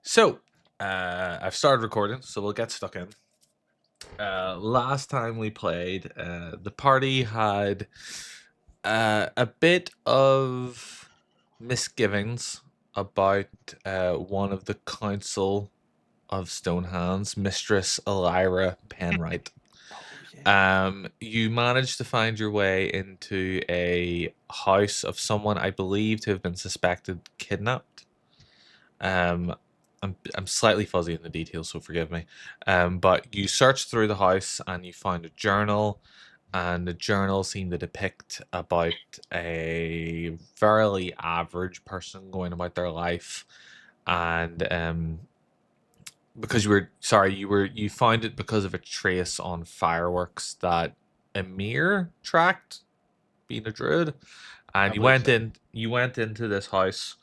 So, I've started recording, so we'll get stuck in. Last time we played, the party had a bit of misgivings about one of the Council of Stonehands, Mistress Elira Penwright. Oh yeah. You managed to find your way into a house of someone I believe to have been suspected kidnapped. Um, I'm slightly fuzzy in the details, so forgive me. But you search through the house and you find a journal, and the journal seemed to depict about a fairly average person going about their life, and because you found it because of a trace on fireworks that Emir tracked, being a druid, and I believe so. you went into this house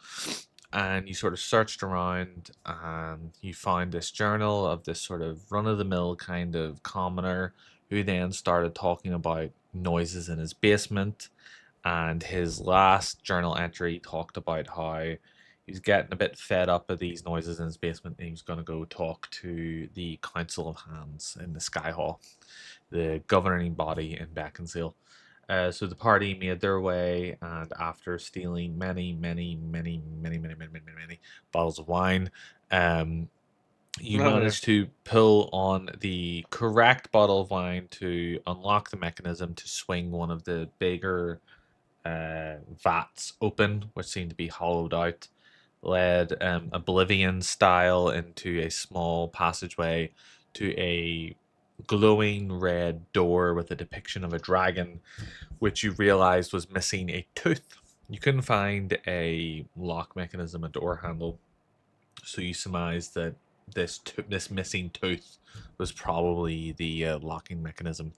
and you sort of searched around and you find this journal of this sort of run-of-the-mill kind of commoner who then started talking about noises in his basement, and his last journal entry talked about how he was getting a bit fed up of these noises in his basement and he was going to go talk to the Council of Hands in the Sky Hall, the governing body in Beckinsale. So the party made their way, and after stealing many bottles of wine, um, you managed to pull on the correct bottle of wine to unlock the mechanism to swing one of the bigger vats open, which seemed to be hollowed out, led Oblivion style into a small passageway to a glowing red door with a depiction of a dragon, which you realized was missing a tooth. You couldn't find a lock mechanism, a door handle, so you surmised that this missing tooth was probably the locking mechanism.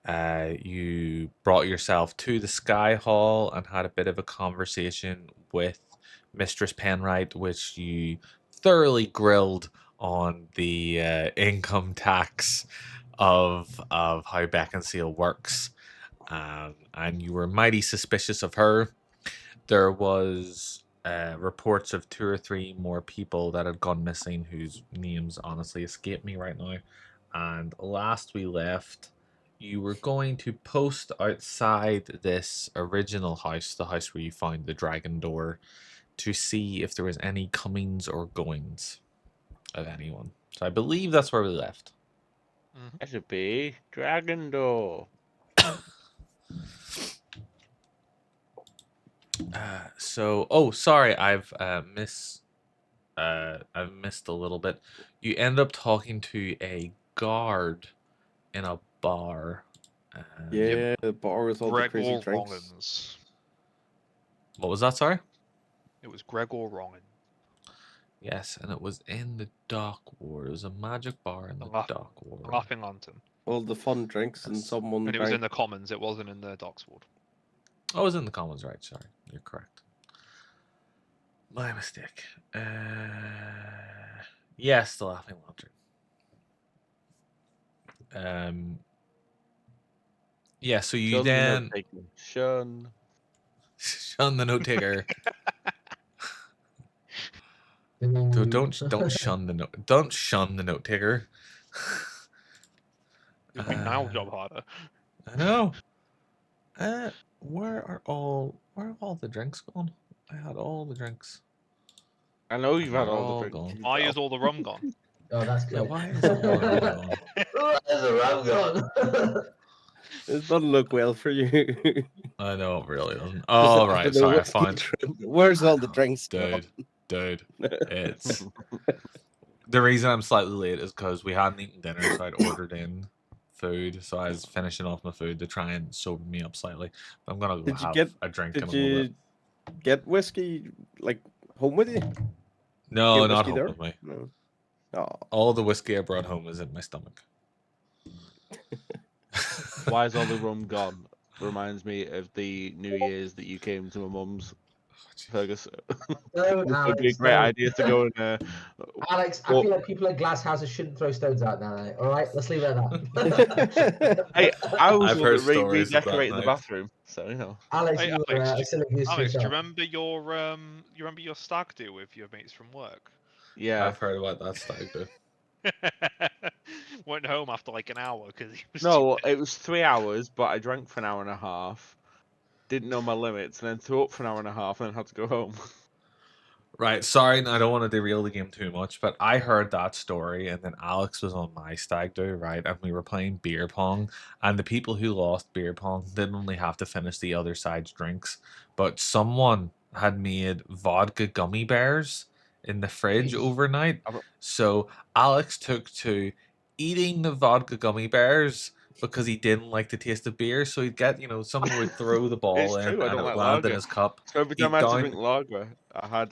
You brought yourself to the Sky Hall and had a bit of a conversation with Mistress Penwright, which you thoroughly grilled on the income tax of how Beckinsale works, and you were mighty suspicious of her. There was reports of two or three more people that had gone missing, whose names honestly escape me right now. And last we left, you were going to post outside this original house, the house where you found the dragon door, to see if there was any comings or goings of anyone. So I believe that's where we left. That should be Dragon Door. Sorry, I've missed a little bit. You end up talking to a guard in a bar. Yeah, the bar with all the crazy Gregor drinks. Rongans. What was that? Sorry. It was Gregor Rongan. Yes, and it was in the dock ward. It was a magic bar in the dock ward. Laughing Lantern. All the fun drinks and Yes. someone And it was in drank. the Commons, it wasn't in the Docks Ward. Oh, it was in the Commons, right? Sorry, you're correct. My mistake. Yes, the Laughing Lantern. Yeah, so you Shun the then note-taker. Shun. shun the note taker. Don't shun the note. Don't shun the note taker. It'd be now job harder. I know. Where are all the drinks gone? I had all the drinks. I know you've had They're all all the gone. drinks. Why is all the rum gone? Oh, that's Yeah, cool. why is all the rum gone? There's a rum gone. It doesn't look well for you. I know it really doesn't. Oh right, sorry, I found. Where's all the drinks, dude. It's the reason I'm slightly late is because we hadn't eaten dinner, so I'd ordered in food, so I was finishing off my food to try and sober me up slightly. But I'm gonna go have a drink in a little bit. Get whiskey like home with you? No, not home with me. No. Oh. All the whiskey I brought home is in my stomach. Why is all the rum gone? Reminds me of the New Year's that you came to my mum's. Fergus. No, It would be a Alex, great no. idea to go and. Alex, I Well- feel like people at glass houses shouldn't throw stones out now. All right, let's leave it at that. Hey, I was I've the one heard that stories of that redecorated the night. bathroom, so you know. Alex, Hey, you were Alex, a silly goose to Alex, do you yourself. remember your stag do with your mates from work? Yeah. I've heard about that stag do. Went home after like an hour because he was No, too it was 3 hours, but I drank for an hour and a half. Didn't know my limits, and then threw up for an hour and a half, and then had to go home. Right, sorry, I don't want to derail the game too much, but I heard that story, and then Alex was on my stag do, right? And we were playing beer pong, and the people who lost beer pong didn't only have to finish the other side's drinks, but someone had made vodka gummy bears in the fridge Jeez. overnight. I've- So Alex took to eating the vodka gummy bears because he didn't like the taste of beer. So he'd get, someone would throw the ball It's in, true. I and don't it would like land in lager. his cup. So every He'd time I had to down drink lager, I had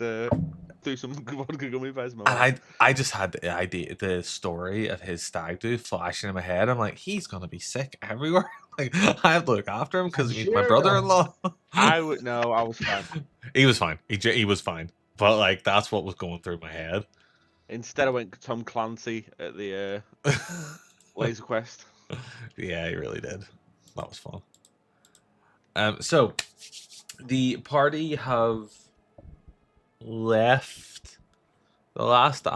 threw some vodka gummy bears in my And mouth. I just had the idea, the story of his stag do flashing in my head. I'm like, he's gonna be sick everywhere. Like, I have to look after him because he's my Sure. brother-in-law. I would no, I was fine. He was fine. He was fine. But like, that's what was going through my head. Instead, I went Tom Clancy at the Laser Quest. Yeah, he really did. That was fun. So the party have left. The last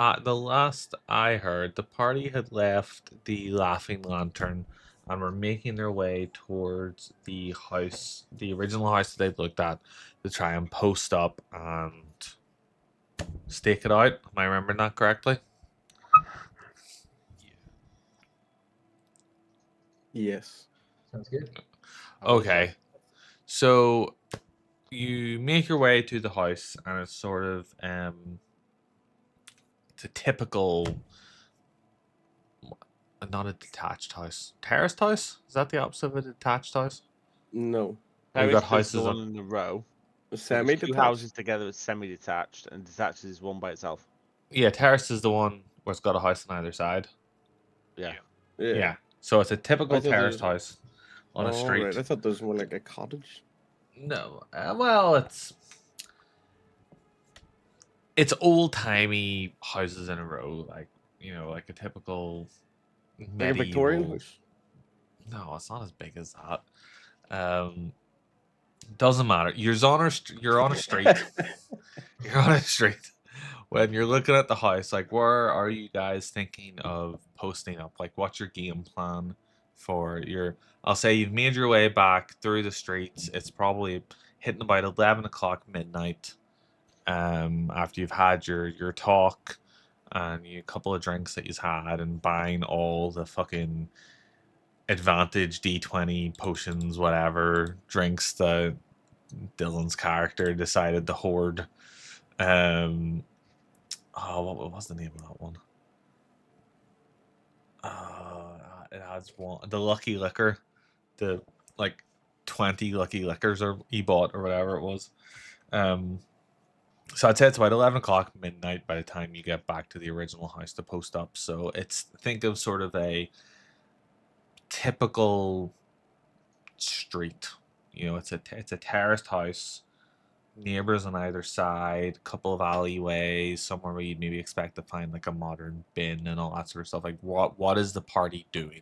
I heard, the party had left the Laughing Lantern and were making their way towards the house, the original house that they'd looked at, to try and post up and stake it out. Am I remembering that correctly? Yes. Sounds good. Okay. So you make your way to the house, and it's sort of it's a typical, not a detached house, terraced house. Is that the opposite of a detached house? No. We've Terrace got is houses the one on. in a row. So there's Semi-detached. two houses together. It's semi-detached, and detached is one by itself. Yeah, terrace is the one where it's got a house on either side. Yeah. Yeah. Yeah. So it's a typical I thought terraced there- house on a Oh, street. right. I thought there was more like a cottage. No, well, it's old timey houses in a row, like like a typical Like a medieval. Victorian house. No, it's not as big as that. Doesn't matter. You're on a you're on a street. You're on a street. When you're looking at the house, like, where are you guys thinking of posting up? Like, what's your game plan for your? I'll say you've made your way back through the streets. It's probably hitting about 11 o'clock midnight. After you've had your talk and a couple of drinks that you've had and buying all the fucking advantage D20 potions, whatever drinks that Dylan's character decided to hoard. Oh, what was the name of that one? It has one, the lucky liquor, the like 20 lucky liquors or he bought or whatever it was. So I'd say it's about 11 o'clock midnight by the time you get back to the original house to post up. So it's, think of sort of a typical street. It's a terraced house, neighbors on either side, couple of alleyways, somewhere where you'd maybe expect to find like a modern bin and all that sort of stuff. Like, what is the party doing?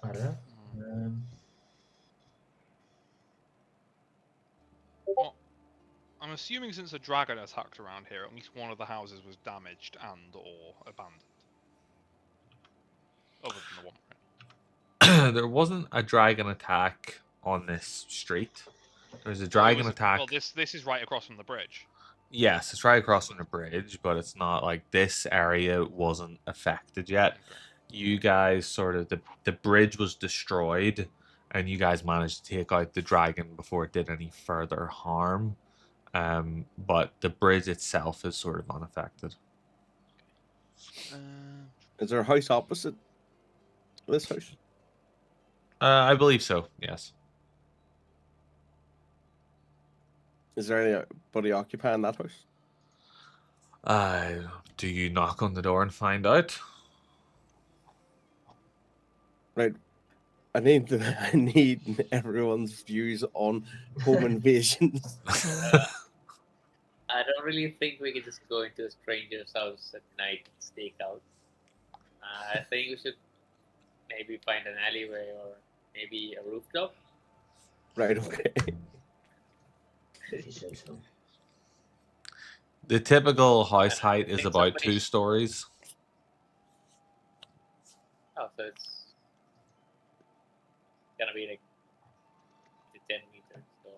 I don't know. Well, I'm assuming since a dragon attacked around here, at least one of the houses was damaged and or abandoned. Other than the one. There wasn't a dragon attack on this street. There's a dragon attack. Well, this is right across from the bridge. Yes, it's right across from the bridge, but it's not like this area wasn't affected yet. Okay. You guys sort of, the bridge was destroyed, and you guys managed to take out the dragon before it did any further harm. But the bridge itself is sort of unaffected. Is there a house opposite this house? I believe so. Yes. Is there anybody occupying that house? Do you knock on the door and find out? Right. I need everyone's views on home invasions. I don't really think we can just go into a stranger's house at night and stake out. I think we should maybe find an alleyway or maybe a rooftop. Right, okay. If you say so. The typical house I height is think about somebody 2 stories. Oh, so it's gonna be like 10 meters. So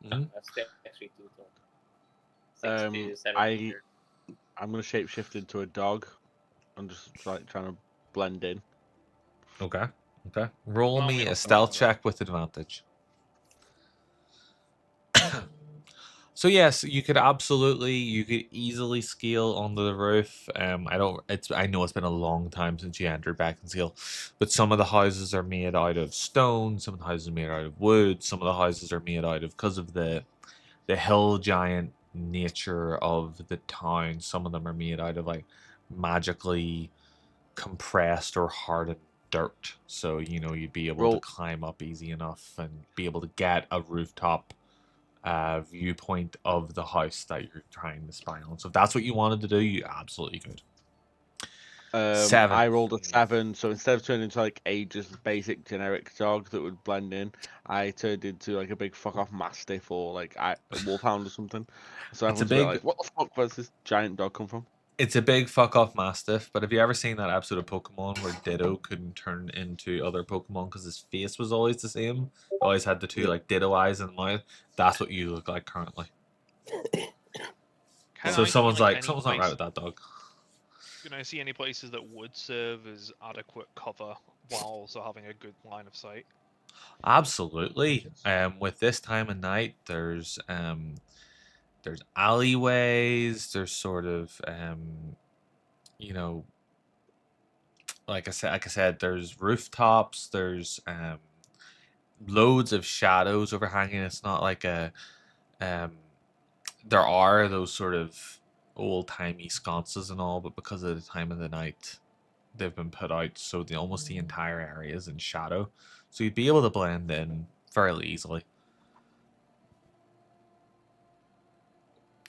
Mhm. that's actually too tall. 60 to 70 I meters. I'm gonna shapeshift into a dog. I'm just like trying to blend in. Okay. Okay. Roll Well, me we a don't stealth know that. check with advantage. So yes, you could easily scale onto the roof. I know it's been a long time since you entered Beckinsale, but some of the houses are made out of stone, some of the houses are made out of wood, some of the houses are made out of because of the hill giant nature of the town. Some of them are made out of like magically compressed or hardened dirt. So, you'd be able to Roll. climb up easy enough and be able to get a rooftop viewpoint of the house that you're trying to spy on. So if that's what you wanted to do, you absolutely could. 7. I rolled a 7, so instead of turning into like a just basic generic dog that would blend in, I turned into like a big fuck off mastiff or like a wolfhound or something. So It's a everyone's a bit big like, what the fuck? Where's this giant dog come from? It's a big fuck off mastiff, but have you ever seen that episode of Pokemon where Ditto couldn't turn into other Pokemon because his face was always the same? He always had the two like Ditto eyes in the mouth. That's what you look like currently. Can So I someone's see like, any someone's not right place? with that dog. Can I see any places that would serve as adequate cover while also having a good line of sight? Absolutely. With this time of night, there's alleyways. There's sort of you know, like I said, there's rooftops. There's loads of shadows overhanging. It's not like a um there are those sort of old timey sconces and all, but because of the time of the night, they've been put out, so almost the entire area is in shadow. So you'd be able to blend in fairly easily.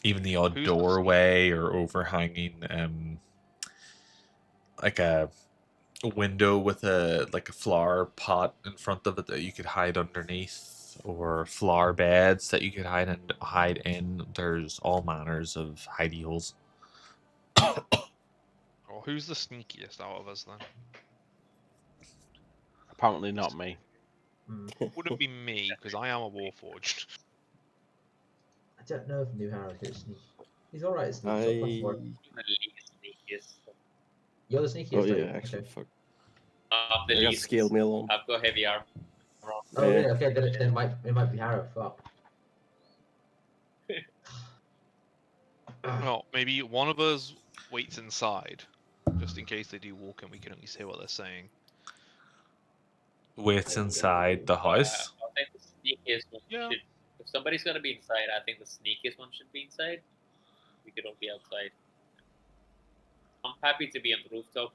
Even the odd Who's the doorway or overhanging, like a window with a flower pot in front of it that you could hide underneath, or flower beds that you could hide in. There's all manners of hidey holes. Or who's the sneakiest out of us then? Apparently not me. Wouldn't be me because I am a warforged. I don't know if New Harold is sneaky. He's alright at sneaky. So plus 4. I. The least sneakiest. You're the sneakiest. Oh are you? yeah, actually, Okay. fuck. The I got least. scale mail on. I've got heavy armor. Oh Yeah. yeah. Okay. Then it might be Harrow. Fuck. Well, maybe one of us waits inside, just in case they do walk in. We can at least hear what they're saying. Waits inside the house. I think the sneakiest one Yeah. should. If somebody's gonna be inside, I think the sneakiest one should be inside. We could all be outside. I'm happy to be on the rooftop.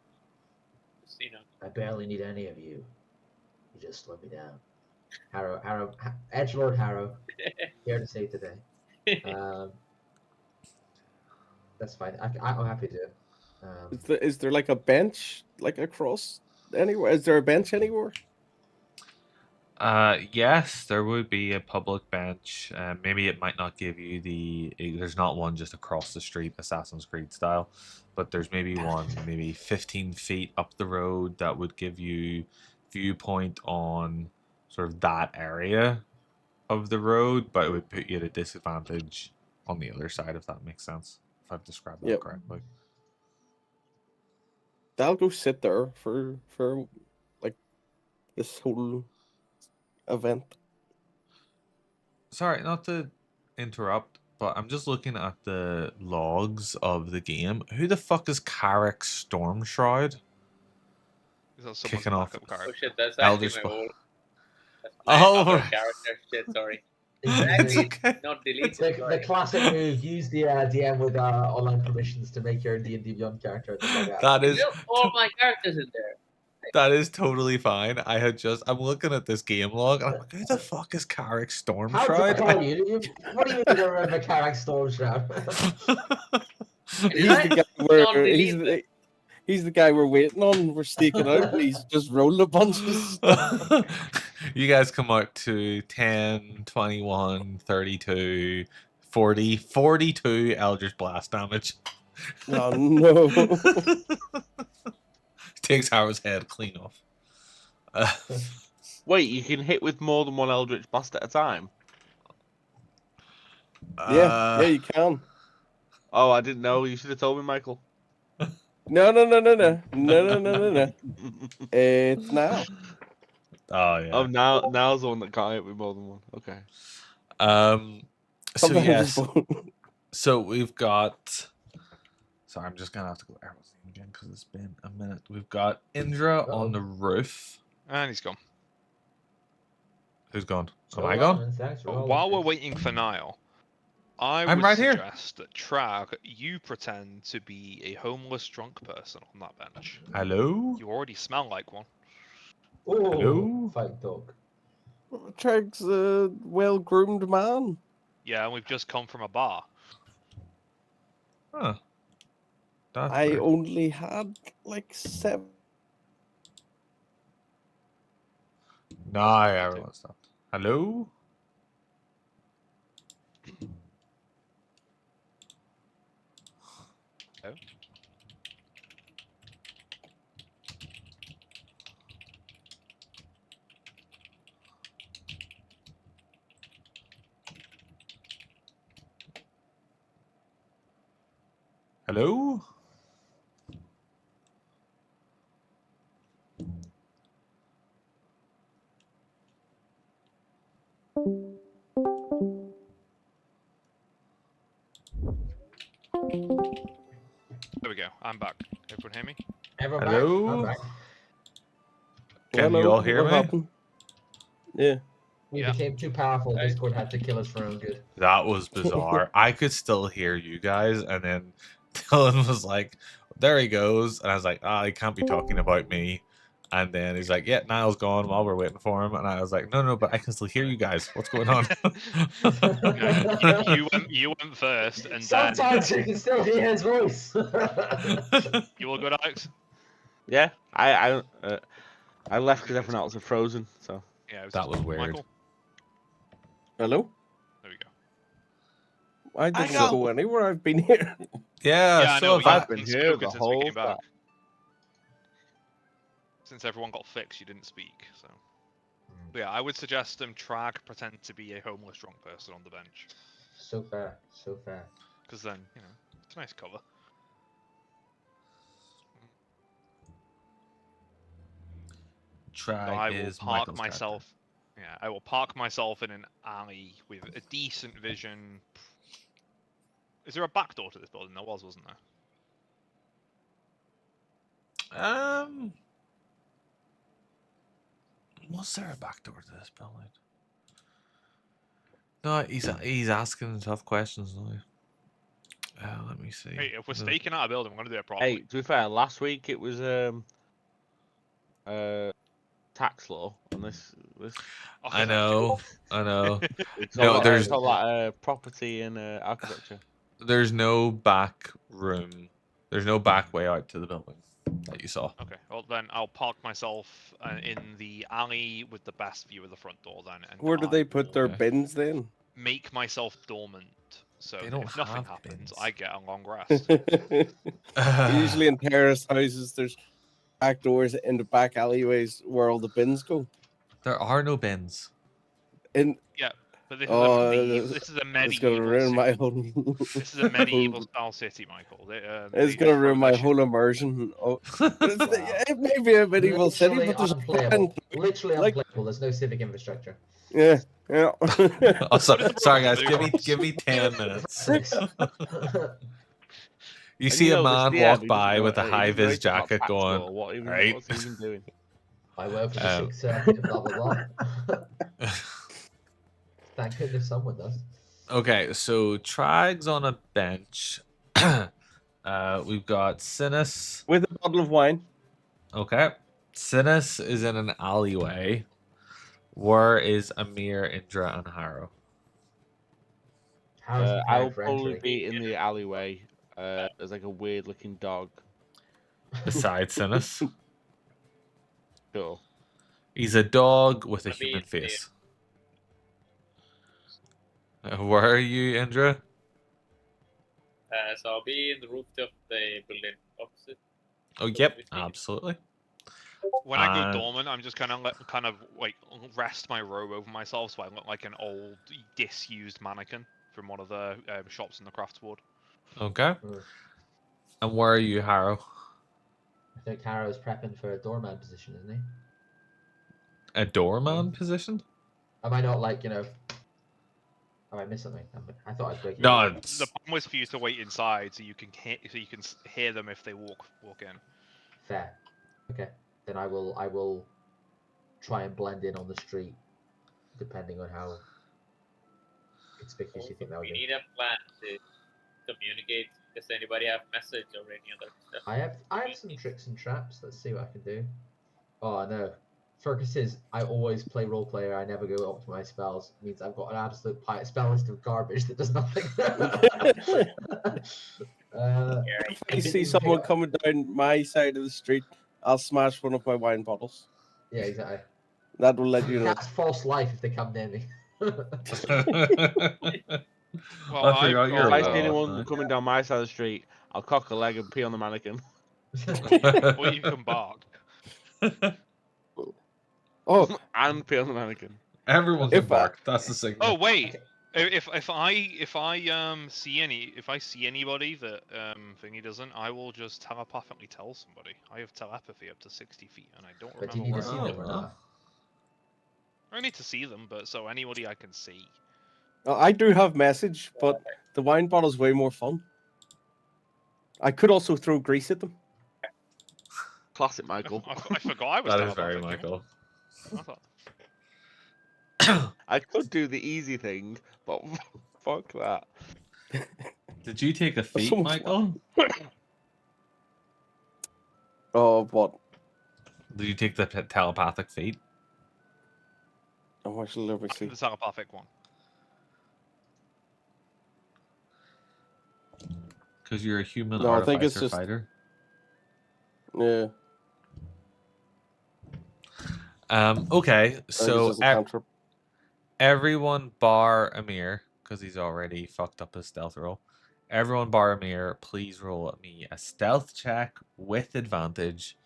Just, I barely need any of you. You just slow me down. Harrow, Edgelord Harrow, here to say today. That's fine. I'm happy to. Is there like a bench like across anywhere? Is there a bench anywhere? Yes, there would be a public bench. Maybe it might not give you there's not one just across the street, Assassin's Creed style, but there's maybe one, maybe 15 feet up the road that would give you viewpoint on sort of that area of the road, but it would put you at a disadvantage on the other side, if that makes sense. If I've described that Yep. correctly. I'll go sit there for like this whole event. Sorry, not to interrupt, but I'm just looking at the logs of the game. Who the fuck is Carrick Storm Shroud? Is that someone's Kicking off. backup Oh character? shit, that's Elder actually my Sp- old. That's my Oh, other right. character. Shit, sorry. It's Actually, okay. not deleted. the sorry. classic move. Use the DM with online permissions to make your D&D Beyond character. That is Look, all my characters in there. That is totally fine. I'm looking at this game log and I'm like, who the fuck is Carrick How did I Stormshroud? call you? What do you mean you don't remember Carrack Stormshroud? He's the guy Not where delete he's the guy we're waiting on. We're staking out, and he's just rolling a bunch of stuff. You guys come out to 10, 21, 32, 40, 42 Eldritch Blast damage. Oh no! Takes Harrow's head clean off. Wait, you can hit with more than one Eldritch Blast at a time? Yeah, you can. Oh, I didn't know. You should have told me, Michael. No. It's now. Oh yeah. Oh, now's the one that can't hit with more than one. Okay. So Sometimes yes. it's both. So we've got. Sorry, I'm just gonna have to go Arrow's name again because it's been a minute. We've got Indra on the roof. And he's gone. Who's gone? Am So I gone? long, thanks for But all while of we're this. waiting for Niall, I I'm would right here. suggest that Trag, you pretend to be a homeless drunk person on that bench. Hello. You already smell like one. Oh, Hello? fight dog. Trag's a well-groomed man. Yeah, and we've just come from a bar. Huh. That's I weird. only had like 7. Nah, everyone stopped. Hello. Oh. Hello. There we go. I'm back. Everyone hear me? Everyone Hello? back? I'm back. Can you all hear what me? happened? Yeah. We Yeah. became too powerful. Discord had to kill us for our own good. That was bizarre. I could still hear you guys, and then Dylan was like, "There he goes," and I was like, "Ah, he can't be talking about me." And then he's like, "Yeah, Niall's gone while we're waiting for him," and I was like, "No, but I can still hear you guys. What's going on?" No, you went first, and then Sometimes you can still hear his voice. you all good, Alex. Yeah, I left because everyone else was frozen. So Yeah, it was That just was weird. Michael. Hello? There we go. I didn't got- go anywhere. I've been here. Yeah, Yeah, I so know. have I. I've been here the since we whole came back. time. Since everyone got fixed, you didn't speak. So, but yeah, I would suggest Trag pretend to be a homeless drunk person on the bench, So fair, so fair. because then it's a nice cover. So Trag I will is park Michael's myself. Yeah, I will park myself in an alley with a decent vision. Is there a back door to this building? There wasn't there? character. Was there a back door to this building? No, he's asking tough questions now. Let me see. Hey, if we're No. staking out a building, we're gonna do it properly. Hey, to be fair, last week it was tax law, and this Oh, I know. it's No, all like, there's- it's all like property and architecture. There's no back room. There's no back way out to the building that you saw. Okay, well then I'll park myself in the alley with the best view of the front door then. And Where do I they put their will Okay. bins then? make myself dormant. So They don't if nothing have happens, bins. I get a long rest. Usually in terrace houses, there's back doors in the back alleyways where all the bins go. There are no bins. And But this Oh, is this is a it's medieval gonna ruin my city. whole. This is a medieval style city, Michael. It's gonna ruin my whole immersion. Oh, but it may be a medieval city, Literally but there's unplayable. Literally like- unplayable. There's no civic infrastructure. yeah. Oh, sorry guys, Blue give me 10 minutes. Six. You And see a this man DM, walk he doesn't by know- with a he high doesn't know vis anything about jacket tax going, law, What's he even doing? I work for the Um, Sixth Circuit, blah blah blah. Thank goodness someone does. Okay, so Trag's on a bench. We've got Sinus. With a bottle of wine. Okay. Sinus is in an alleyway. Where is Amir, Indra, and Harrow? How's I'll prepared for probably entry? be in the alleyway. There's like a weird looking dog. Besides Sinus, Sure. he's a dog with a I'll be human in the- face. Where are you, Indra? So I'll be in the roof of the building opposite. Oh, So yep, between- absolutely. When I go And- dormant, I'm just kind of like rest my robe over myself, so I look like an old, disused mannequin from one of the shops in the crafts ward. Okay. Mm. And where are you, Harrow? I think Harrow's prepping for a doorman position, isn't he? A doorman position? Am I not like, Oh, I missed something. I thought I'd break it. No, The it's... plan was for you to wait inside, so you can hear them if they walk in. Fair. Okay. Then I will try and blend in on the street, depending on how conspicuous you think that would we be. need a plan to communicate. Does anybody have message or any other stuff? I have some tricks and traps. Let's see what I can do. Oh no. Fergus says I always play role player. I never go up to my spells. It means I've got an absolute spell list of garbage that does nothing. If I see someone coming down my side of the street, I'll smash one of my wine bottles. Yeah, exactly. That will let you know. That's false life if they come near me. Well, I forgot I've you're If got- I see well, anyone no. coming down my side of the street, I'll cock a leg and pee on the mannequin. Or you can bark. Oh, And pee on the mannequin. Everyone If can bark. That's the signal. Oh wait, Okay. if I see anybody that thingy doesn't, I will just telepathically tell somebody. I have telepathy up to 60 feet, and I don't But do remember you need to where see I them or well. not? I need to see them, but so anybody I can see. I do have message, but the wine bottle's way more fun. I could also throw grease at them. Classic Michael. I forgot I was That is very telepathic. Michael. I thought, I could do the easy thing, but fuck that. Did you take a feat, Someone's Michael? Oh, what? Did you take the telepathic feat? Oh, actually, let me see. the telepathic one. Because you're a human No, I think it's artificer just- fighter. Yeah. Okay, I think it's so just a cantrip. everyone bar Amir, because he's already fucked up his stealth roll. Everyone bar Amir, please roll at me a stealth check with advantage.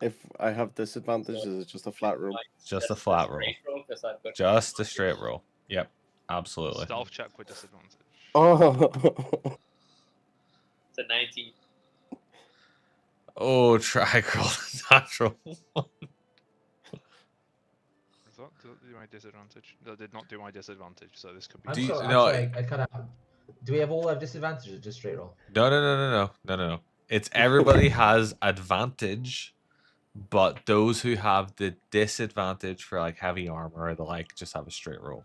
If I have disadvantage, is it just a flat roll? It's just a flat roll. straight roll, 'cause I've got Just a straight roll. Yep, absolutely. Stealth check with disadvantage. Oh, It's a 19. Oh, try roll natural. Does that do my disadvantage? That did not do my disadvantage, so this could be. I'm Do you- sorry, no, I kind of. Do we have all have disadvantages or just straight roll? No. It's everybody has advantage, but those who have the disadvantage for like heavy armor or the like just have a straight roll.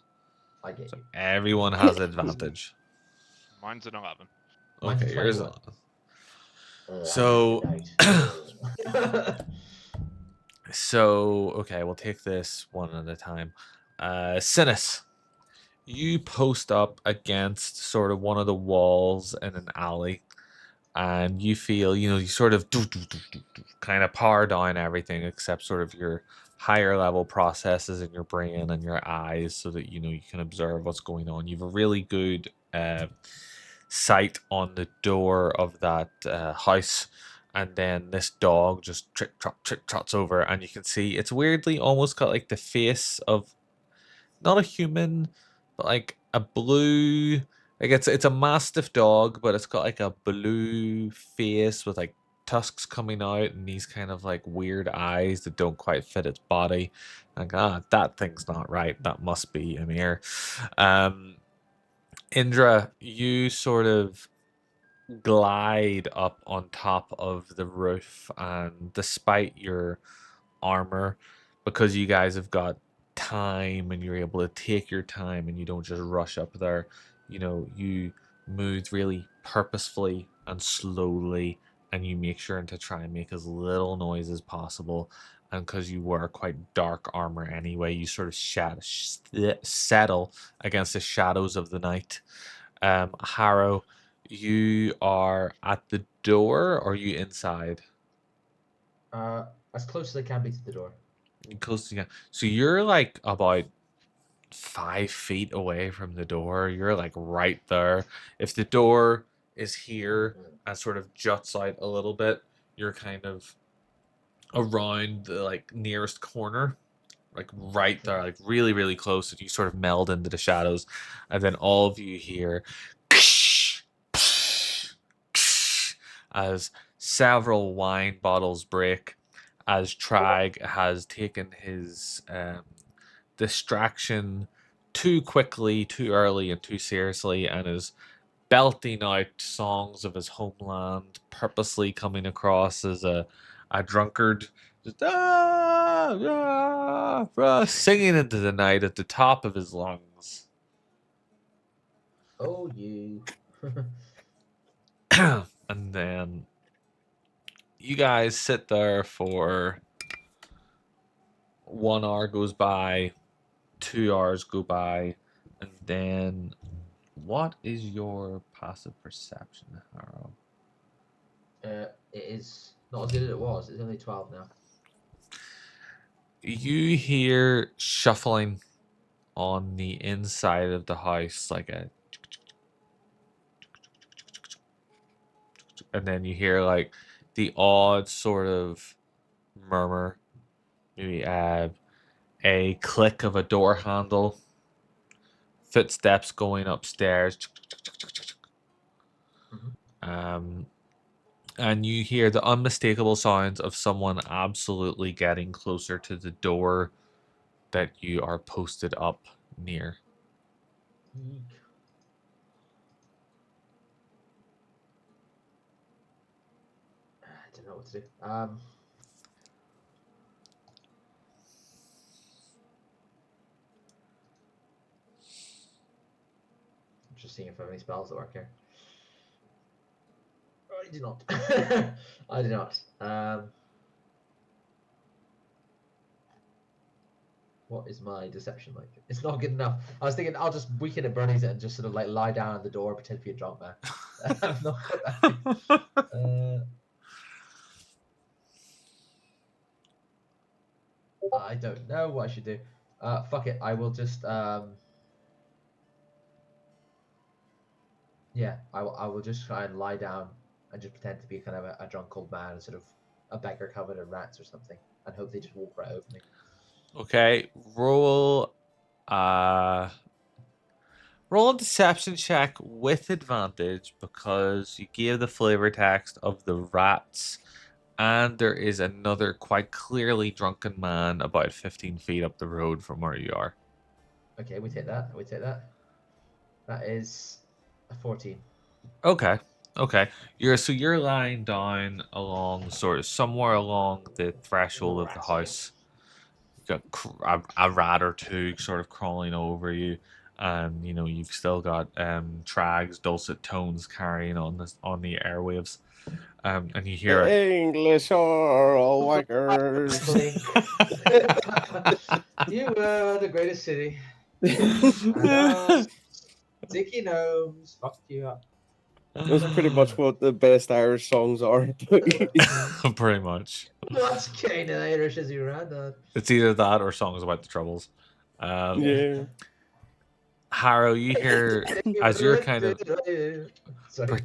I get So you. everyone has advantage. Mine's an 11. Mine's a Okay, yours. 21. So- I'm a knight. So okay, we'll take this one at a time. Sinus, you post up against sort of one of the walls in an alley, and you feel, you sort of kind of power down everything except sort of your higher level processes in your brain and your eyes, so that you can observe what's going on. You've a really good sight on the door of that house. And then this dog just trick trots over, and you can see it's weirdly almost got like the face of not a human, but like a blue. Like it's a mastiff dog, but it's got like a blue face with like tusks coming out and these kind of like weird eyes that don't quite fit its body. Like, that thing's not right. That must be Amir. Indra, you sort of glide up on top of the roof, and despite your armor, because you guys have got time and you're able to take your time and you don't just rush up there, you move really purposefully and slowly and you make sure to try and make as little noise as possible. And because you wear quite dark armor anyway, you sort of settle against the shadows of the night. Harrow, you are at the door, or are you inside? As close as I can be to the door. Close to you. So you're like about 5 feet away from the door. You're like right there. If the door is here and sort of juts out a little bit, you're kind of around the like nearest corner, like right there, like really, really close, and you sort of meld into the shadows, and then all of you hear as several wine bottles break, as Trag has taken his distraction too quickly, too early, and too seriously, and is belting out songs of his homeland, purposely coming across as a drunkard, just singing into the night at the top of his lungs. Oh, you. And then you guys sit there for 1 hour goes by, 2 hours go by, and then what is your passive perception, Harrow? It is not as good as it was. It's only 12 now. You hear shuffling on the inside of the house, like and then you hear like the odd sort of murmur, maybe a click of a door handle, footsteps going upstairs. Um, and you hear the unmistakable sounds of someone absolutely getting closer to the door that you are posted up near. Eek. I don't know what to do. I'm just seeing if I have any spells that work here. I do not. I do not. What is my deception like? It's not good enough. I was thinking I'll just weaken at Bernie's and just sort of like lie down at the door, pretend to be a drunk man. I've not got that. I don't know what I should do. Fuck it. I will just yeah. I will just try and lie down and just pretend to be kind of a drunk old man, sort of a beggar covered in rats or something, and hope they just walk right over me. Okay, roll a deception check with advantage because you gave the flavor text of the rats, and there is another quite clearly drunken man about 15 feet up the road from where you are. Okay, we take that. We take that. That is a 14. Okay. You're lying down along sort of somewhere along the threshold of the house. You've got a rat or two sort of crawling over you, and you've still got Trag's dulcet tones carrying on the airwaves, and you hear it. English are all wankers. You were the greatest city. Sticky Gnomes fucked you up. That's pretty much what the best Irish songs are. Pretty much. What's kind of Irish as you read that? It's either that or songs about the Troubles. Yeah. Harrow, you hear as you're kind of Sorry.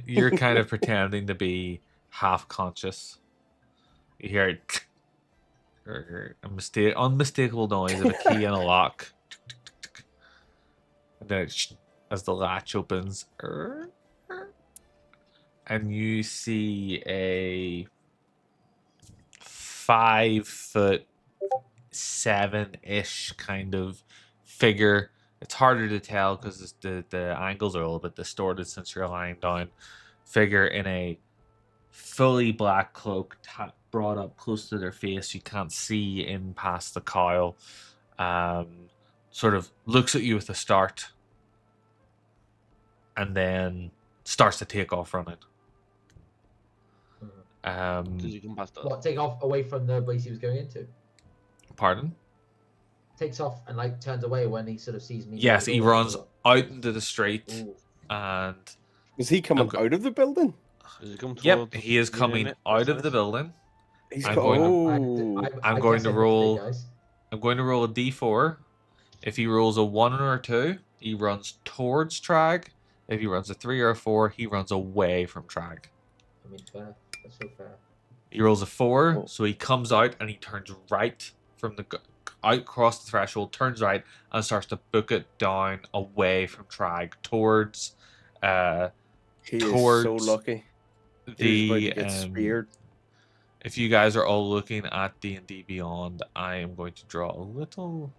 you're kind of pretending to be half conscious. You hear unmistakable noise of a key and a lock. And then as the latch opens, and you see a 5'7" kind of figure. It's harder to tell because the angles are a little bit distorted since you're lying down. Figure in a fully black cloak brought up close to their face. You can't see in past the cowl. Sort of looks at you with a start, and then starts to take off running. Does he come past us? What, take off away from the place he was going into? Pardon? Takes off and like turns away when he sort of sees me. Yes, he runs out into the street, Ooh. and Is he coming Okay. out of the building? Does he come yep, towards he is me, coming mate? out That's of the nice. building. He's I'm go- going to- oh. I'm going guess to I missed it, roll- guys. I'm going to roll a d4. If he rolls a 1 or a 2, he runs towards Trag. If he runs a 3 or a 4, he runs away from Trag. I mean, fair. That's so fair. He rolls a 4, Oh. so he comes out and he turns right from the out across the threshold, turns right and starts to book it down away from Trag towards He is so towards lucky. He was about the to get speared. if you guys are all looking at D&D Beyond, I am going to draw a little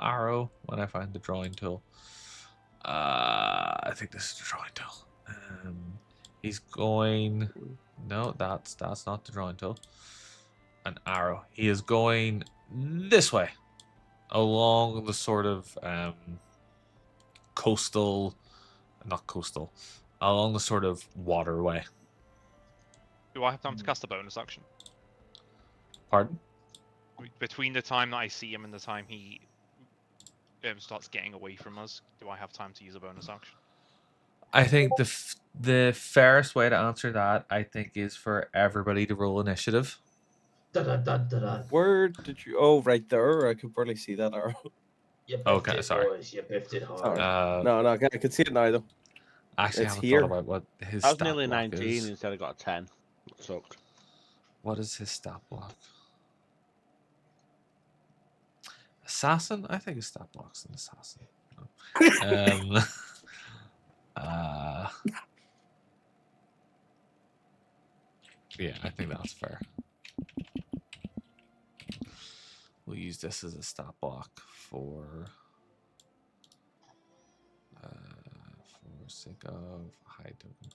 arrow when I find the drawing tool. I think this is the drawing tool. He's going. No, that's not the drawing tool. An arrow. He is going this way, along the sort of not coastal, along the sort of waterway. Do I have time to cast a bonus action? Pardon? Between the time that I see him and the time he starts getting away from us, do I have time to use a bonus action? I think the fairest way to answer that, I think, is for everybody to roll initiative. Dun, dun, dun, dun, dun. Where did you? Oh, right there. I could barely see that arrow. You biffed Okay, it, sorry. boys. You biffed it hard. Sorry. No, I can see it now though. Actually, It's I haven't here. thought about what his I was stat nearly block 19 is. instead I got a 10. That sucked. What is his stat block? Assassin? I think his stat block's an assassin. No. Yeah, I think that's fair. We'll use this as a stat block for sake of high token.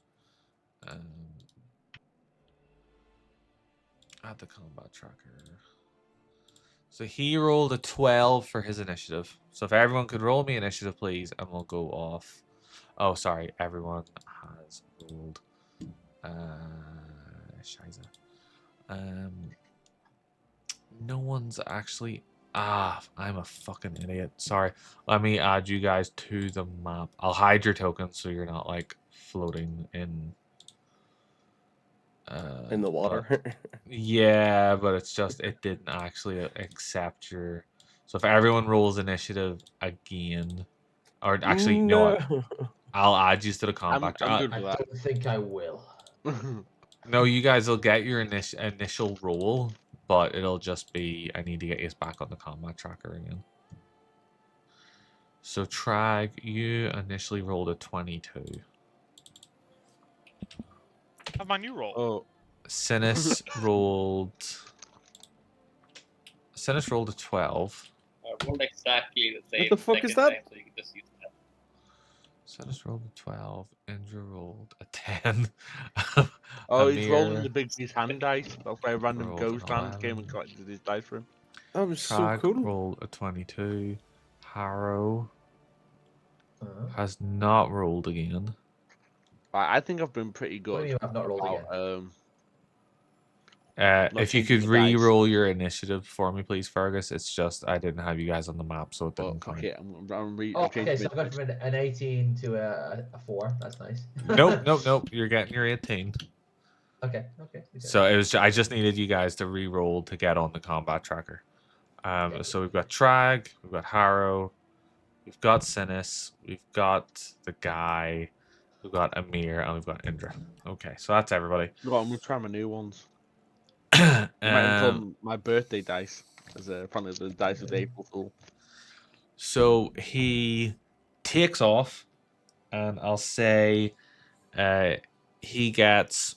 Add the combat tracker. So he rolled a 12 for his initiative. So if everyone could roll me initiative, please, and we'll go off. Oh, sorry, everyone has rolled. Shiza. No one's actually. I'm a fucking idiot. Sorry. Let me add you guys to the map. I'll hide your tokens so you're not like floating in. In the water. Yeah, but it's just it didn't actually accept your. So if everyone rolls initiative again, or actually no, I'll add you to the combat. I'm good I with that. don't think I will. No, you guys will get your initial roll, but it'll just be I need to get you back on the combat tracker again. So Trag, you initially rolled a 22. Have my new roll. Oh, Sinis rolled. Sinis rolled a 12. I rolled exactly the same. the fuck is second that? time, so you can just use that. Sinis rolled a 12. Indra rolled a 10. oh, he's rolling Amir the big his hand dice. That's why a random rolled ghost an hand came 11. and collected his dice for him. That was so Trag cool. rolled a 22. Harrow Uh, has not rolled again. I think I've been pretty what do you good. mean I've not rolled about, again? Not If you changing could the dice. re-roll your initiative for me, please, Fergus. It's just I didn't have you guys on the map, so it Oh, didn't count. fuck it. I'm Oh, I've changed okay, so my I got dice. from an 18 to a 4. That's nice. Nope. You're getting your 18. Okay. So it was. I just needed you guys to re-roll to get on the combat tracker. Okay. So we've got Trag, we've got Harrow, we've got Sinis, we've got the guy, we've got Amir, and we've got Indra. Okay, so that's everybody. Well, I'm gonna try my new ones. I might include my birthday dice as front of the dice of the April Fool. So he takes off, and I'll say he gets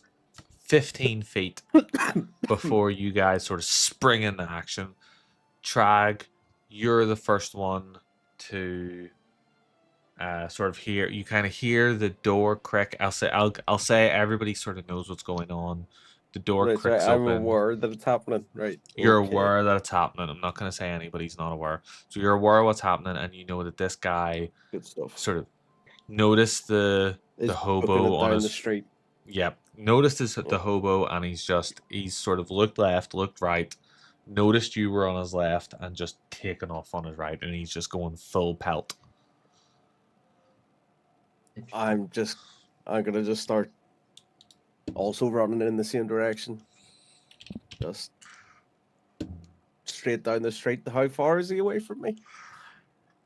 15 feet before you guys sort of spring into action. Trag, you're the first one to sort of hear. You kind of hear the door crick. I'll say everybody sort of knows what's going on. The door Right, cricks I'm open. aware that it's happening. Right. You're okay. aware that it's happening. I'm not going to say anybody's not aware. So you're aware of what's happening, and you know that this guy Good stuff. sort of noticed the Is hobo booking it on down his the street. Yep. noticed the hobo, and he's sort of looked left, looked right, noticed you were on his left, and just taken off on his right, and he's just going full pelt. I'm gonna just start also running in the same direction. Just straight down the street. How far is he away from me?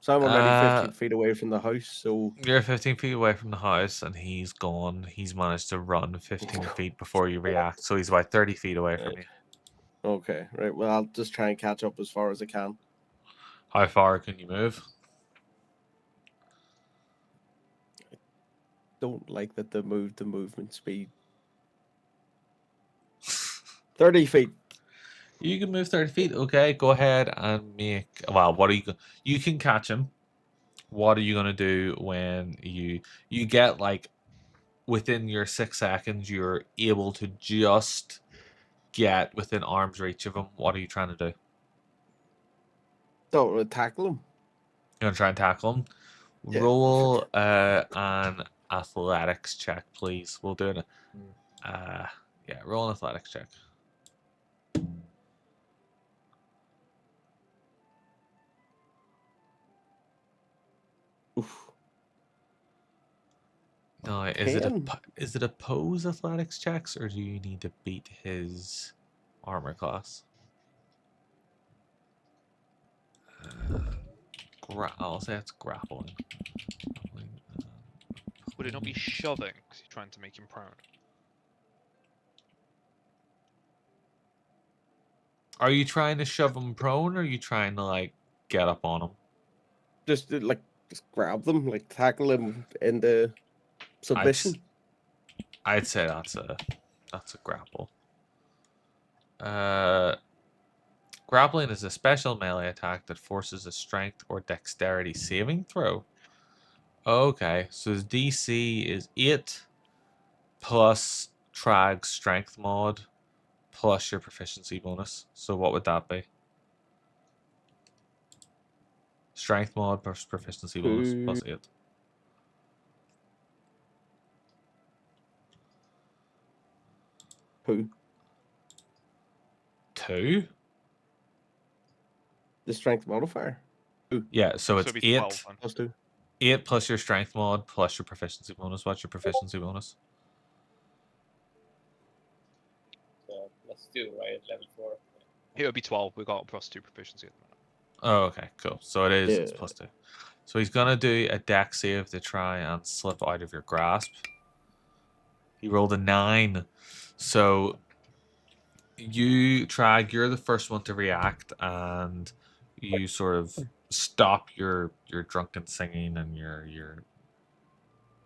So I'm already 15 feet away from the house, so You're 15 feet away from the house, and he's gone. He's managed to run 15 feet before you react, so he's about 30 feet away from you. okay, right. Well, I'll just try and catch up as far as I can. How far can you move? Don't like that the movement speed. 30 feet. You can move 30 feet. Okay, go ahead and make. Well, what are you? You can catch him. What are you gonna do when you get like within your 6 seconds? You're able to just get within arm's reach of him. What are you trying to do? Don't tackle him. You gonna try and tackle him? Yeah. Roll an athletics check, please. We'll do it. Yeah, roll an athletics check. Oof. No, is it oppose athletics checks, or do you need to beat his armor class? I'll say it's grappling. Would it not be shoving? Because you're trying to make him prone. Are you trying to shove him prone, or are you trying to like get up on him? Just grab them, like tackle him into submission. I'd say that's a grapple. Grappling is a special melee attack that forces a strength or dexterity saving throw. Okay, so his DC is 8 plus Trag's strength mod plus your proficiency bonus. So what would that be? Strength mod plus proficiency bonus plus 8. Who? 2? The strength modifier. Yeah, so it's it'd be 8 12 then. Plus 2. 8 plus your strength mod plus your proficiency bonus. What's your proficiency bonus? So let's do right at level 4. It would be 12. We got +2 proficiency at the minute. Oh, okay, cool. So it is it's Yeah. plus 2. So he's gonna do a dex save to try and slip out of your grasp. He rolled a 9. So you, Trag, you're the first one to react, and you sort of stop your drunken singing and your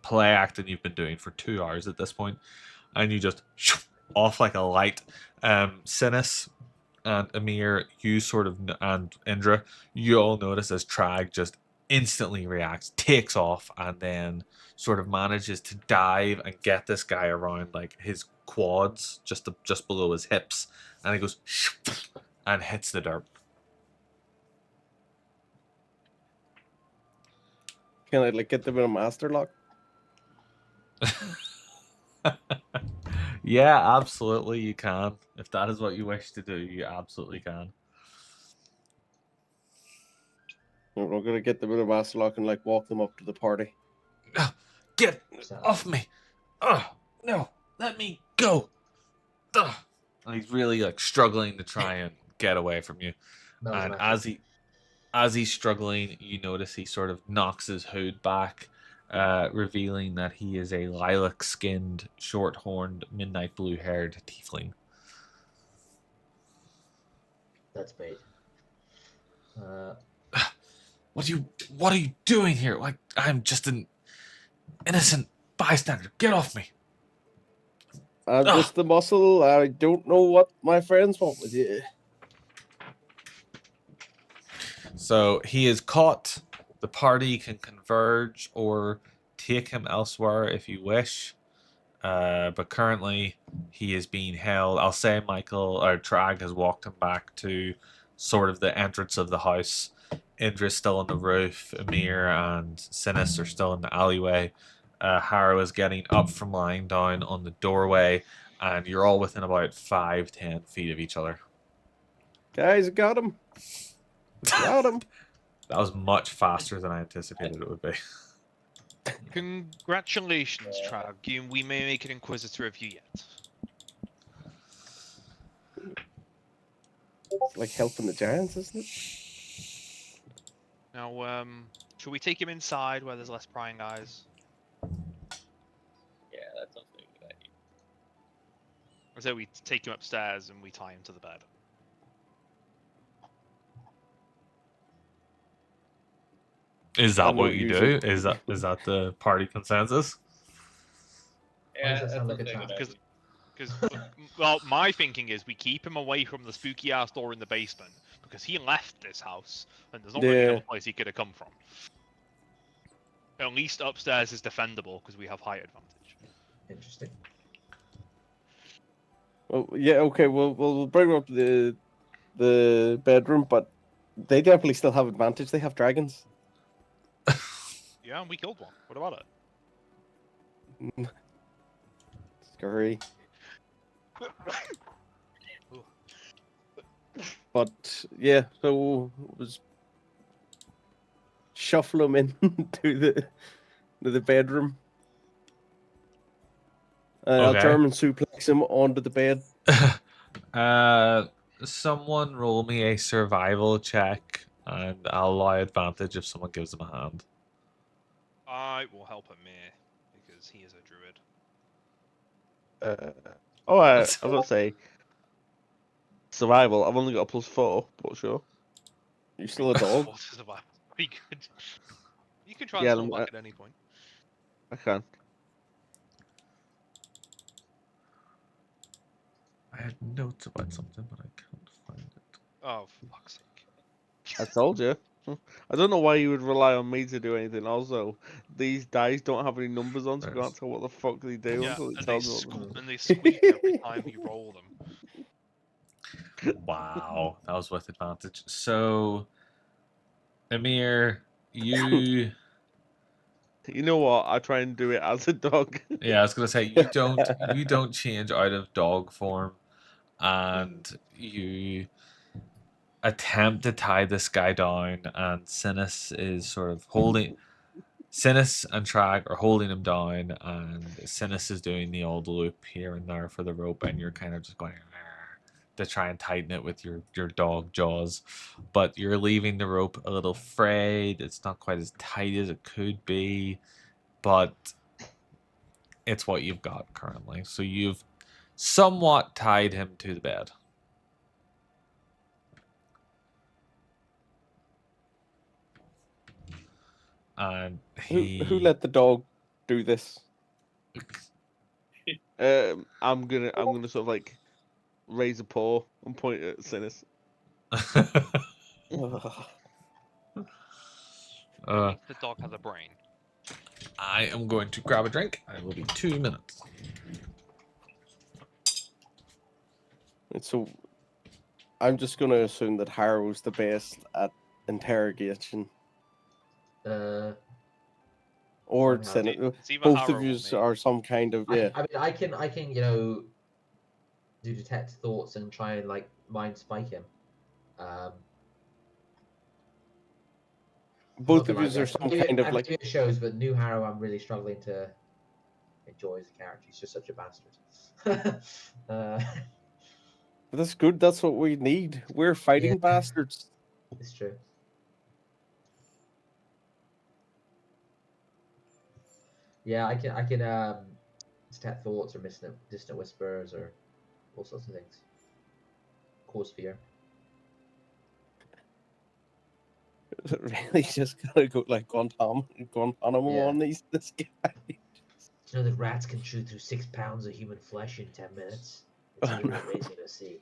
play acting you've been doing for 2 hours at this point, and you just off like a light. Sinus and Amir, you sort of, and Indra, you all notice as Trag just instantly reacts, takes off, and then sort of manages to dive and get this guy around like his quads, just below his hips, and he goes and hits the dirt. Can I get them in a master lock? Yeah, absolutely, you can. If that is what you wish to do, you absolutely can. We're gonna get them in a master lock and walk them up to the party. Get off me! Oh no, let me go! Ugh. And he's really struggling to try and get away from you. And as he's struggling, you notice he sort of knocks his hood back, revealing that he is a lilac-skinned, short-horned, midnight blue-haired tiefling. That's bait. What are you doing here? Like, I'm just an innocent bystander. Get off me. I'm just the muscle. I don't know what my friends want with you. So he is caught. The party can converge or take him elsewhere if you wish. But currently he is being held. I'll say Michael or Trag has walked him back to sort of the entrance of the house. Indra's still on the roof. Amir and Sinus are still in the alleyway. Harrow is getting up from lying down on the doorway, and you're all within about 5-10 feet of each other. Guys, got him. Got him. That was much faster than I anticipated it would be. Congratulations, Trag. We may make an Inquisitor of you yet. It's like helping the giants, isn't it? Now, should we take him inside where there's less prying eyes? Yeah, that sounds like a good idea. Or so we take him upstairs and we tie him to the bed? Is that I'm what not you using- do? Is that the party consensus? Why does Yeah, that sound like a sounds trap? good idea. Because, well, my thinking is we keep him away from the spooky ass door in the basement because he left this house and there's not really Yeah. another place he could have come from. At least upstairs is defendable because we have height advantage. Interesting. Well, yeah, okay. We'll bring them up to the bedroom, but they definitely still have advantage. They have dragons. Yeah, and we killed one. What about it? Scary. But yeah, so was shuffle them into the bedroom. I'll Okay. German suplex him onto the bed. Someone roll me a survival check, and I'll allow advantage if someone gives them a hand. I will help Amir because he is a druid. I was about to say survival. I've only got a +4, but sure. You're still a dog. What is about? Pretty good. You can try Yeah, and back at any point. I can. I had notes about something, but I can't find it. Oh, for fuck's sake. I told you. I don't know why you would rely on me to do anything. Also, these dice don't have any numbers on, so I can't tell what the fuck they do Yeah, until it and tells me what they do. they squeak every time you roll them. Wow, that was with advantage. So, Amir, you. You know what? I try and do it as a dog. Yeah, I was gonna say you don't change out of dog form, and you attempt to tie this guy down, and Sinus is sort of holding. Sinus and Trag are holding him down, and Sinus is doing the old loop here and there for the rope, and you're kind of just going to try and tighten it with your dog jaws, but you're leaving the rope a little frayed. It's not quite as tight as it could be, but it's what you've got currently. So you've somewhat tied him to the bed. And Who let the dog do this? I'm gonna sort of like raise a paw and point at Sinus. Ugh. The dog has a brain. I am going to grab a drink. I will be 2 minutes. So I'm just going to assume that Harrow's the best at interrogation. Or Somehow. Senate. It's either Both Harrow of or you me. are some kind of yeah. I mean, I can, do detect thoughts and try and like mind spike him. Both of you are some kind of like. It shows, but new Harrow, I'm really struggling to enjoy as a character. He's just such a bastard. But that's good. That's what we need. We're fighting Yeah. bastards. It's true. Yeah, I can detect thoughts or distant whispers or all sorts of things. Cause fear. Really, just gotta go like Guantanamo Yeah. on this guy. Do you know that rats can chew through 6 pounds of human flesh in 10 minutes? It's Oh, even no. amazing to see.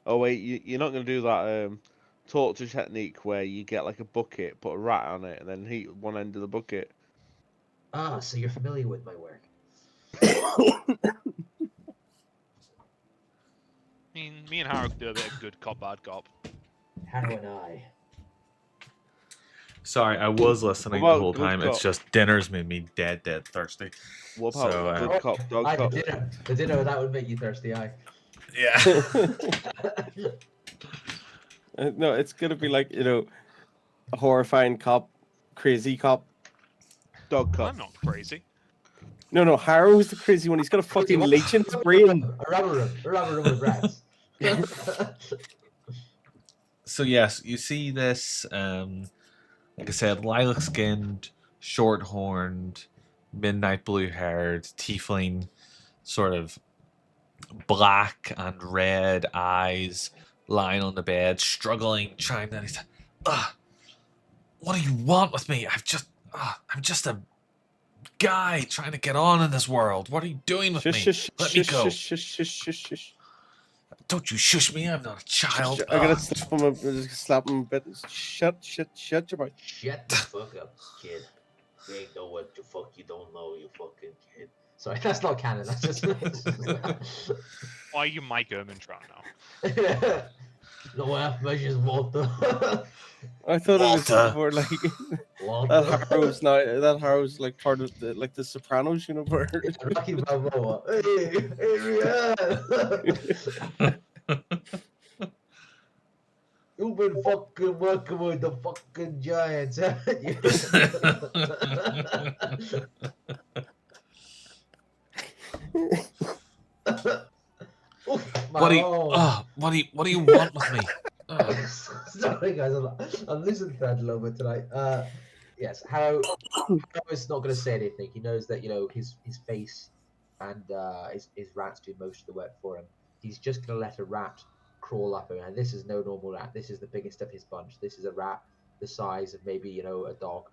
Oh wait, you're not gonna do that torture technique where you get like a bucket, put a rat on it, and then heat one end of the bucket. Ah, so you're familiar with my work. I mean, me and Harrow do a bit of good cop, bad cop. Harrow and I. Sorry, I was listening the about whole good time. It's cop? just dinner's made me dead thirsty. What about So, good cop, dog Aye, cop? the dinner that would make you thirsty. Aye. yeah. No, it's gonna be like, a horrifying cop, crazy cop. Dog cop. I'm not crazy. No, Harrow's the crazy one. He's got a fucking leech in his brain. A rubber room with rats. So yes, you see this. Like I said, lilac-skinned, short-horned, midnight blue-haired tiefling, sort of black and red eyes, lying on the bed, struggling, trying to. What do you want with me? I'm just a guy trying to get on in this world. What are you doing with me? Let me go. Shush. Don't you shush me. I'm not a child. I gotta slap him a bit. Shut your mouth. Shut the fuck up, kid. You ain't know what the fuck you don't know, you fucking kid. Sorry, that's not canon. That's just. Why are you Mike Ehrmantraut now? No half measures, Walter. I thought Walter. it was more like that Harrow's like part of the Sopranos universe. Rocky Balboa. Hey, Adrian. You've been fucking working with the fucking giants, haven't you? Oof, What do you? arm. What do you want with me? Sorry, guys, I'm losing thread a little bit tonight. Yes, Harrow is not going to say anything. He knows that his face and his rats do most of the work for him. He's just going to let a rat crawl up him, and this is no normal rat. This is the biggest of his bunch. This is a rat the size of maybe a dog.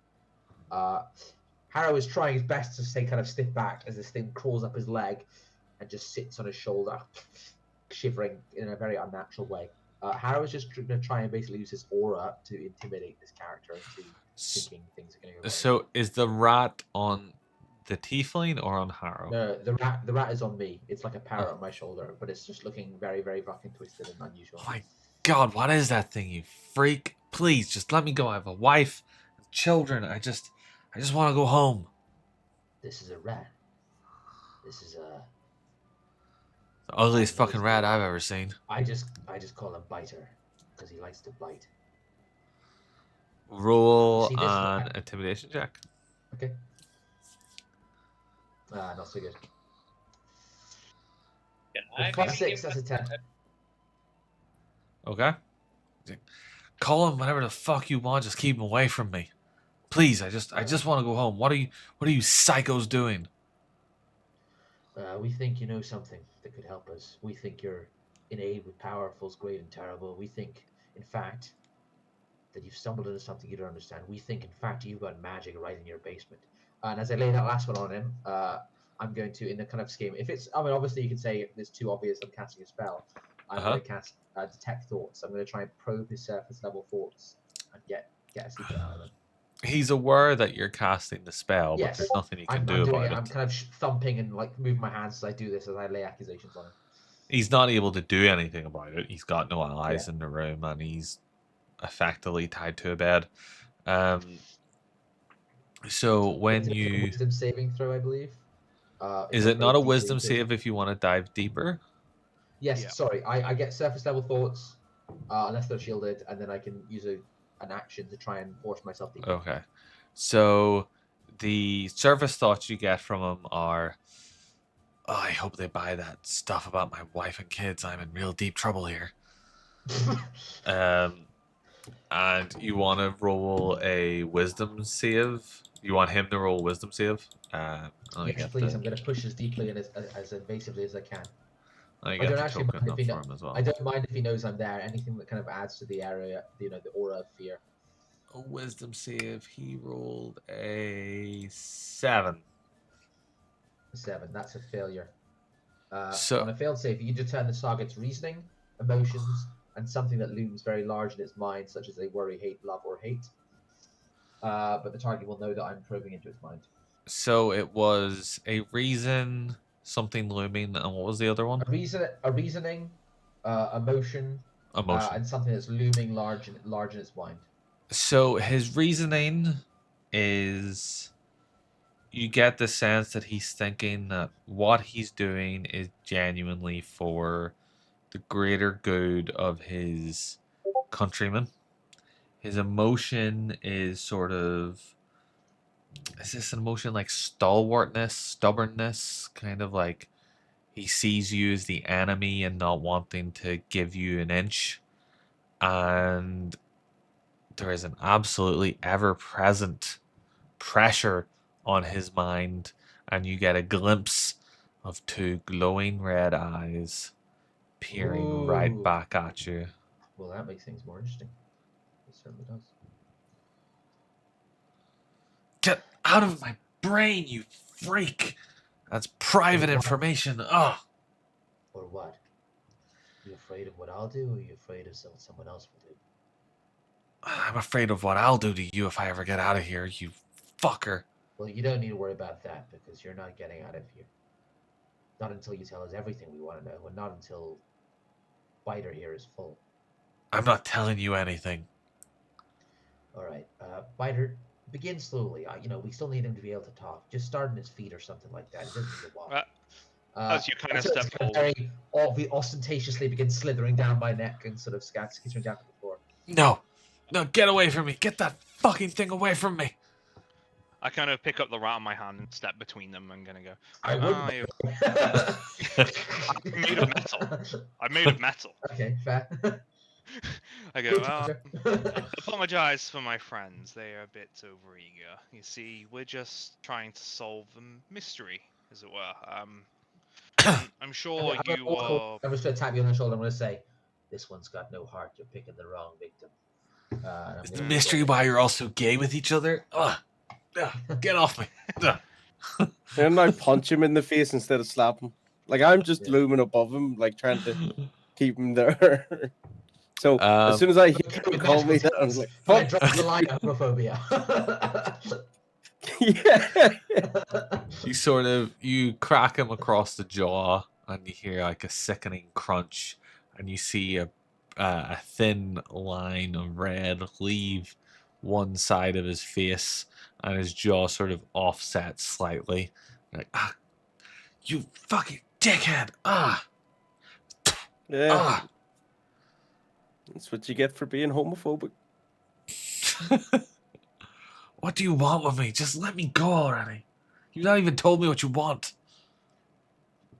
Harrow is trying his best to stay kind of stiff back as this thing crawls up his leg and just sits on his shoulder, shivering in a very unnatural way. Harrow is just going to try and basically use his aura to intimidate this character into thinking things are going to go wrong. So is the rat on the tiefling or on Harrow? No, the rat is on me. It's like a parrot on my shoulder, but it's just looking very, very fucking twisted and unusual. Oh my God, what is that thing, you freak? Please, just let me go. I have a wife, children. I just want to go home. This is a rat. This is a. The ugliest fucking rat I've ever seen. I just call him Biter because he likes to bite. Roll See this an rat? intimidation check. Okay. Not so good. Plus 6, that's a 10. Okay. Call him whatever the fuck you want. Just keep him away from me, please. I just want to go home. What are you psychos doing? We think you know something that could help us. We think you're innate with powerfuls, great and terrible. We think, in fact, that you've stumbled into something you don't understand. We think, in fact, you've got magic right in your basement. And as I lay that last one on him, I'm going to, in the kind of scheme, if it's, I mean, obviously you could say if it's too obvious I'm casting a spell, I'm going to cast Detect Thoughts. I'm going to try and probe his surface level thoughts and get a secret out of them. He's aware that you're casting the spell, Yes. but there's nothing you can I'm do doing about it. it. I'm kind of thumping and like moving my hands as I do this, as I lay accusations on him. He's not able to do anything about it. He's got no allies in the room, and he's effectively tied to a bed. So when It's a you wisdom saving throw, I believe. is it not a wisdom save if you want to dive deeper? Yes, Yeah. sorry. I get surface level thoughts, unless they're shielded, and then I can use an action to try and force myself deeper. Okay. So the surface thoughts you get from him are, oh, I hope they buy that stuff about my wife and kids. I'm in real deep trouble here. And you want to roll a wisdom save? You want him to roll a wisdom save? Yes, please. I'm going to push as deeply and as invasively as I can. I I get don't the actually token mind up if he for him as well. I don't mind if he knows I'm there. Anything that kind of adds to the area, the aura of fear. A wisdom save. He rolled a 7. 7. That's a failure. So- on a failed save, you determine the target's reasoning, emotions, and something that looms very large in its mind, such as a worry, hate, love, or hate. But the target will know that I'm probing into its mind. So it was a reason, something looming, and what was the other one? A reasoning, emotion, Emotion. and something that's looming large in its mind. So his reasoning is, you get the sense that he's thinking that what he's doing is genuinely for the greater good of his countrymen. His emotion is sort of, is this an emotion like stalwartness, stubbornness, kind of like he sees you as the enemy and not wanting to give you an inch. And there is an absolutely ever present pressure on his mind, and you get a glimpse of two glowing red eyes peering right Ooh. back at you. Well, that makes things more interesting. It certainly does. Get out of my brain, you freak! That's private What? information. Ugh. Or what? You afraid of what I'll do, or are you afraid of what someone else will do? I'm afraid of what I'll do to you if I ever get out of here, you fucker. Well, you don't need to worry about that because you're not getting out of here. Not until you tell us everything we want to know, and not until Biter here is full. I'm not telling you anything. All right, Biter, begin slowly. We still need him to be able to talk. Just start on his feet or something like that. He doesn't need to walk. As you kind of so step it's gonna forward. very ostentatiously begin slithering down my neck and sort of skittering down to the floor. No, get away from me. Get that fucking thing away from me. I kind of pick up the rat in my hand and step between them. I'm gonna go. I wouldn't. I'm made of metal. I'm made of metal. Okay, fair. I go. Apologize for my friends. They are a bit overeager. You see, we're just trying to solve the mystery, as it were. I'm sure you are. I'm just going to tap you on the shoulder. I'm going to say, "This one's got no heart. You're picking the wrong victim." Is the mystery why you're all so gay with each other? Ugh. Get off me. Then I punch him in the face instead of slap him. Like, I'm just looming above him, like trying to keep him there. So as soon as I hear him call me that, I'm like, "Fuck!" Drop the line of homophobia. Yeah. You crack him across the jaw, and you hear like a sickening crunch, and you see a thin line of red leave one side of his face, and his jaw sort of offsets slightly. Like, you fucking dickhead! Yeah. That's what you get for being homophobic. What do you want with me? Just let me go already. You've not even told me what you want.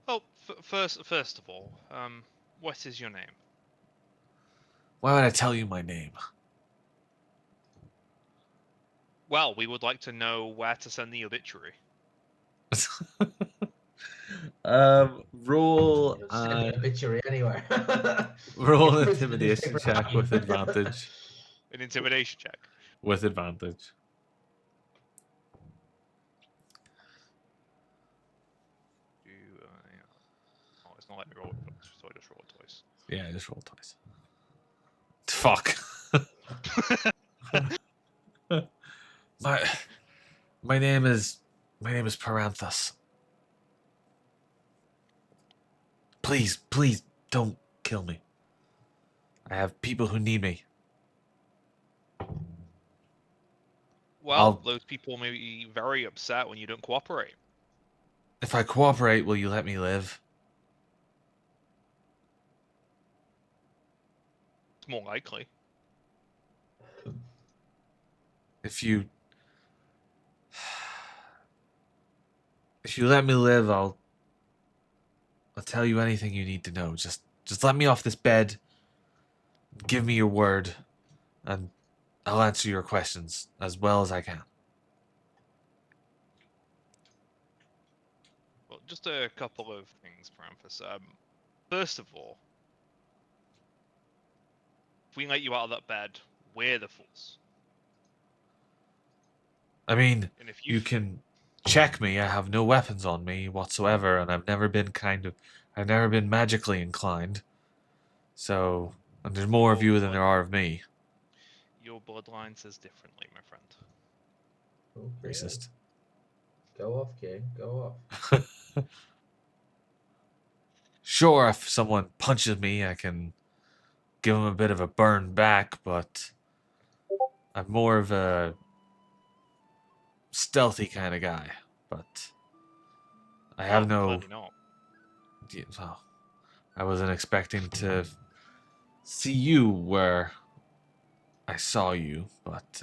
Oh, first of all, what is your name? Why would I tell you my name? Well, we would like to know where to send the obituary. Roll obituary anywhere. Roll an intimidation check with advantage. An intimidation check. With advantage. Oh, it's not letting me roll it, so I just roll it twice. Yeah, I just roll twice. Fuck. My name is Paranthus. Please don't kill me. I have people who need me. Well, those people may be very upset when you don't cooperate. If I cooperate, will you let me live? It's more likely. If you let me live, I'll tell you anything you need to know. Just let me off this bed. Give me your word, and I'll answer your questions as well as I can. Well, just a couple of things, Paranthus. First of all, if we let you out of that bed, we're the fools. I mean, And if you can check me. I have no weapons on me whatsoever, and I've never been magically inclined. So, and there's more of you than there are of me. Your bloodline says differently, my friend. Okay. Racist. Go off, kid. Go off. Sure, if someone punches me, I can give them a bit of a burn back, but I'm more of a stealthy kind of guy, but I have no. Clearly not. Well, I wasn't expecting to see you where I saw you, but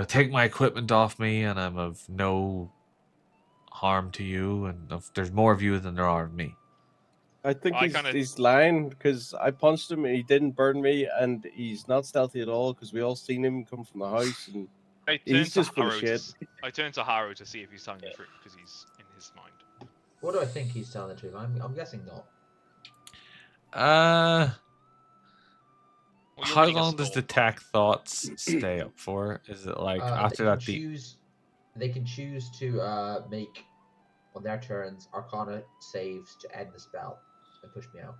take my equipment off me, and I'm of no harm to you, and there's more of you than there are of me. I think I kinda- he's lying because I punched him and he didn't burn me, and he's not stealthy at all because we all seen him come from the house, and I he's turned to just full of Harrow to shit. I turned to Harrow to see if he's telling the truth because he's in his mind. What do I think he's telling the truth? I'm guessing not. Well, you're How running a long does store. detect thoughts stay up for? Is it like after that? They can choose to make on their turns Arcana saves to end the spell and push me out.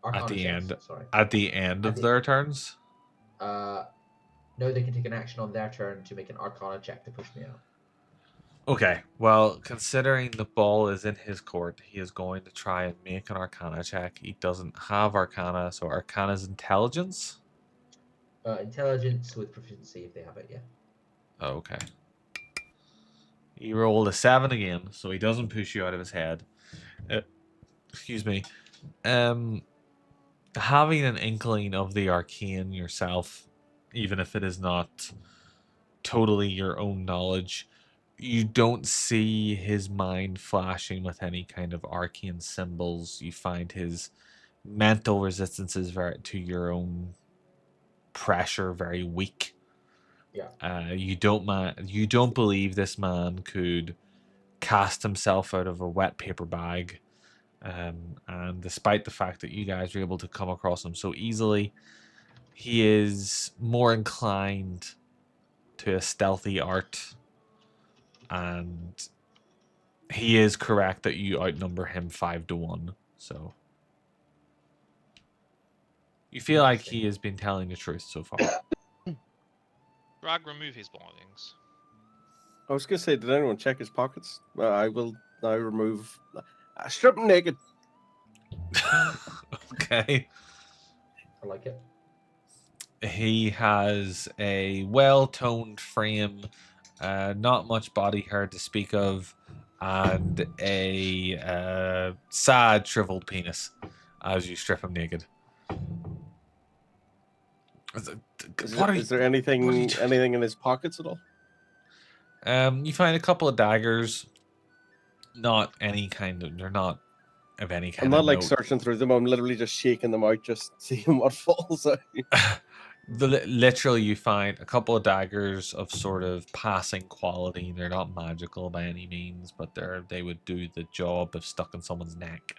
At Arcana the saves, end, sorry. at the end At of the- their turns? No, they can take an action on their turn to make an Arcana check to push me out. Okay, well, considering the ball is in his court, he is going to try and make an Arcana check. He doesn't have Arcana, so Arcana's intelligence? Intelligence with proficiency if they have it, yeah. Oh, okay. He rolled a 7 again, so he doesn't push you out of his head. Excuse me. Having an inkling of the arcane yourself, even if it is not totally your own knowledge, you don't see his mind flashing with any kind of arcane symbols. You find his mental resistances to your own pressure very weak. Yeah. You don't believe this man could cast himself out of a wet paper bag. And despite the fact that you guys were able to come across him so easily, he is more inclined to a stealthy art, and he is correct that you outnumber him 5-1. So you feel like he has been telling the truth so far. Rag, remove his belongings. I was gonna say, did anyone check his pockets? I will now remove. Strip him naked. Okay. I like it. He has a well-toned frame, not much body hair to speak of, and a sad, shriveled penis as you strip him naked. Is there anything in his pockets at all? You find a couple of daggers. Not any kind of. They're not of any kind I'm not of like note. searching through them. I'm literally just shaking them out, just seeing what falls out. Literally, you find a couple of daggers of sort of passing quality. They're not magical by any means, but they would do the job if stuck in someone's neck.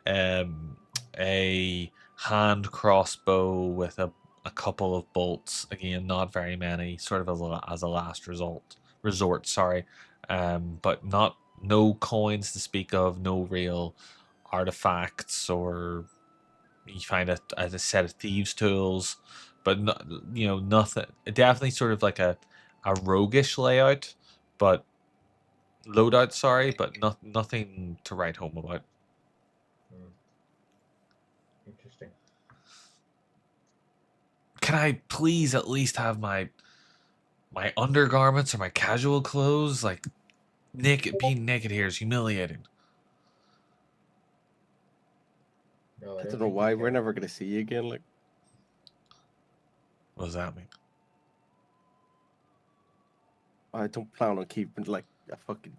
A hand crossbow with a couple of bolts. Again, not very many. Sort of as a last resort. Sorry, but no coins to speak of. No real artifacts, or you find a set of thieves' tools, but nothing. Definitely sort of like a roguish layout, but loadout. Sorry, but nothing to write home about. Interesting. Can I please at least have my undergarments or my casual clothes? Like, being naked here is humiliating. No, I don't know think why. you We're can. never gonna see you again. Like, What does that mean? I don't plan on keeping like a fucking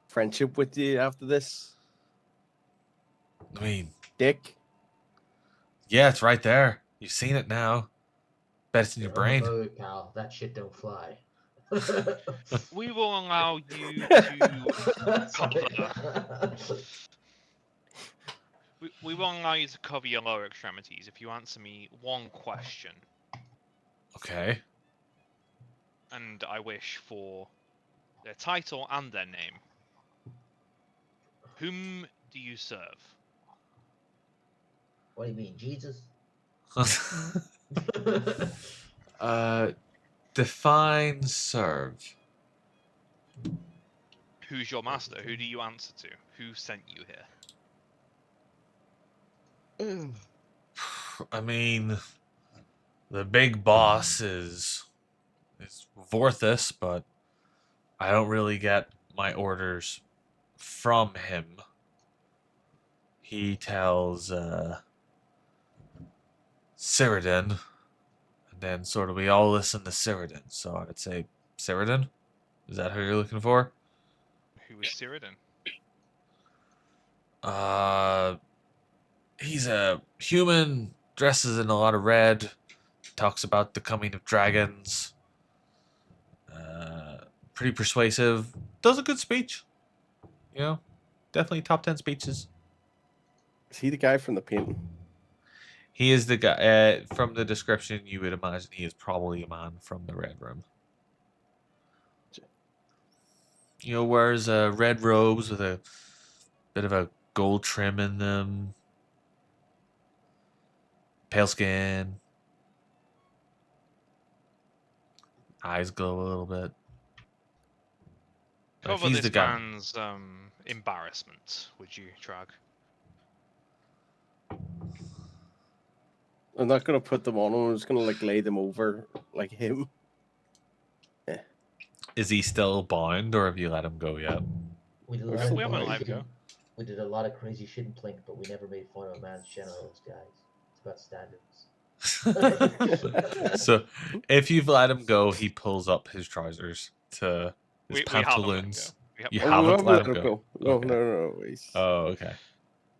friendship with you after this, I mean, dick. yeah, it's right there. You've seen it now. Bet it's in your You're brain. homophobic, pal. That shit don't fly. We will allow you to Sorry. cover. We will allow you to cover your lower extremities if you answer me one question, Okay. and I wish for their title and their name. Whom do you serve? What do you mean, Jesus? Define serve. Who's your master? Who do you answer to? Who sent you here? I mean, The big boss is Vorthus, but I don't really get my orders from him. He tells Cyrodiil, and then sort of we all listen to Cyrodiil. So I'd say Cyrodiil? Is that who you're looking for? Who is Cyrodiil? He's a human, dresses in a lot of red, talks about the coming of dragons. Pretty persuasive, does a good speech. You know, definitely top 10 speeches. Is he the guy from the painting? He is the guy, from the description, you would imagine he is probably a man from the Red Room. You know, wears red robes with a bit of a gold trim in them, pale skin, eyes glow a little bit. Like, Cover he's the this guy. man's embarrassment, would you, Trag? I'm not gonna put them on him. I'm just gonna like lay them over like him. Is he still bound, or have you let him go yet? We did a We lot of haven't crazy let him shit. go. We did a lot of crazy shit in Plink, but we never made fun of a man's genitals, guys. It's about standards. So, if you've let him go, he pulls up his trousers to his We haven't let him go. pantaloons. Yep. You Oh, we haven't haven't let him go. No, Okay. no. He's... Oh, okay.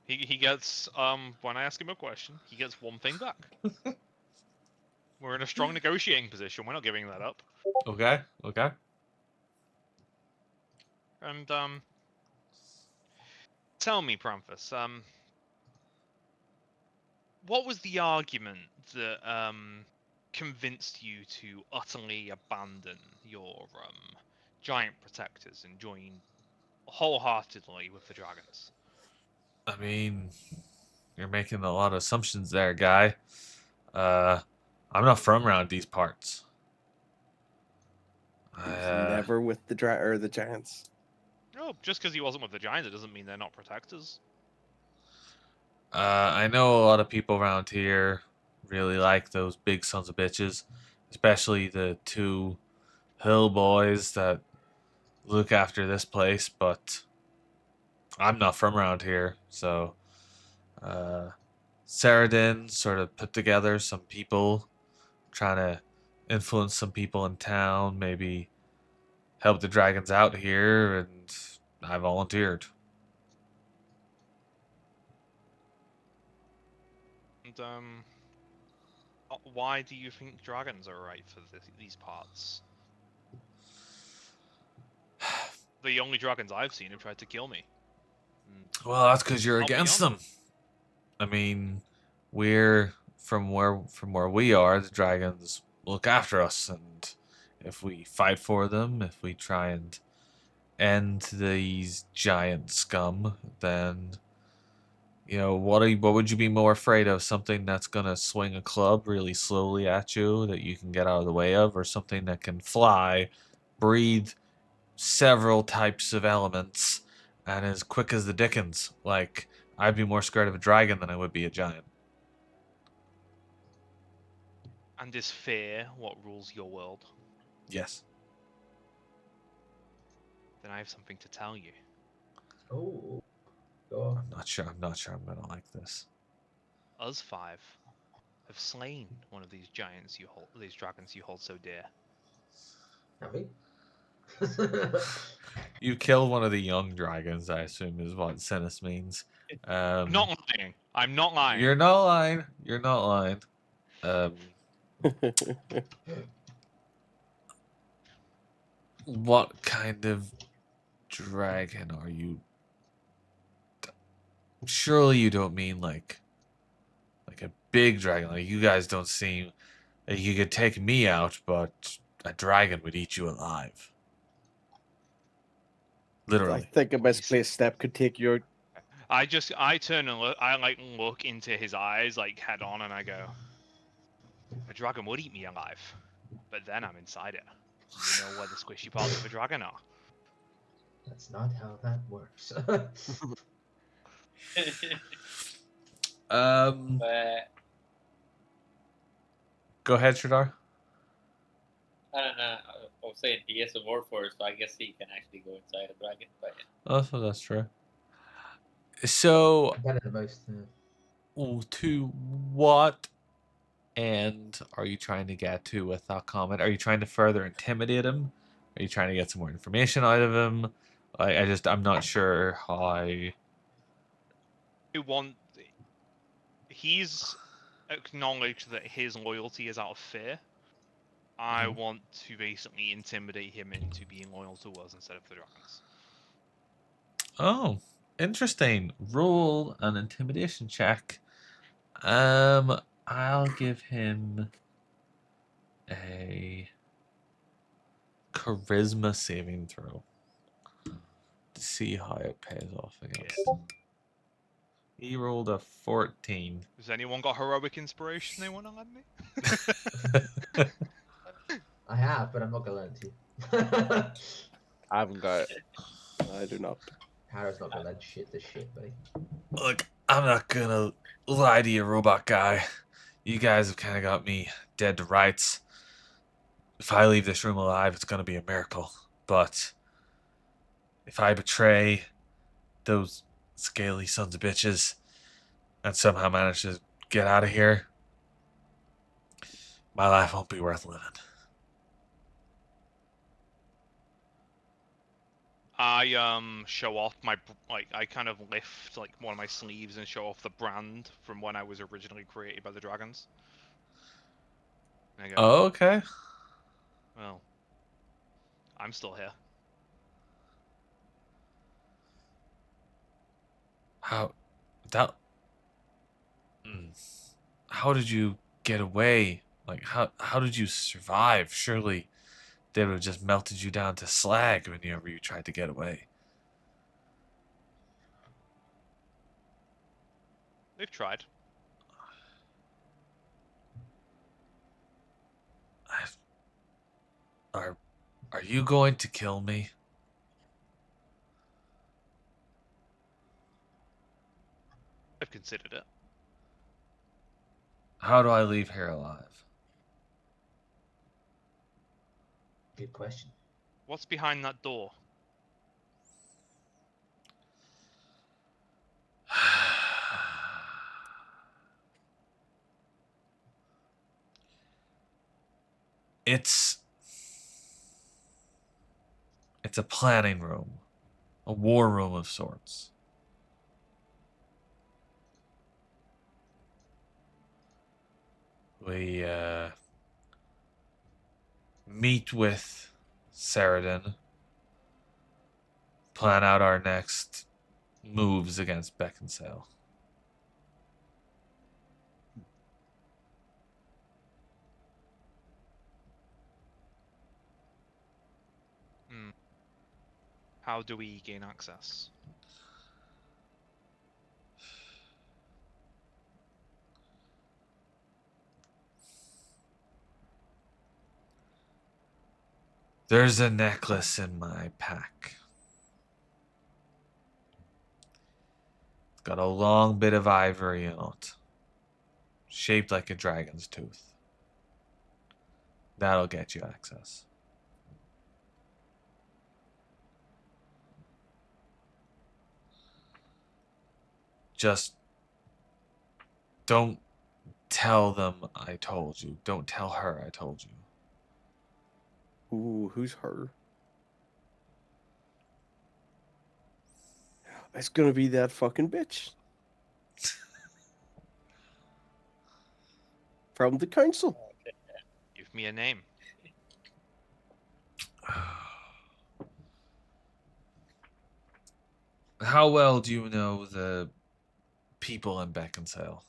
He gets when I ask him a question, he gets one thing back. We're in a strong negotiating position. We're not giving that up. Okay. And tell me, Pramphus, what was the argument that convinced you to utterly abandon your giant protectors and join wholeheartedly with the dragons? I mean, you're making a lot of assumptions there, guy. I'm not from around these parts. never with the the giants. No, just because he wasn't with the giants, it doesn't mean they're not protectors. I know a lot of people around here really like those big sons of bitches, especially the two hill boys that look after this place, but I'm not from around here, so Saradin sort of put together some people trying to influence some people in town, maybe help the dragons out here, and I volunteered. And why do you think dragons are right for these parts? The only dragons I've seen have tried to kill me. Well, that's because you're Not against beyond. them. I mean, we're from where we are. The dragons look after us, and if we fight for them, if we try and end these giant scum, then what would you be more afraid of? Something that's gonna swing a club really slowly at you that you can get out of the way of, or something that can fly, breathe several types of elements, and as quick as the dickens? Like, I'd be more scared of a dragon than I would be a giant. And is fear what rules your world? Yes. Then I have something to tell you. Oh, go on. I'm not sure I'm gonna like this. Us five have slain one of these dragons you hold so dear. Have we? You killed one of the young dragons, I assume is what Sinus means. I'm not lying. I'm not lying. You're not lying. You're not lying. What kind of dragon are you? Surely you don't mean like a big dragon. Like, you guys don't seem like you could take me out, but a dragon would eat you alive. I Literally. think a misplaced step could take you out. I turn and look. I look into his eyes like head on, and I go, "A dragon would eat me alive, but then I'm inside it. You know where the squishy parts of a dragon are." That's not how that works. But Go ahead, Shradar. I don't know. I was saying he has a war force, so I guess he can actually go inside a dragon. But Oh, so that's true. So, Better than most. to what end are you trying to get to with that comment? Are you trying to further intimidate him? Are you trying to get some more information out of him? I'm not sure how. He's acknowledged that his loyalty is out of fear. I want to basically intimidate him into being loyal to us instead of the dragons. Oh, interesting. Roll an intimidation check. I'll give him a charisma saving throw to see how it pays off against. He rolled a 14. Has anyone got heroic inspiration they want to lend me? I have, but I'm not gonna learn to. I haven't got it. I do not. Harrow's not gonna learn shit this shit, buddy. Look, I'm not gonna lie to you, robot guy. You guys have kind of got me dead to rights. If I leave this room alive, it's gonna be a miracle. But if I betray those scaly sons of bitches and somehow manage to get out of here, my life won't be worth living. I show off I kind of lift like one of my sleeves and show off the brand from when I was originally created by the dragons. And I go, Oh, okay. well, I'm still here. How how did you get away? Like how did you survive? Surely they would have just melted you down to slag whenever you tried to get away. They've tried. Are you going to kill me? I've considered it. How do I leave here alive? Good question. What's behind that door? It's a planning room, a war room of sorts. We meet with Saradin, plan out our next moves against Beckinsale. How do we gain access? There's a necklace in my pack. It's got a long bit of ivory on it, shaped like a dragon's tooth. That'll get you access. Just don't tell them I told you. Don't tell her I told you. Ooh, who's her? It's gonna be that fucking bitch. From the council. Give me a name. How well do you know the people in Beckinsale?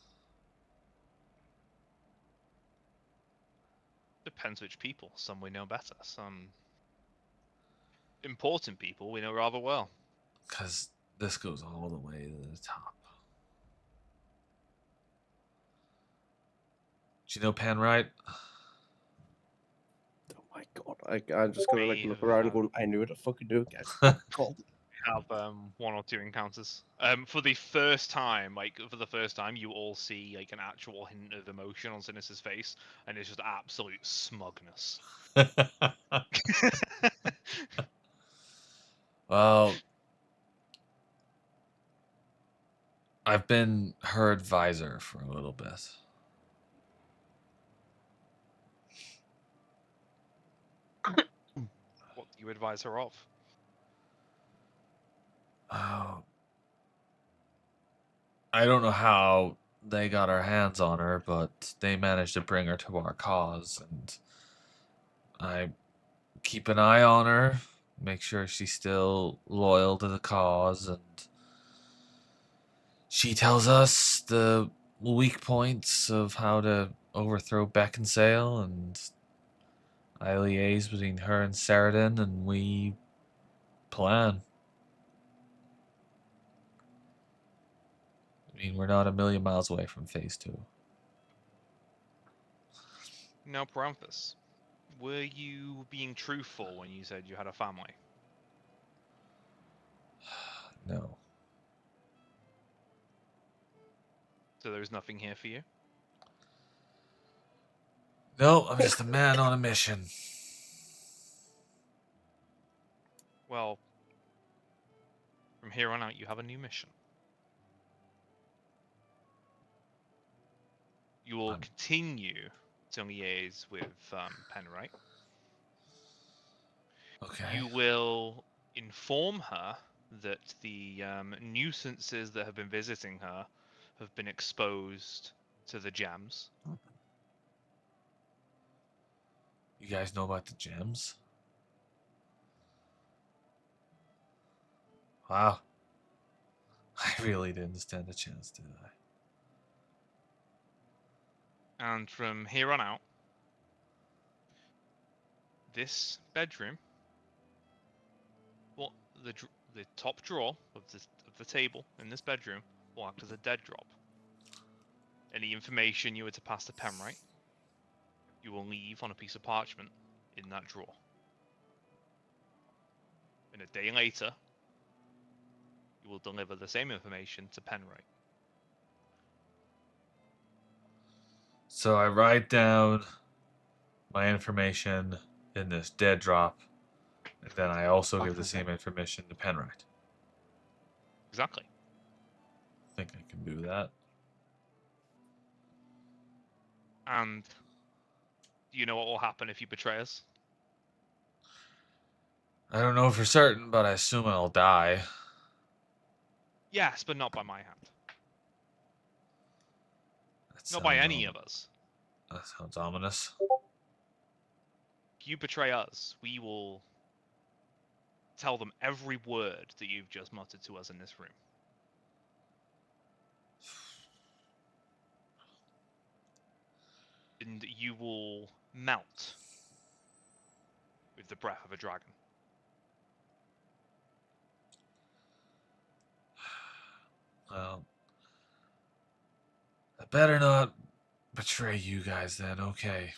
Depends which people. Some we know better. Some important people we know rather well. Because this goes all the way to the top. Do you know Penright? Oh my god. I'm just gonna like look around and go, I knew it, I fucking do it, guys. Called. have one or two encounters. For the first time, you all see like an actual hint of emotion on Sinis's face, and it's just absolute smugness. Well, I've been her advisor for a little bit. What do you advise her of? Oh, I don't know how they got our hands on her, but they managed to bring her to our cause, and I keep an eye on her, make sure she's still loyal to the cause, and she tells us the weak points of how to overthrow Beckinsale, and I liaise between her and Saradin, and we plan. I mean, we're not a million miles away from phase 2. Now, Paramphus, were you being truthful when you said you had a family? No. So there is nothing here for you? No, I'm just a man on a mission. Well, from here on out, you have a new mission. You will continue to liaise with Penright. Okay. You will inform her that the nuisances that have been visiting her have been exposed to the gems. You guys know about the gems? Wow. I really didn't stand a chance, did I? And from here on out, this bedroom, well, the top drawer of the table in this bedroom will act as a dead drop. Any information you were to pass to Penright, you will leave on a piece of parchment in that drawer. And a day later, you will deliver the same information to Penright. So I write down my information in this dead drop, and then I also give the same information to Penright. Exactly. I think I can do that. And do you know what will happen if you betray us? I don't know for certain, but I assume I'll die. Yes, but not by my hand. That Not by sounds any of us. That sounds ominous. If you betray us, we will tell them every word that you've just muttered to us in this room. And you will melt with the breath of a dragon. Well, I better not betray you guys then. Okay.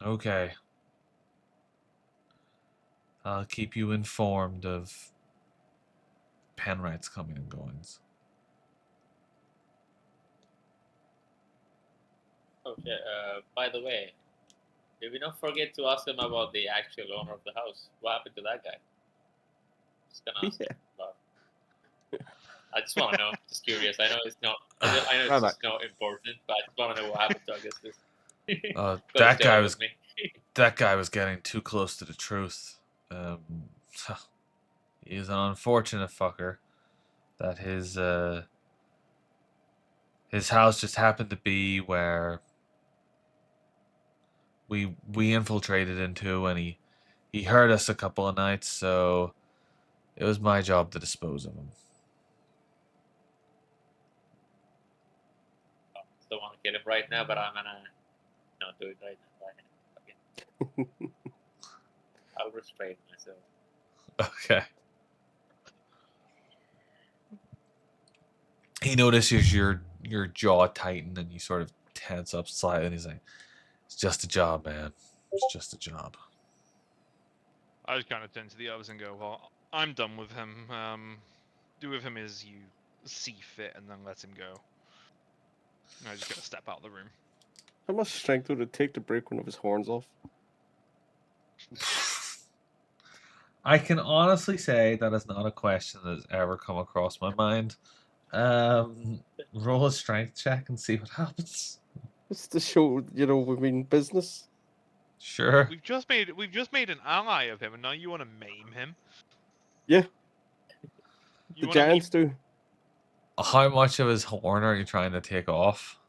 Okay. I'll keep you informed of Penright's coming and goings. Okay, by the way, did we not forget to ask them about the actual owner of the house? What happened to that guy? Just gonna ask him about. I just want to know. Just curious. I know it's not. I know it's just not important, but I just want to know what happened to Augustus. That guy was that guy was getting too close to the truth. He's an unfortunate fucker. That his house just happened to be where we infiltrated into, and he hurt us a couple of nights, so it was my job to dispose of him. Still want to kill him right now, but I'm gonna not do it right now. Okay. I'll restrain myself. Okay. He notices your jaw tighten, and you sort of tense up slightly, and he's like, "It's just a job, man. It's just a job." I just kind of turn to the others and go, well, I'm done with him. Do with him as you see fit, and then let him go. And I just gotta step out of the room. How much strength would it take to break one of his horns off? I can honestly say that is not a question that has ever come across my mind. Roll a strength check and see what happens. It's to show, we mean business. Sure. We've just made an ally of him, and now you want to maim him. Yeah. You The wanna giants do. How much of his horn are you trying to take off?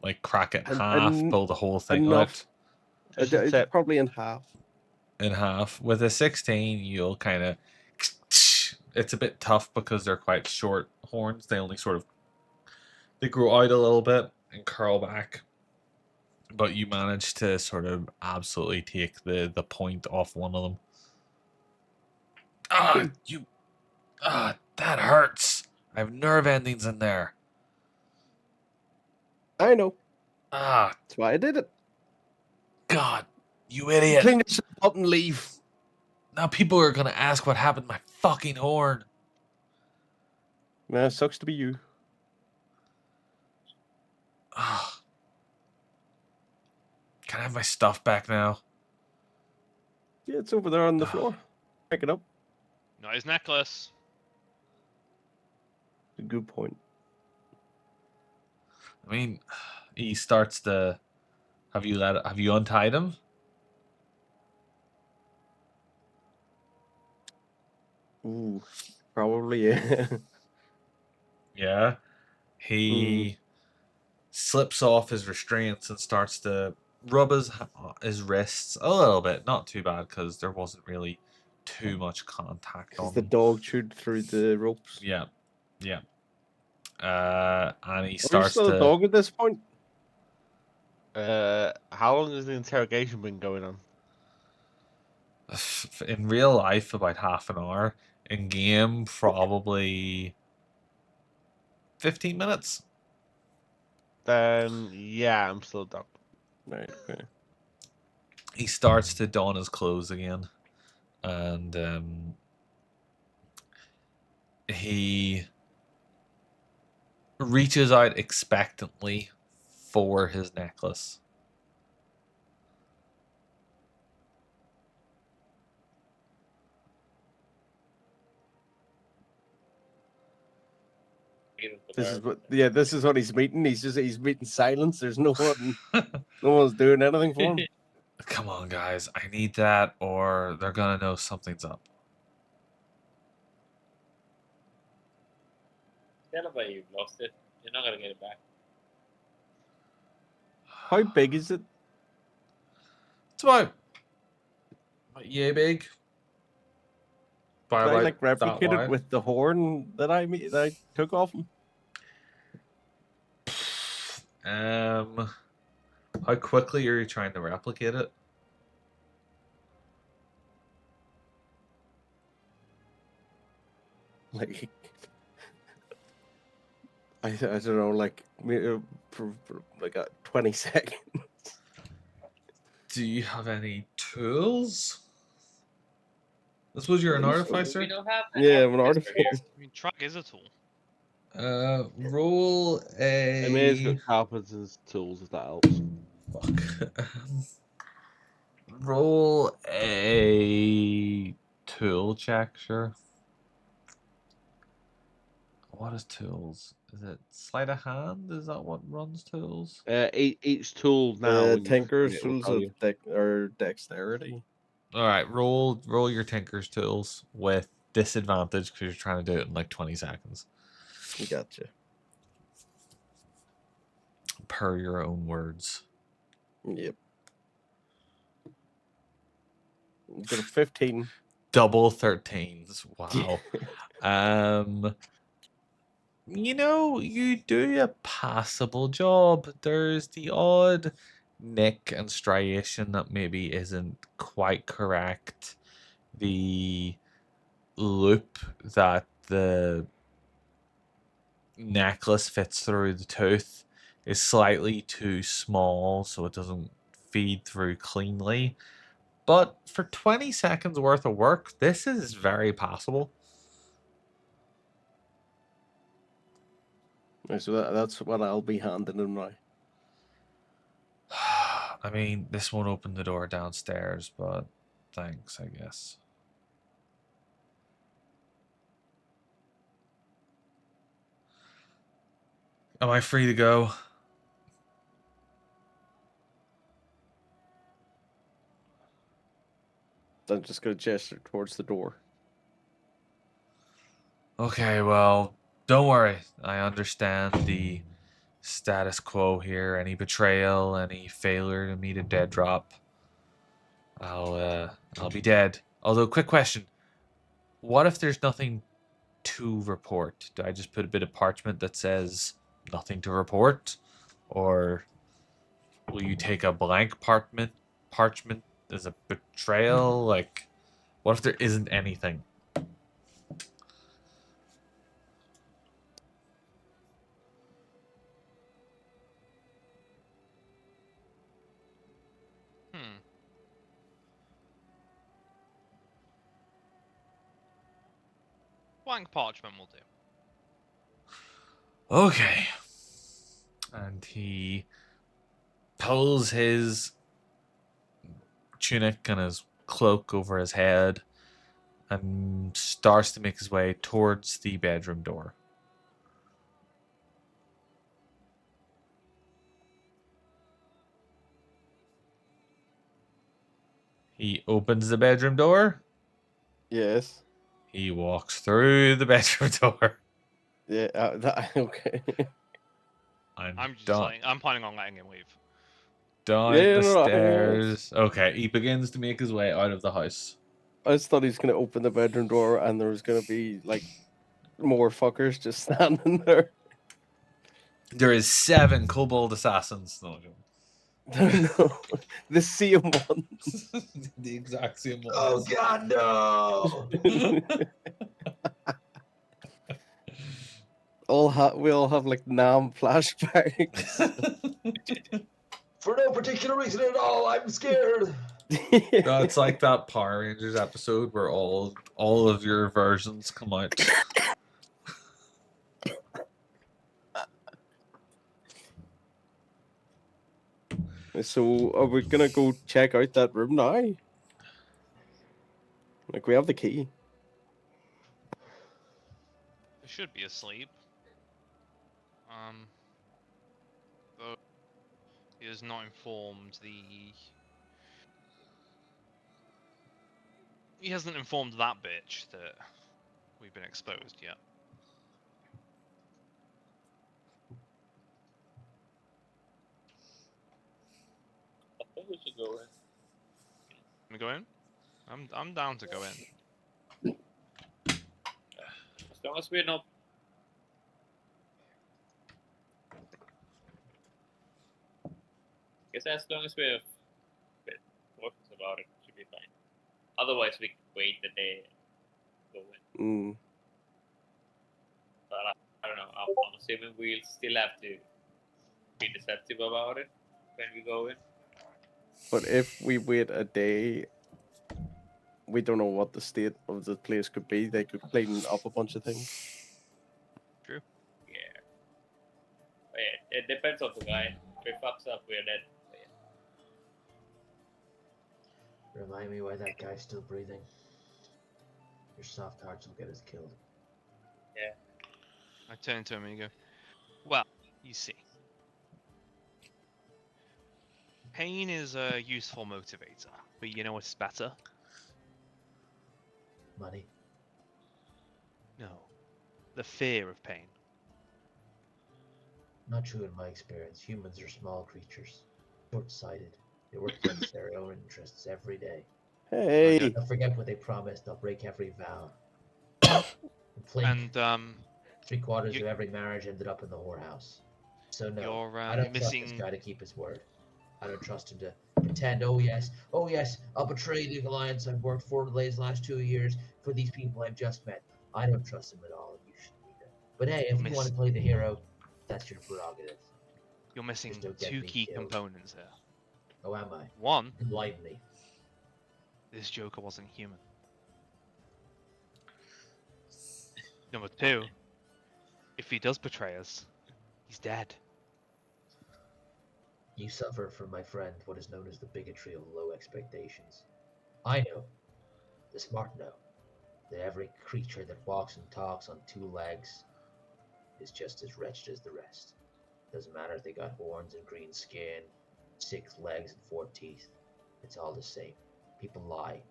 Like crack it in half, pull the whole thing enough. Just It's probably in half. in half. With a 16, you'll kind of. It's a bit tough because they're quite short horns. They only they grow out a little bit and curl back. But you manage to sort of absolutely take the point off one of them. That hurts. I have nerve endings in there. I know. Ah, That's why I did it. God, you idiot. Clean this up and leave. Now people are going to ask what happened to my fucking horn. Man, it sucks to be you. Ah. Can I have my stuff back now? Yeah, it's over there on the floor. Pick it up. Not his necklace. A good point. I mean, he starts to. Have you untied him? Ooh, probably, yeah. Yeah. He slips off his restraints and starts to rub his wrists a little bit. Not too bad because there wasn't really too much contact on Because the him. dog chewed through the ropes. Yeah. Yeah. And he Are you starts still a dog at this point? How long has the interrogation been going on? In real life, about half an hour. In game, probably 15 minutes. Then yeah, I'm still a dog. Right, okay. He starts to don his clothes again. And he reaches out expectantly for his necklace. This is what he's meeting. He's meeting silence. There's no one's doing anything for him. Come on, guys. I need that or they're going to know something's up. Tell about you lost it. You're not gonna get it back. How big is it? It's about yay big. Can I About replicate that it wide. with the horn that I took off him? How quickly are you trying to replicate it? Like, I don't know, like for like 20 seconds. Do you have any tools? I suppose you're an We artificer. don't have Yeah, I'm an artificer. artificer. I mean, truck is a tool. Roll I may have a got carpenter's tools if that helps. fuck. Roll a tool check, sure. What is tools? Is it sleight of hand? Is that what runs tools? Each tool now. when you Tinker's find it will tools tell of you. dexterity. All right, roll your tinker's tools with disadvantage because you're trying to do it in like 20 seconds. Gotcha. Per your own words. Yep. Got a 15. Double 13s. Wow. You do a passable job. There's the odd nick and striation that maybe isn't quite correct. The loop that the necklace fits through the tooth is slightly too small, so it doesn't feed through cleanly. But for 20 seconds worth of work, this is very passable. So that's what I'll be handing him now. I mean, this won't open the door downstairs, but thanks, I guess. Am I free to go? I'm just going to gesture towards the door. Okay, well, don't worry. I understand the status quo here. Any betrayal, any failure to meet a dead drop, I'll be dead. Although, quick question: what if there's nothing to report? Do I just put a bit of parchment that says nothing to report, or will you take a blank parchment as a betrayal? Like, what if there isn't anything? Blank parchment will do. Okay. And he pulls his tunic and his cloak over his head and starts to make his way towards the bedroom door. He opens the bedroom door. Yes. He walks through the bedroom door. Yeah, okay. I'm just done. I'm planning on letting him leave. Down Yeah, the no, stairs. Okay, he begins to make his way out of the house. I just thought he was going to open the bedroom door and there was going to be, like, more fuckers just standing there. There is 7 kobold assassins. No, No, the same ones. the exact same ones. Oh God, no! We all have like Nam flashbacks. For no particular reason at all, I'm scared. No, it's like that Power Rangers episode where all of your versions come out. So are we gonna go check out that room now? Like we have the key. They should be asleep. Though he has not informed the. He hasn't informed that bitch that we've been exposed yet. I think we should go in. Can we go in? I'm down to go in. As long as we're not. Guess as long as we're cautious about it, should be fine. Otherwise, we can wait the day and go in. But I don't know. I'm assuming we'll still have to be deceptive about it when we go in. But if we wait a day, we don't know what the state of the place could be. They could clean up a bunch of things. True. Yeah. But yeah, it depends on the guy. If he fucks up, we're dead. But yeah. Remind me why that guy's still breathing. Your soft hearts will get us killed. Yeah. I turn to him and go, well, you see. Pain is a useful motivator, but you know what's better? Money. No. The fear of pain. Not true in my experience. Humans are small creatures. Short-sighted. They work against their own interests every day. Hey. They'll forget what they promised. They'll break every vow. And 3/4 of every marriage ended up in the whorehouse. So no, you're I don't trust this guy to keep his word. I don't trust him to pretend, oh yes, I'll betray the alliance I've worked for the last 2 years for these people I've just met. I don't trust him at all. You shouldn't either. But hey, if you want to play the hero, that's your prerogative. You're missing Just don't get 2 me key killed. components here. Oh, am I? One, Enlighten me. this Joker wasn't human. Number 2, if he does betray us, he's dead. You suffer from, my friend, what is known as the bigotry of low expectations. I know, the smart know, that every creature that walks and talks on 2 legs is just as wretched as the rest. Doesn't matter if they got horns and green skin, 6 legs and 4 teeth. It's all the same. People lie.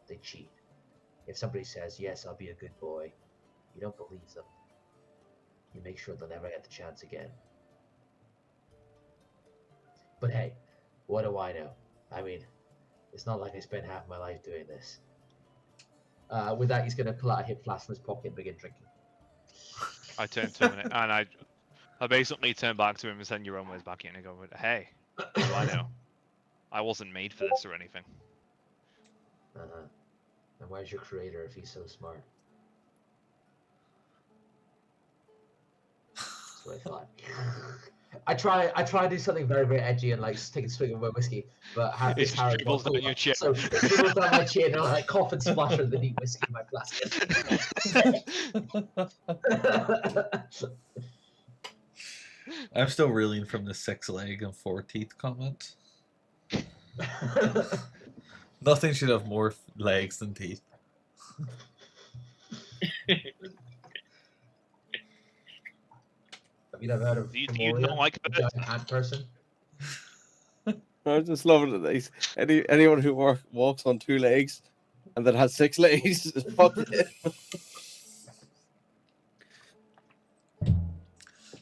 They cheat. If somebody says, yes, I'll be a good boy, you don't believe them. You make sure they'll never get the chance again. But hey, what do I know? I mean, it's not like I spent half my life doing this. With that, he's going to pull out a hip flask from his pocket and begin drinking. I turn to him and I basically turn back to him and send your own ways back in and go, hey, what do I know? I wasn't made for this or anything. Uh-huh. And where's your creator if he's so smart? That's what I thought. I try to do something very, very edgy and like take a swig of my whiskey, but It just dribbles down your chin. So it dribbles down my chin and I like cough and splash with the neat whiskey in my flask. I'm still reeling from the 6 leg and 4 teeth comment. Nothing should have more legs than teeth. Have you never heard of Do you Femoria, not like a birds? giant ant person? I just love it. Nice. Anyone who walks on 2 legs and then has 6 legs is fucked it.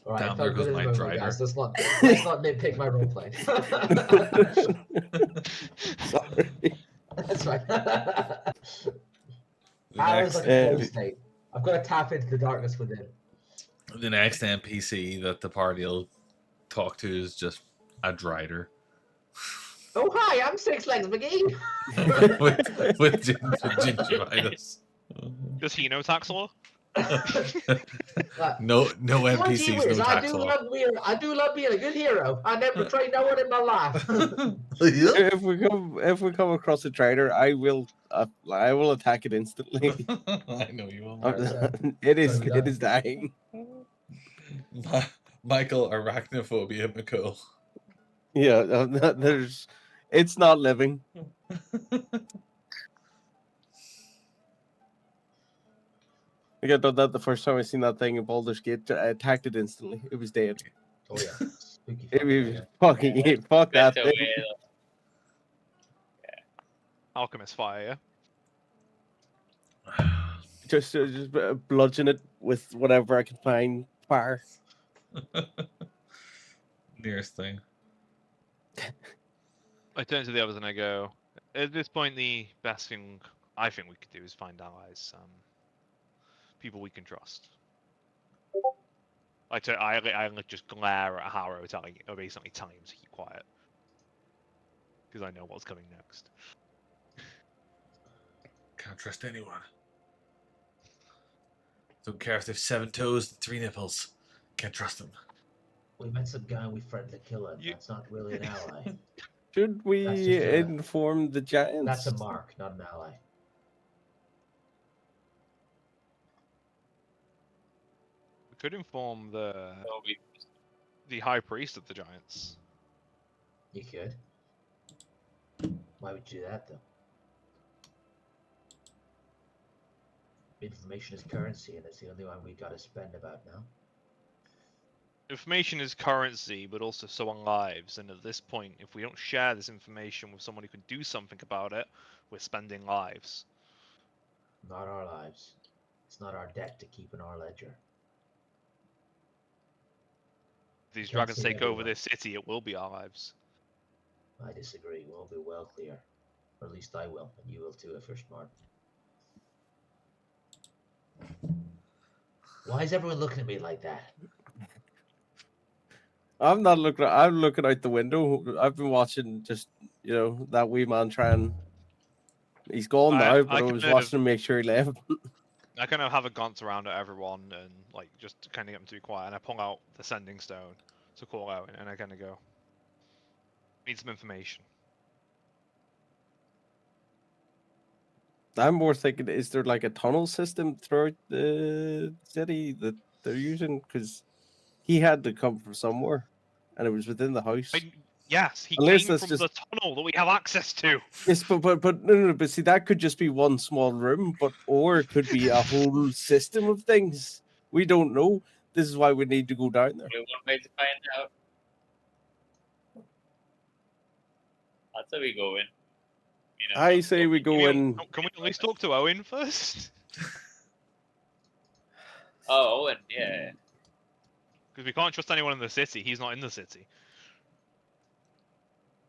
All right, Damn, I there felt goes good in my the moment, drider. guys. Let's not nitpick my roleplay. Sorry. That's right. The I was next, like a flow state. I've got to tap into the darkness within. the next NPC that the party will talk to is just a drider. Oh hi, I'm Six Legs McGee. with gingivitis. Does he know tax law? No Well, gee NPCs, whiz, no tax law. I do love being a good hero. I never betrayed no one in my life. If we come across a trader, I will attack it instantly. I know you will. It So you don't- is dying. Michael, arachnophobia, McCool. Yeah, it's not living. I got done that the first time I seen that thing in Baldur's Gate. I attacked it instantly. It was dead. Oh yeah, spooky. It was Fucker, fucking it. Fuck that That's the thing. way. Alchemist fire, Just bludgeon it with whatever I can find. Fire. Nearest thing. I turn to the others and I go, at this point, the best thing I think we could do is find allies, people we can trust. I just glare at Harrow, basically telling him to keep quiet, because I know what's coming next. Can't trust anyone. Don't care if they've 7 toes and 3 nipples. Can't trust them. We met some guy and we threatened to kill him. That's not really an ally. Should That's we just a- inform the giants? That's a mark, not an ally. We could inform the So we high priest of the giants. You could. Why would you do that though? Information is currency, and it's the only one we gotta spend about now. Information is currency, but also so are lives. And at this point, if we don't share this information with someone who can do something about it, we're spending lives. Not our lives. It's not our debt to keep in our ledger. If these Can't dragons save take over everyone. this city, it will be our lives. I disagree. We'll be well clear. Or at least I will, and you will too if you're smart. Why is everyone looking at me like that? I'm not looking. I'm looking out the window. I've been watching just that wee man trying. He's gone now, but I was watching him make sure he left. I kind of have a glance around at everyone and like just kind of get them to be quiet, and I pull out the sending stone to call out, and I kind of go, "Need some information." I'm more thinking, is there like a tunnel system throughout the city that they're using? Because he had to come from somewhere, and it was within the house. Yes, he Unless came that's from just the tunnel that we have access to. yes, but no, but see, that could just be one small room, or it could be a whole system of things. We don't know. This is why we need to go down there. Only one way to find out. That's how we go in. I say we go in. Can we at least talk to Owen first? Oh, Owen, yeah. Because we can't trust anyone in the city. He's not in the city.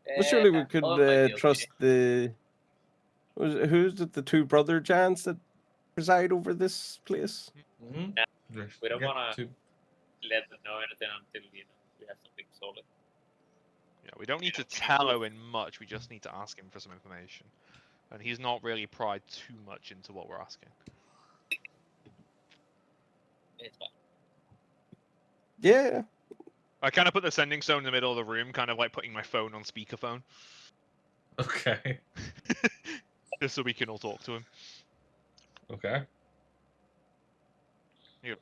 Well, surely we could Owen might be okay. trust the. Who's it? The two brother giants that preside over this place. Mm-hmm. Yeah, we don't want to let them know anything until we have something solid. Yeah, we don't need to tell Owen much. We just need to ask him for some information, and he's not really pried too much into what we're asking. It's fine. Yeah. I kind of put the sending stone in the middle of the room, kind of like putting my phone on speakerphone. Okay. Just so we can all talk to him. Okay. You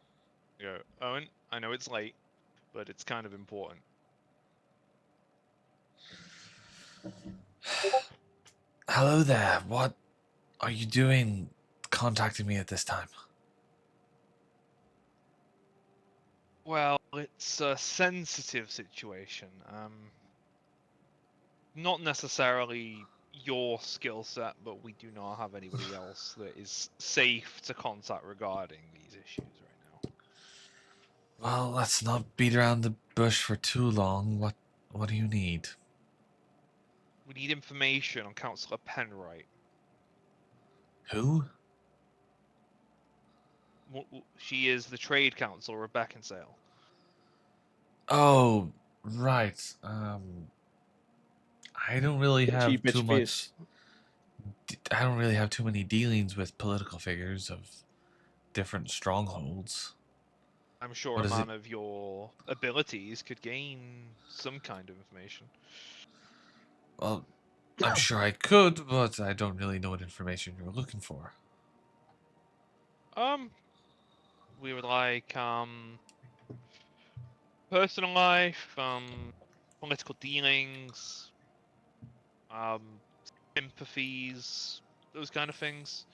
go, Owen, I know it's late, but it's kind of important. Hello there. What are you doing contacting me at this time? Well, it's a sensitive situation. Not necessarily your skill set, but we do not have anybody else that is safe to contact regarding these issues right now. Well, let's not beat around the bush for too long. What do you need? We need information on Councillor Penwright. Who? She is the trade councillor of Beckinsale. Oh, right. I don't really have Cheap bitch too much. face. I don't really have too many dealings with political figures of different strongholds. I'm sure What a is man it? of your abilities could gain some kind of information. Well, I'm sure I could, but I don't really know what information you're looking for. We would like personal life, political dealings, sympathies, those kind of things.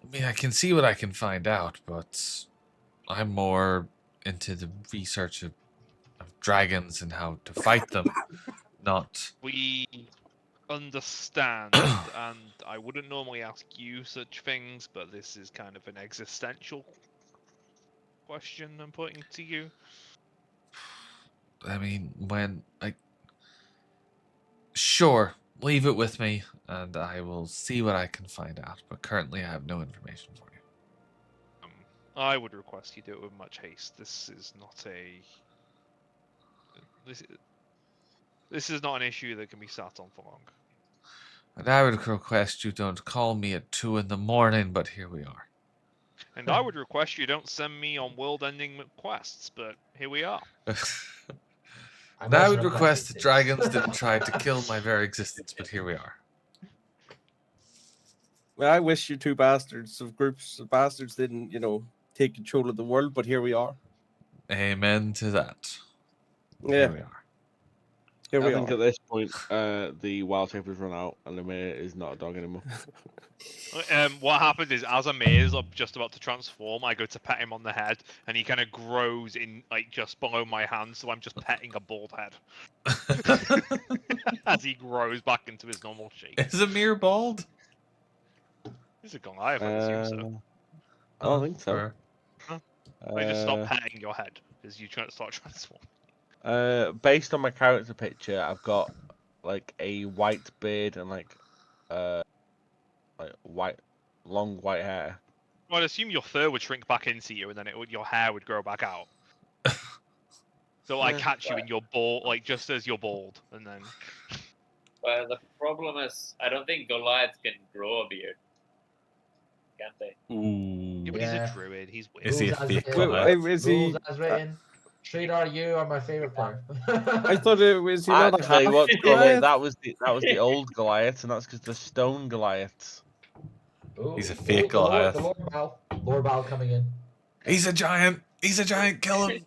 I mean, I can see what I can find out, but I'm more into the research of dragons and how to fight them, not... We understand, and I wouldn't normally ask you such things, but this is kind of an existential question I'm putting to you. I mean, Sure, leave it with me, and I will see what I can find out, but currently I have no information for you. I would request you do it with much haste. This is not an issue that can be sat on for long. And I would request you don't call me at 2 in the morning, but here we are. And I would request you don't send me on world-ending quests, but here we are. And I would request the dragons didn't try to kill my very existence, but here we are. Well, I wish you two bastards of groups of bastards didn't, take control of the world, but here we are. Amen to that. Yeah. Here we are. Here we I think are. at this point, the wild shape has run out, and the mayor is not a dog anymore. What happens is, as Amir is just about to transform, I go to pet him on the head, and he kind of grows in, just below my hand, so I'm just petting a bald head. As he grows back into his normal shape. Is Amir bald? He's a Goliath, I assume so. I don't think so. I just stop petting your head as you try to start transforming. Based on my character picture, I've got a white beard and long white hair. Well, I'd assume your fur would shrink back into you, and then your hair would grow back out. So I catch you in your bald, just as you're bald, and then. Well, the problem is, I don't think Goliaths can grow a beard. Can't they? Ooh. Yeah, but he's a druid. He's weird. Is he a Rules as fake written. Goliath? Is he? Rules as written. Sridhar, you are my favorite player. I thought it was you not a Actually, half what's called Goliath? that was the old Goliaths, and that's because the stone Goliaths. Ooh, He's a fake the Lord, Goliath. Lord Bow coming in. He's a giant. He's a giant. Kill him.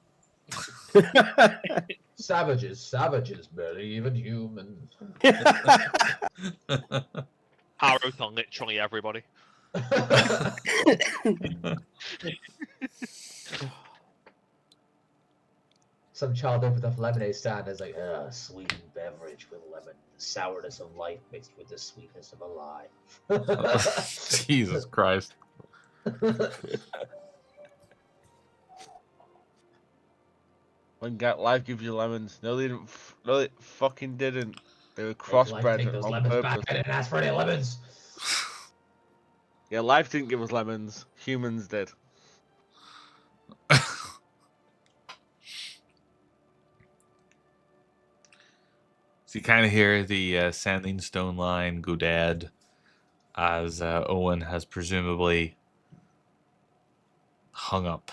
Savages, believe in humans. Arrow to literally everybody. Some child opened up a lemonade stand and is like, sweetened beverage with lemon, the sourness of life mixed with the sweetness of a lie. Jesus Christ. When life gives you lemons, no, they didn't. No, they fucking didn't. They were Life crossbred take those on lemons back. purpose. I didn't ask for any lemons. Yeah, life didn't give us lemons. Humans did. So you kind of hear the sending stone line go dead as Owen has presumably hung up.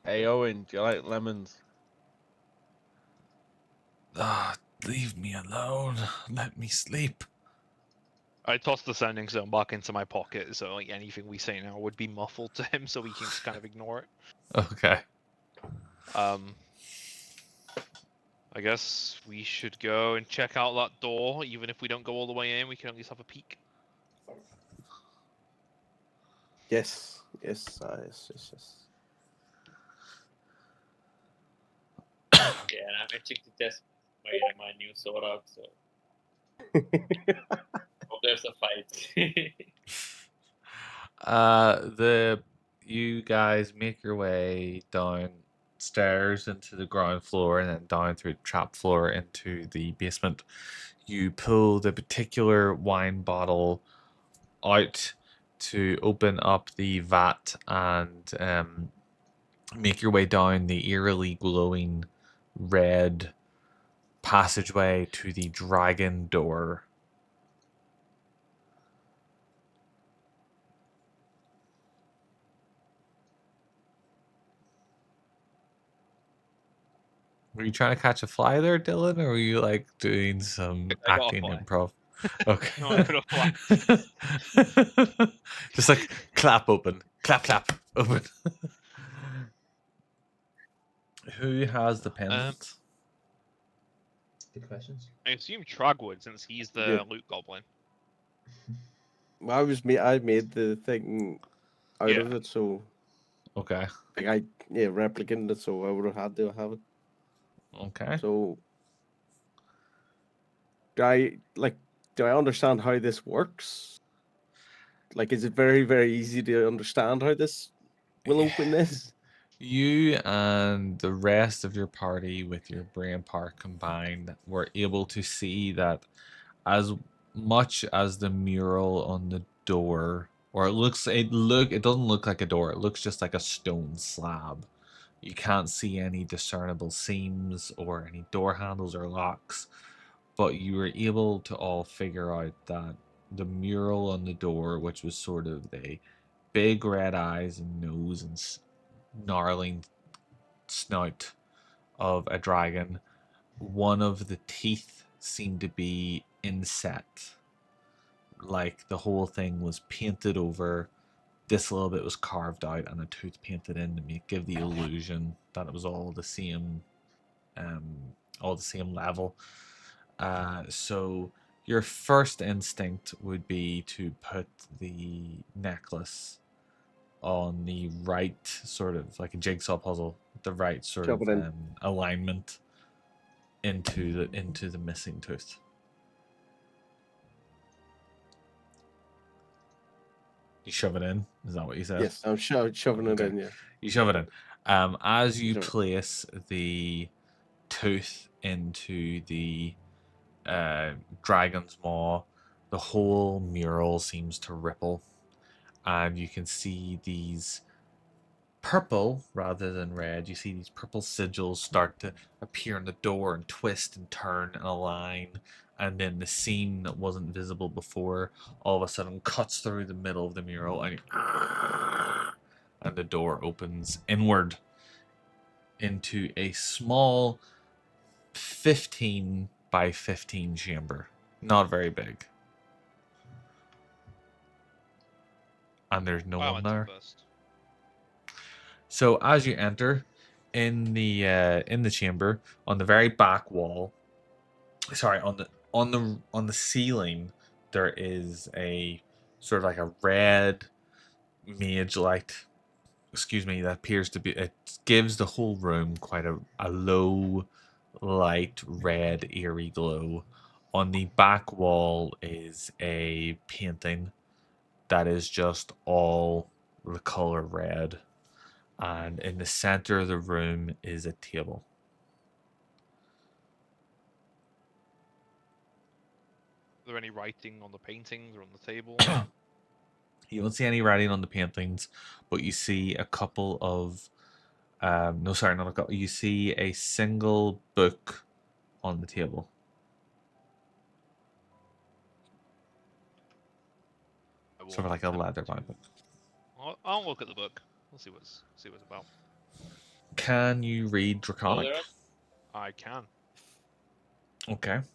Hey Owen, do you like lemons? Leave me alone. Let me sleep. I tossed the sending zone back into my pocket, so like anything we say now would be muffled to him, so we can just kind of ignore it. Okay. I guess we should go and check out that door. Even if we don't go all the way in, we can at least have a peek. yes. Yes. Yeah, and I'm itching to test my new sword out, so hope there's a fight. You guys make your way downstairs into the ground floor and then down through the trap floor into the basement. You pull the particular wine bottle out to open up the vat and make your way down the eerily glowing red passageway to the dragon door. Were you trying to catch a fly there, Dylan, or were you like doing some I got a acting fly. improv? Okay. No, I got a fly. Just like clap open, clap open. Who has the pendant? Good questions. I assume Trog would, since he's the Yeah. loot goblin. I made the thing out of it, so Okay. like I replicated it, so I would have had to have it. Okay. So do I understand how this works? Like, is it very, very easy to understand how this will open this? You and the rest of your party, with your brain power combined, were able to see that as much as the mural on the door, or it doesn't look like a door. It looks just like a stone slab. You can't see any discernible seams or any door handles or locks, but you were able to all figure out that the mural on the door, which was sort of the big red eyes and nose and gnarling snout of a dragon, one of the teeth seemed to be inset. Like the whole thing was painted over. This little bit was carved out and a tooth painted in to give the illusion that it was all the same level. So your first instinct would be to put the necklace on the right, sort of like a jigsaw puzzle, the right sort Shove of it in. alignment into the missing tooth. You shove it in. Is that what you said? Yes, I'm shoving it Okay. in. Yeah. You shove it in. As you Shove it. place the tooth into the dragon's maw, the whole mural seems to ripple, and you can see these purple rather than red. You see these purple sigils start to appear in the door and twist and turn and align, and then the seam that wasn't visible before all of a sudden cuts through the middle of the mural, and and the door opens inward into a small 15 by 15 chamber. Not very big. And there's no I one went there. first. So as you enter in the chamber, on the very back wall, sorry, on the ceiling, there is a sort of like a red mage light. Excuse me, that appears to be, it gives the whole room quite a low, light, red, eerie glow. On the back wall is a painting that is just all the color red. And in the center of the room is a table. Are there any writing on the paintings or on the table? You don't see any writing on the paintings, but you see a couple of no, sorry, not a couple. You see a single book on the table. Sort of like a leather bound book. I'll look at the book. We'll see what's about. Can you read Draconic? Hold it up. I can. Okay. I think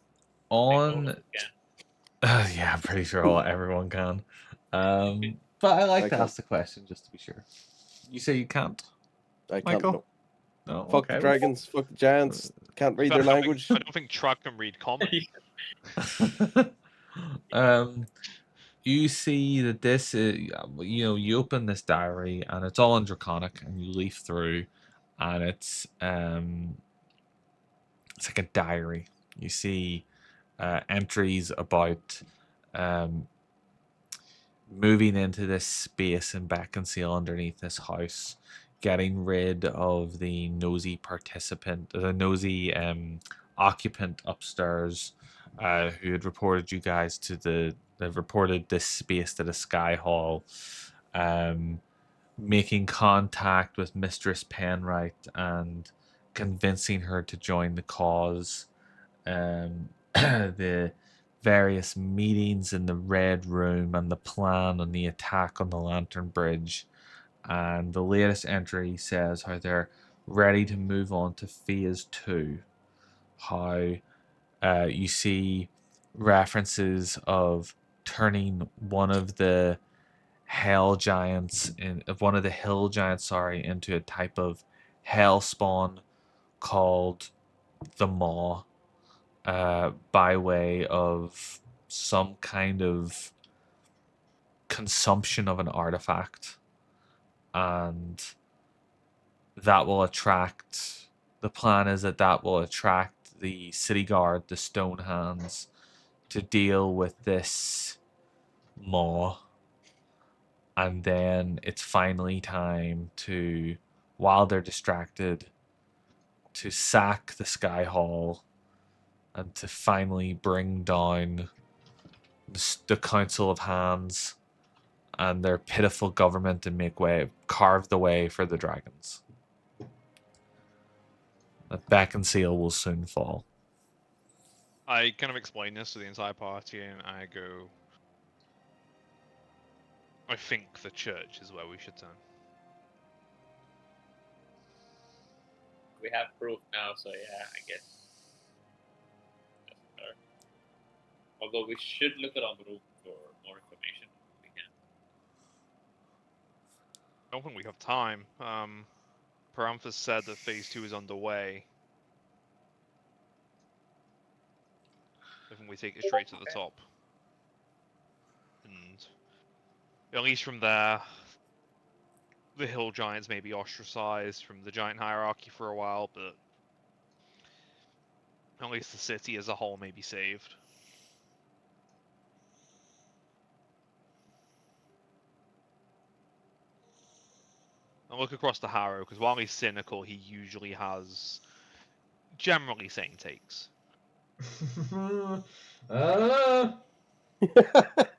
all of On us can. yeah, I'm pretty sure everyone can. But I like I to can't. ask the question just to be sure. You say you can't, I can't. Michael? No. No. Fuck Okay. the dragons. Fuck the giants. Can't read their language. I don't think Truck can read common. You see that this is, you open this diary and it's all in Draconic, and you leaf through, and it's like a diary. You see entries about moving into this space in Beckinsale underneath this house, getting rid of the nosy occupant upstairs, who had reported you guys to they've reported this space to the Sky Hall, making contact with Mistress Penwright and convincing her to join the cause. The various meetings in the Red Room and the plan on the attack on the Lantern Bridge. And the latest entry says how they're ready to move on to Phase 2. How you see references of turning one of the hill giants, into a type of hell spawn called the Maw, by way of some kind of consumption of an artifact, and that will attract. The plan is that will attract the city guard, the Stone Hands, to deal with this Maw, and then it's finally time to, while they're distracted, to sack the Sky Hall and to finally bring down the Council of Hands and their pitiful government and carve the way for the dragons. That Beckinsale will soon fall. I kind of explain this to the entire party, and I go, I think the church is where we should turn. We have proof now, so yeah, I guess. Although we should look around the room for more information. We can. I don't think we have time. Paramphis said that Phase 2 is underway. I think we take it straight to the top. And at least from there, the hill giants may be ostracized from the giant hierarchy for a while, but at least the city as a whole may be saved. And look across the Harrow, because while he's cynical, he usually has generally sane takes.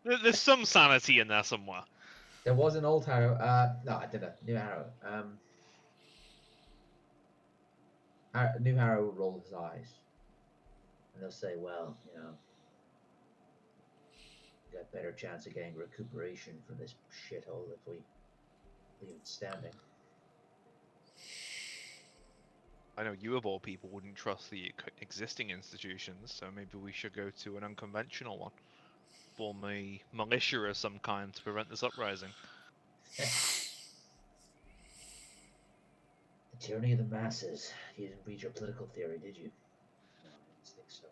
There's some sanity in there somewhere. There was an old Harrow. No, I did a new Harrow. New Harrow will roll his eyes, and they'll say, "Well, we got better chance of getting recuperation from this shithole if we leave it standing. I know you of all people wouldn't trust the existing institutions, so maybe we should go to an unconventional one. Form a militia of some kind to prevent this uprising. The tyranny of the masses. You didn't read your political theory, did you? No, I didn't think so.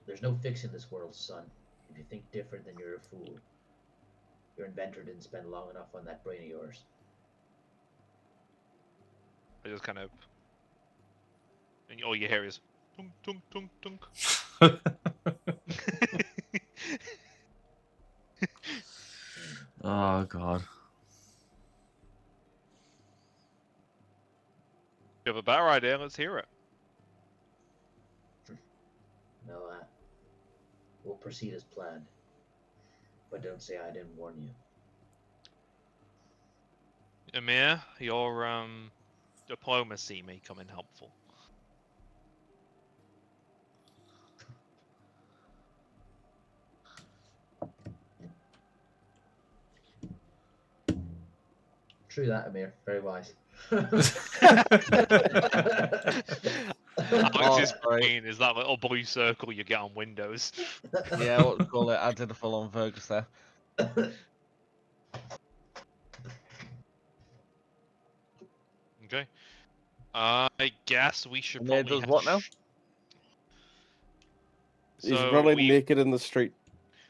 There's no fixing this world, son. If you think different, then you're a fool. Your inventor didn't spend long enough on that brain of yours. I just kind of, and all you hear is tunk tunk tunk tunk. Oh god. You have a better idea? Let's hear it. No, we'll proceed as planned. But don't say I didn't warn you. Amir, your diplomacy may come in helpful. True that, Amir. Very wise. Alex's brain is that little blue circle you get on Windows. Yeah, what we call it? I did a full-on Fergus there. Okay. I guess we should Amir probably does what now? He's running we naked in the street.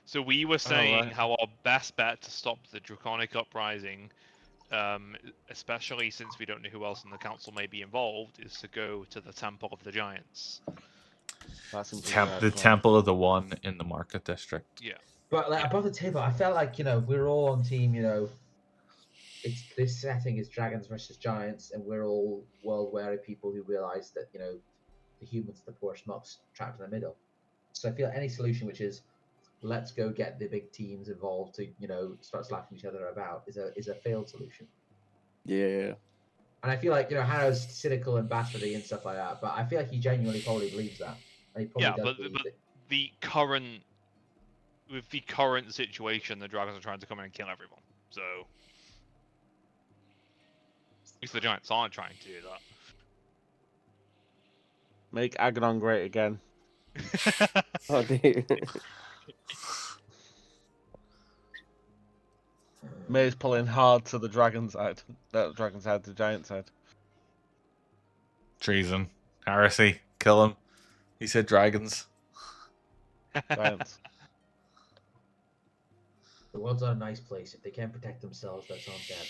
so we were saying right. how our best bet to stop the draconic uprising, especially since we don't know who else in the council may be involved, is to go to the Temple of the Giants. That seems like The right plan. temple of the one in the market district. Yeah. But like above the table, I felt like we're all on team. It's this setting is dragons versus giants, and we're all world-weary people who realize that the humans, the poor schmucks, trapped in the middle. So I feel any solution which is let's go get the big teams involved to start slapping each other about is a failed solution. Yeah. And I feel like Harrow's cynical and bastardy and stuff like that, but I feel like he genuinely probably believes that, and he probably does believe that. With the current situation, the dragons are trying to come in and kill everyone. So at least the giants aren't trying to do Make Agadon great again. that. Oh dear. May's pulling hard to the dragon side. Not the dragon side, the giant side. Treason. Heresy. Kill him. He said dragons. Giants. The world's not a nice place. If they can't protect themselves, that's on them.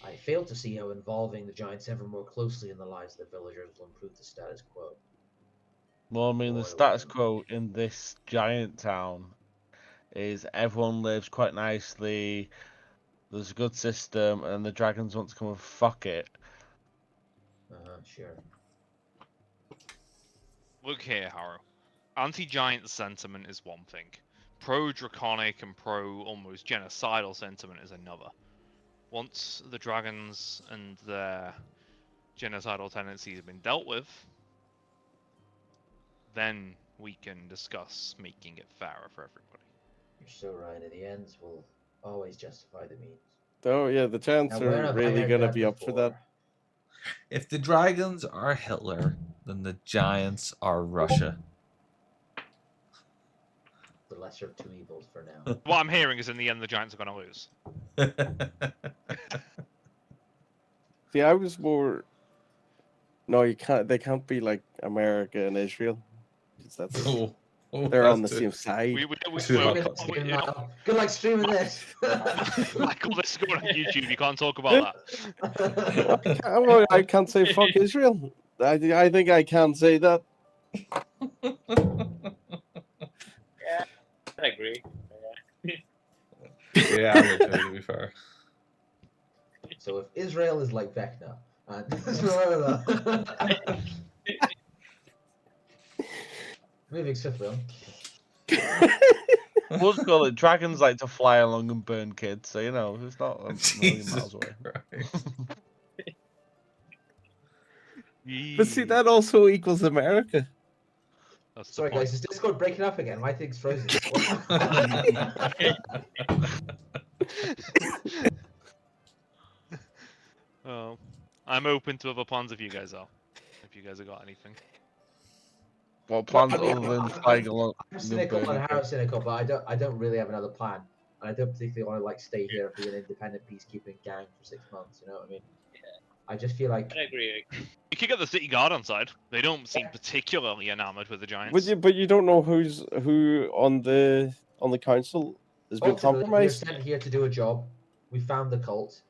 I fail to see how involving the giants ever more closely in the lives of the villagers will improve the status quo. Well, I mean, the status quo in this giant town is everyone lives quite nicely. There's a good system, and the dragons want to come and fuck it. Sure. Look here, Harrow. Anti-giant sentiment is one thing. Pro-draconic and pro-almost genocidal sentiment is another. Once the dragons and their genocidal tendencies have been dealt with, then we can discuss making it fairer for everybody. You're so right. In the ends will always justify the means. Oh yeah, the giants are really gonna be up for that. If the dragons are Hitler, then the giants are Russia. The lesser of two evils for now. What I'm hearing is in the end the giants are going to lose. See, I was more. No, you can't. They can't be like America and Israel. That's they're on the same side. Good luck streaming this. Michael, this is going on YouTube. You can't talk about that. I can't say fuck Israel. I think I can say that. Yeah, I agree. Yeah, I would too, to be fair. So if Israel is like Vecna, and moving swiftly on. We'll call it dragons like to fly along and burn kids, so it's not a million miles away. But see, that also equals America. That's the Sorry, point. guys, is Discord breaking up again? My thing's frozen. Oh, I'm open to other plans if you guys are. If you guys have got anything. What No, plans I mean, other than I'm flying along I'm the cynical and burning? Harriet's cynical, but I don't really have another plan, and I don't particularly want to like stay here and be an independent peacekeeping gang for 6 months. You know what I mean? I just feel like I agree. You could get the city guard on side. They don't seem particularly enamored with the giants. But you don't know who on the council has been ultimately we are compromised. sent here to do a job. We found the cult.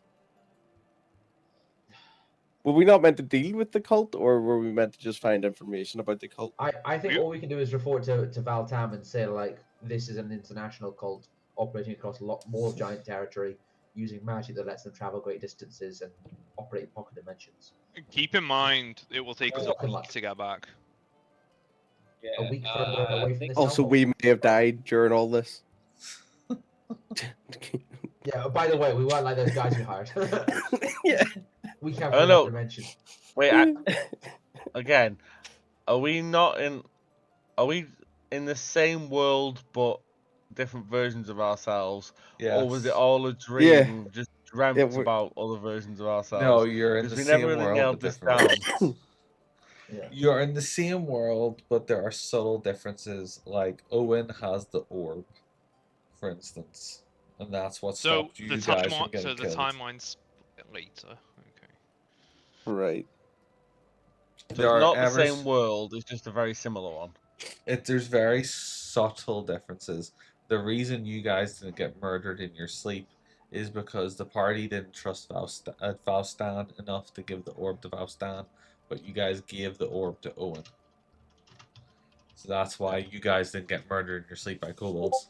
Were we not meant to deal with the cult, or were we meant to just find information about the cult? I think You- all we can do is report to Valtam and say like this is an international cult operating across a lot more giant territory, using magic that lets them travel great distances and operate in pocket dimensions. Keep in mind, it will take us It's a not so week much. to get back. Yeah. A week further away from think this Also, hellhole. we may have died during all this. Yeah. By the way, we weren't like those guys we hired. Yeah. We came I from don't another know. dimension. Wait, again, are we not in? Are we in the same world but different versions of ourselves, or was it Yes. all a Yeah. dream? We've just dreamt Yeah, we're- about other versions of No, ourselves you're in because the we never same really world nailed but this different down. ways. Yeah. You're in the same world, but there are subtle differences. Like Owen has the orb, for instance, and that's what So stopped the you guys from timeline. getting So the killed. timeline's later. Okay. Right. So There it's are not the ever same world; it's just a very similar one. there's very subtle differences. The reason you guys didn't get murdered in your sleep is because the party didn't trust Valstan enough to give the orb to Valstan, but you guys gave the orb to Owen. So that's why you guys didn't get murdered in your sleep by kobolds.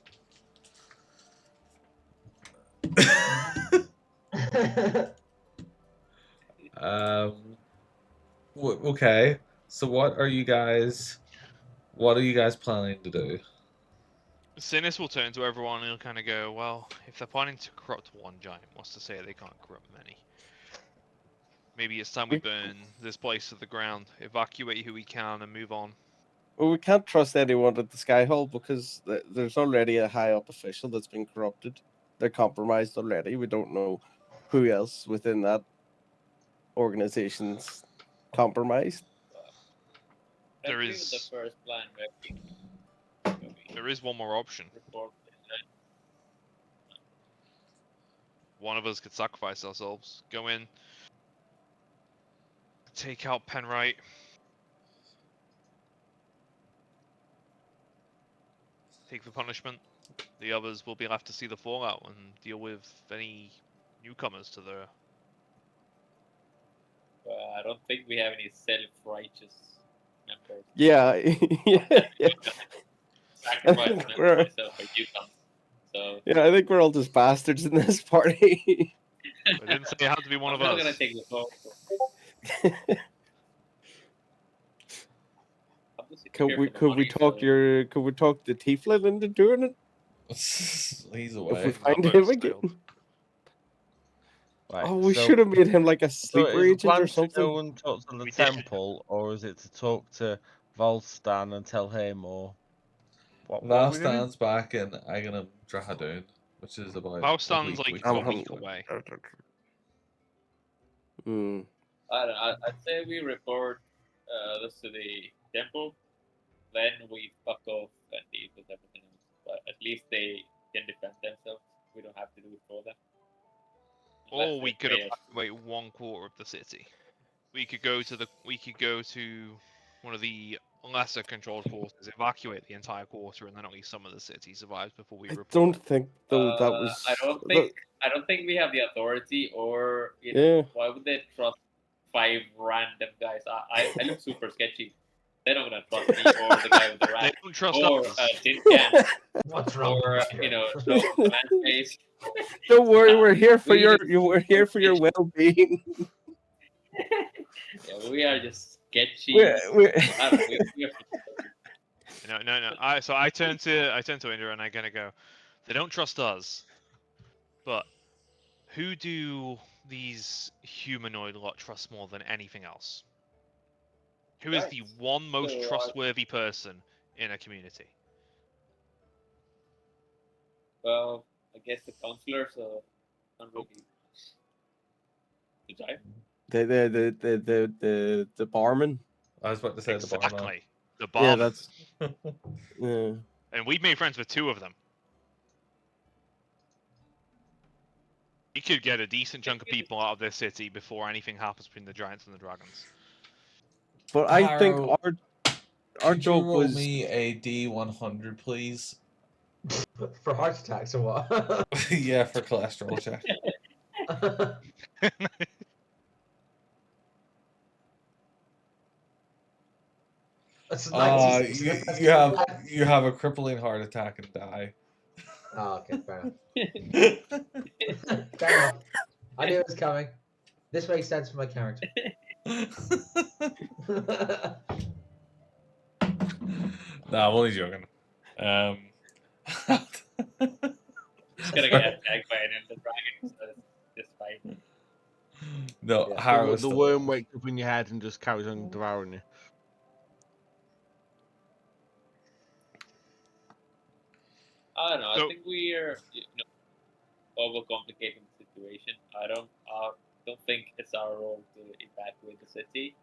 um. Okay. So what are you guys? What are you guys planning to do? Sinus will turn to everyone and he'll kind of go, well, if they're planning to corrupt one giant, what's to say they can't corrupt many? Maybe it's time we burn this place to the ground, evacuate who we can, and move on. Well, we can't trust anyone at the Sky Hall because there's already a high up official that's been corrupted. They're compromised already. We don't know who else within that organization's compromised. I There agree with the is first plan where we there is one more option. report. One of us could sacrifice ourselves, go in, take out Penwright. Take the punishment. The others will be left to see the fallout and deal with any newcomers to the. I don't think we have any self-righteous members. Yeah, yeah. Sacrifice myself for you come. So Yeah, I think we're all just bastards in this party. I didn't say it had to be one I'm of not us. gonna take the fall. Could we talk the Tiefling into doing it He's if away. we find boat him sailed. again? Right. Oh, we so, should have made him like a so sleeper is the agent plan or to go something. and talk to the We did. temple, or is it to talk to Volstan and tell him, or what are Val we doing? stands back in Agadon Drahadun, which is about Valstan's a like week a away. week away. Hmm. I don't know, I'd say we report this to the temple, then we fuck off and deal with everything else. But at least they can defend themselves. We don't have to do it for them. Or we could evacuate 1/4 of the city. We could go to one of the lesser controlled forces, evacuate the entire quarter, and then at least some of the city survives before we I report. don't think though that was. I don't think we have the authority, or Yeah. why would they trust 5 random guys? I look super sketchy. They're not gonna trust me or the guy with the They rat don't trust or us. Tin Can What's wrong or with you? man's face. Don't worry, we're here for We your just- we're here for your well-being. Yeah, we are just sketchy. We're... I don't know, No. I turn to Indra and I'm gonna go. They don't trust us, but who do these humanoid lot trust more than anything else? Who is the Giants. one most So, trustworthy person in a community? Well, I guess the counselors not Oh. really the giant. The barman. I was about to say the barman. Exactly. The Yeah, barman. that's yeah. And we've made friends with 2 of them. We could get a decent chunk of people out of this city before anything happens between the giants and the dragons. But I think Harrow, our could you job roll was me a D100, please? For heart attacks or what? Yeah, for cholesterol check. That's 96. You have a crippling heart attack and die. Oh, okay, fair enough. Fair enough. I knew it was coming. This makes sense for my character. Nah, I'm only joking. Just gonna get attacked by an ender dragon, so it's just fine. No, Yeah. Harrow's The still worm alive. wakes up in your head and just carries on devouring you. I don't know. I So- think we are, overcomplicating the situation. I don't think it's our role to evacuate the city.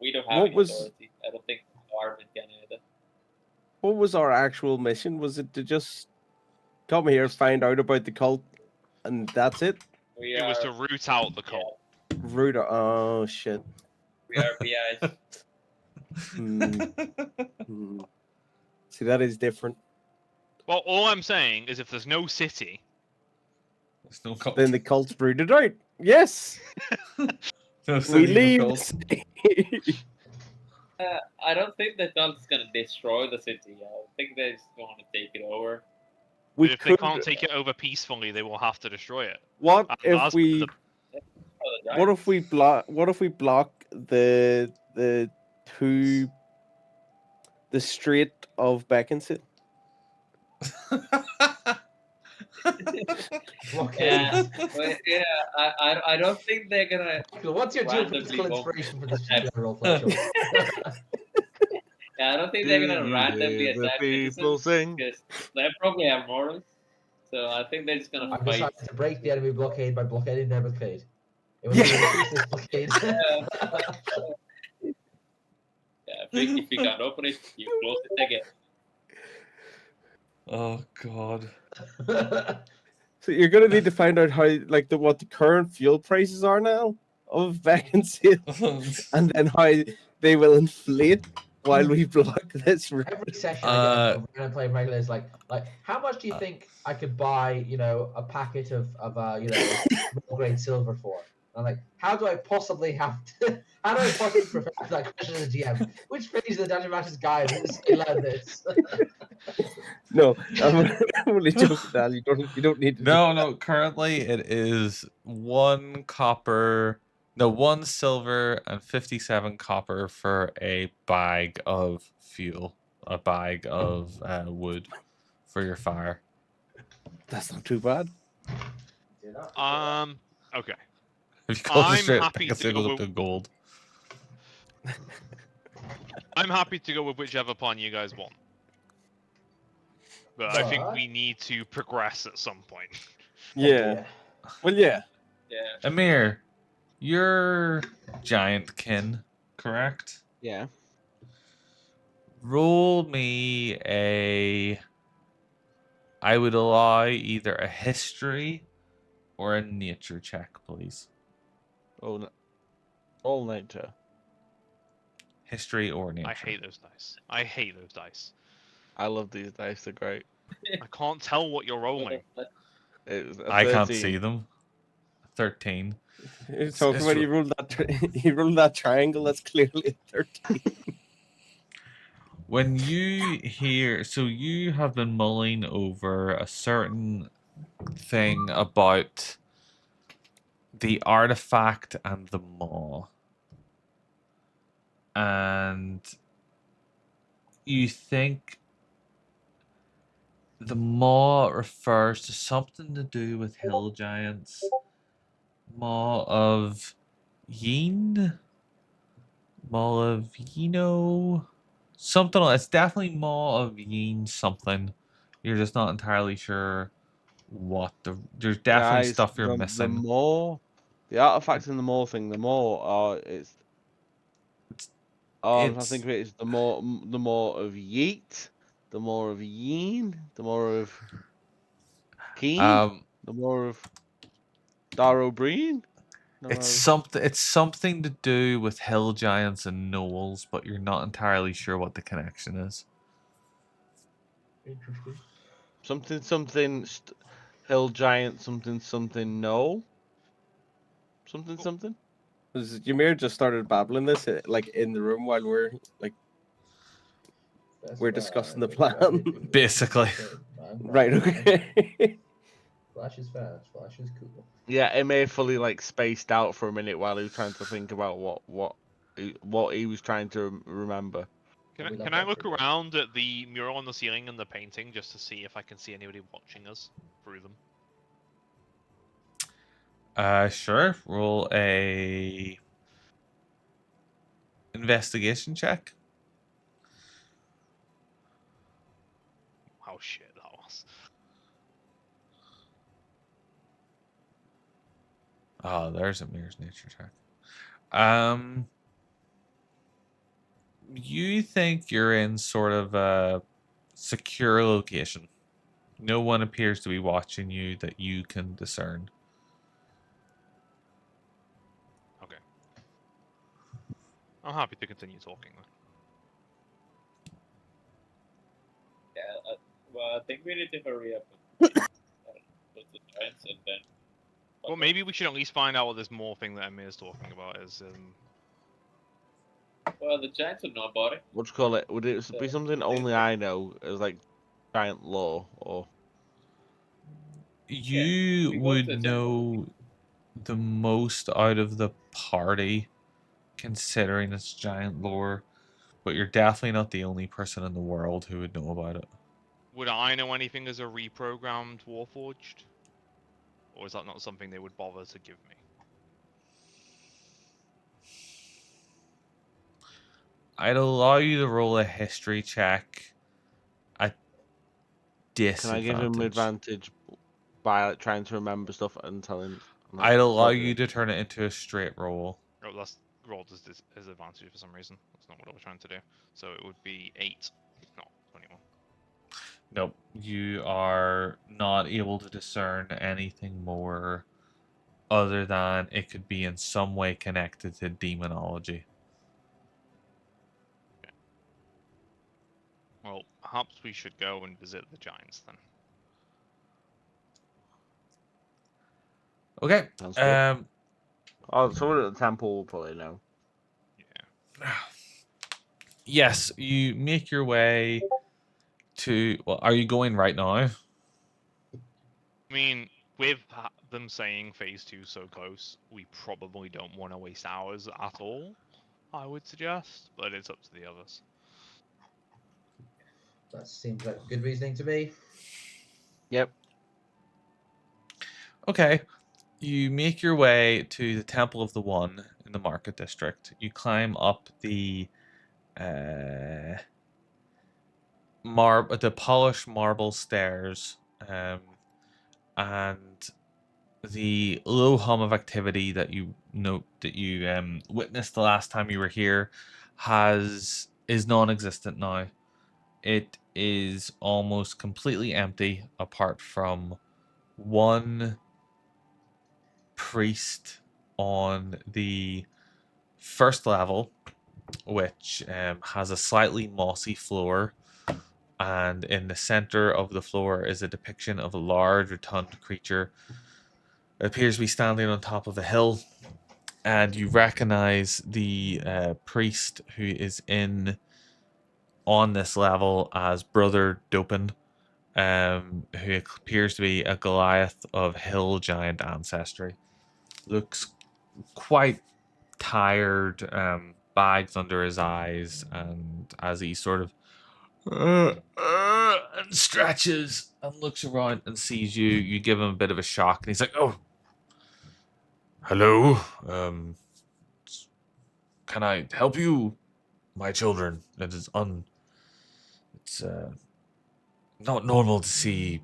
We don't have What any was- authority. I don't think the government can either. what was our actual mission? Was it to just come here, find out about the cult, and that's it? We It are was to root out the cult. Root. Oh shit. we are PIs. Hmm. See, that is different. Well, all I'm saying is if there's no city, There's no cult. Then the cult's rooted out. Yes, No we city, no leave. cult. the city. I don't think the cult's gonna destroy the city. I think they're just going to take it over. we but if they could. can't take it over peacefully, they will have to destroy it. What And if that's we? the- Oh, the What if we block? What if we block the Strait of Beckinsale? Yeah, but yeah, I don't think they're gonna. What's your Randomly geopolitical bomb. inspiration for this general play choice? Yeah, I don't think they're gonna Do you randomly hear the attack people citizens sing? because they probably have morals. So I think they're just gonna I've fight. decided to break the enemy blockade by blockading their blockade. It was Yeah. a peaceless blockade. Yeah, if you can't open it, you close it again. Oh god. So you're gonna need to find out how, like, what the current fuel prices are now of Beckinsale, and then how they will inflate while we block this route. Every session I get when I play regular is like, how much do you think I could buy, a packet of middle grade silver for? I'm like, how do I possibly prepare that question to the GM? Which page of the Dungeon Master's guide does it learn this? No, I'm only joking, Dal. You don't need to. No. Currently, it is 1 copper, no 1 silver and 57 copper for a bag of fuel, a bag of wood for your fire. That's not too bad. Okay. If you concentrate, happy it to goes go up to gold. I'm happy to go with whichever plan you guys want. But I think we need to progress at some point. Yeah. Well, yeah. Yeah. Amir, you're giant kin, correct? Yeah. Roll me a. I would allow either a history or a nature check, please. All nature. History or nature. I hate those dice. I hate those dice. I love these dice. They're great. I can't tell what you're rolling. It's a I can't 13. see them. 13. You're talking about you rolled you rolled that triangle. That's clearly a 13. When you hear, so you have been mulling over a certain thing about the artifact and the maw, and you think the maw refers to something to do with hill giants. Maw of Yin? Maw of Yino? Something. It's definitely Maw of Yin something. You're just not entirely sure what there's definitely Guys, stuff you're the missing. more the artifacts in the more thing, the more it's. It's I'm trying to think it's of it. It's the more of Yeet, the more of Yeen, the more of Keen, um the more of Darrow Breen. The it's more of... something to do with hill giants and gnolls, but you're not entirely sure what the connection is. Interesting. something hill giant something no something. Ymir just started babbling this like in the room while we're like That's we're fine. discussing the Go ahead, plan. do it. Basically. Okay, I'm Right, fine. okay. Flash is fast. Flash is cool. Yeah, it may have fully like spaced out for a minute while he was trying to think about what he was trying to remember. We love Can I that look for you. around at the mural on the ceiling and the painting just to see if I can see anybody watching us through them? Sure. Roll a investigation check. Oh shit, that was. Oh, there's a mirror's nature check. You think you're in sort of a secure location. No one appears to be watching you that you can discern. Okay. I'm happy to continue talking. Yeah, well, I think we need to hurry up and with the giants and then. Well, maybe we should at least find out what this more thing that Emir is talking about is. Well, the giants would know about it. What do you call it? Would it be So, something only I know as like giant lore or? You we go to would the temple. know the most out of the party, considering its giant lore, but you're definitely not the only person in the world who would know about it. Would I know anything as a reprogrammed Warforged? Or is that not something they would bother to give me? I'd allow you to roll a history check at Can I give him disadvantage. advantage by like, trying to remember stuff and telling? Like, I'd allow what- you to turn it into a straight roll. Oh, that's rolled as advantage for some reason. That's not what I was trying to do. So it would be 8, not 21. Nope, you are not able to discern anything more other than it could be in some way connected to demonology. Well, perhaps we should go and visit the giants then. Okay. Sounds good. Oh, someone at the temple will probably know. Yeah. Yes, you make your way to. Well, are you going right now? I mean, with them saying phase 2 so close, we probably don't want to waste hours at all, I would suggest, but it's up to the others. That seems like good reasoning to me. Yep. Okay. You make your way to the Temple of the One in the Market District. You climb up the the polished marble stairs, and the low hum of activity that you witnessed the last time you were here is non-existent now. It is almost completely empty apart from one priest on the first level, which has a slightly mossy floor, and in the center of the floor is a depiction of a large rotund creature. It appears to be standing on top of a hill, and you recognize the priest who is in on this level as Brother Dopin, who appears to be a Goliath of hill giant ancestry. Looks quite tired, bags under his eyes, and as he sort of and stretches and looks around and sees you, you give him a bit of a shock, and he's like, "Oh, hello. Can I help you, my children. It's not normal to see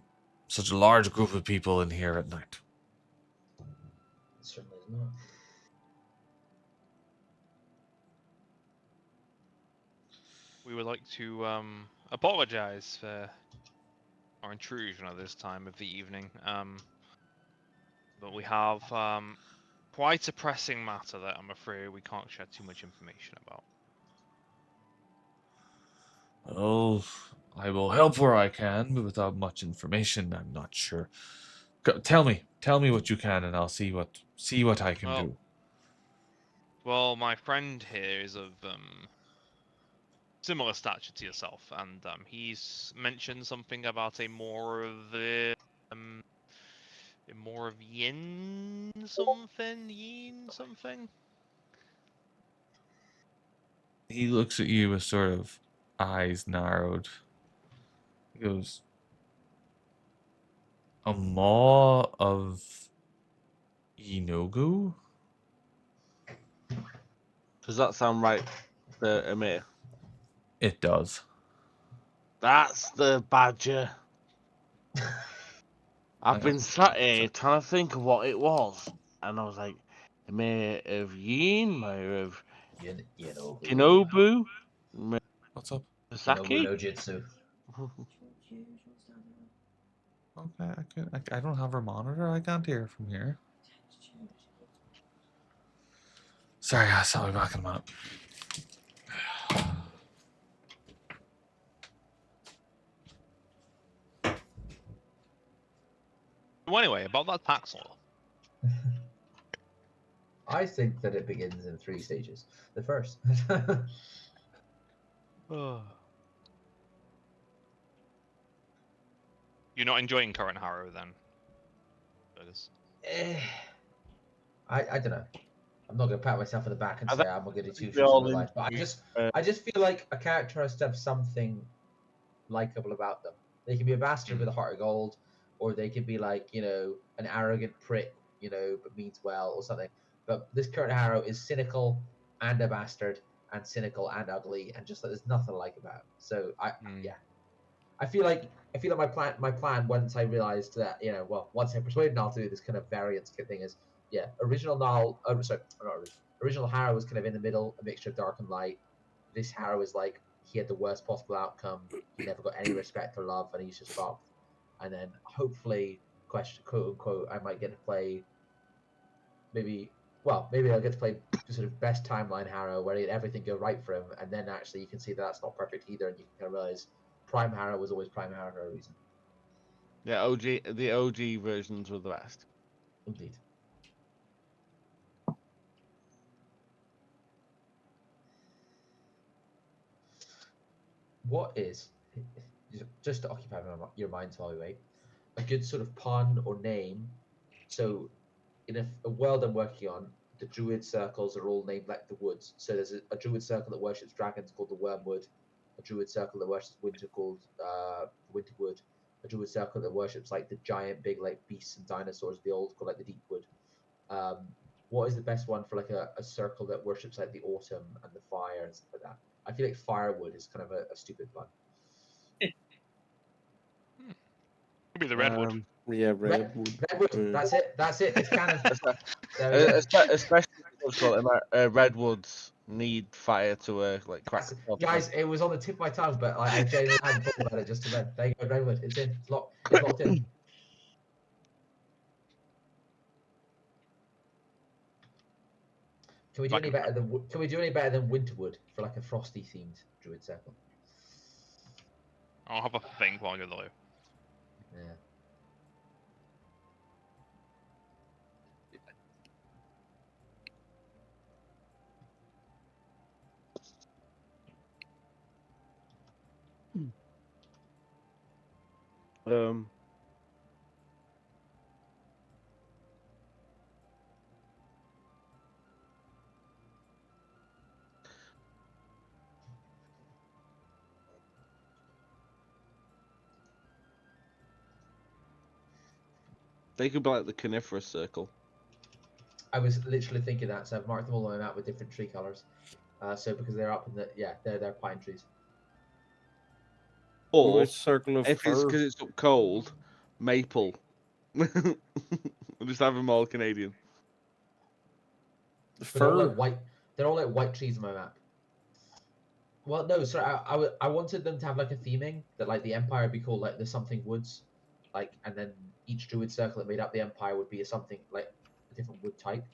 such a large group of people in here at night. It certainly is not. We would like to apologize for our intrusion at this time of the evening. But we have quite a pressing matter that I'm afraid we can't share too much information about. Well, I will help where I can, but without much information, I'm not sure. Tell me what you can, and I'll see what I can do. Well, my friend here is of similar stature to yourself, and he's mentioned something about a more of yin something. He looks at you with sort of eyes narrowed. He goes, "A maw of Inogu?" Does that sound right, Amir? It does. That's the badger. I've been sat here trying to think of what it was, and I was like, Mayor of Yin, Mayor of Kinobu, Mayor What's up? of Nobu Saki. no Jutsu. Okay, I don't have her monitor. I can't hear from here. Sorry, guys. I'll be back in a minute. Well, anyway, about that tax law. I think that it begins in 3 stages. The first. You're not enjoying current Harrow then? Burgers? I don't know. I'm not gonna pat myself on the back and I say I'm gonna do 2 we trips in all my life, but I just feel like a character has to have something likable about them. They can be a bastard with a heart of gold, or they can be like, an arrogant prick, but means well or something. But this current Harrow is cynical and a bastard, and cynical and ugly, and just there's nothing I like about him. So yeah, I feel like my plan once I realized that, once I persuaded Niall to do this kind of variance thing is, original Niall, sorry, not original Harrow was kind of in the middle, a mixture of dark and light. This Harrow is like, he had the worst possible outcome. He never got any respect or love, and he's just fucked. And then hopefully, question quote unquote, I might get to play maybe I'll get to play sort of best timeline Harrow where he had everything go right for him, and then actually you can see that that's not perfect either, and you can kind of realize Prime Harrow was always Prime Harrow for a reason. Yeah, the OG versions were the best. Indeed. What is, just to occupy your minds while we wait, a good sort of pun or name? So, in a world I'm working on, the druid circles are all named like the woods. So there's a druid circle that worships dragons called the Wormwood, a druid circle that worships winter called Winterwood, a druid circle that worships like the giant big like beasts and dinosaurs, the old called like the Deepwood. What is the best one for like a circle that worships like the autumn and the fire and stuff like that? I feel like firewood is kind of a stupid one. Could be the redwood. Yeah, redwood. Redwood. That's it. That's it. It's canon. There we go. Especially redwoods need fire to like crack. Guys, it was on the tip of my tongue, but I genuinely hadn't thought about it just to then. There you go, Redwood. It's in. It's locked in. Can we do any better than Winterwood for like a frosty themed druid circle? I'll have a think while you're there. Yeah. They could be like the coniferous circle. I was literally thinking that, so I've marked them all on the map with different tree colors. So because they're up in the they're pine trees. Or Which circle of if it's fur? because it's up cold, maple. We'll just have them all Canadian. But they're all Fur. like white. They're all like white trees on my map. Well, no, sorry. I wanted them to have like a theming that like the empire would be called like the something woods, like, and then each druid circle that made up the empire would be a something like a different wood type.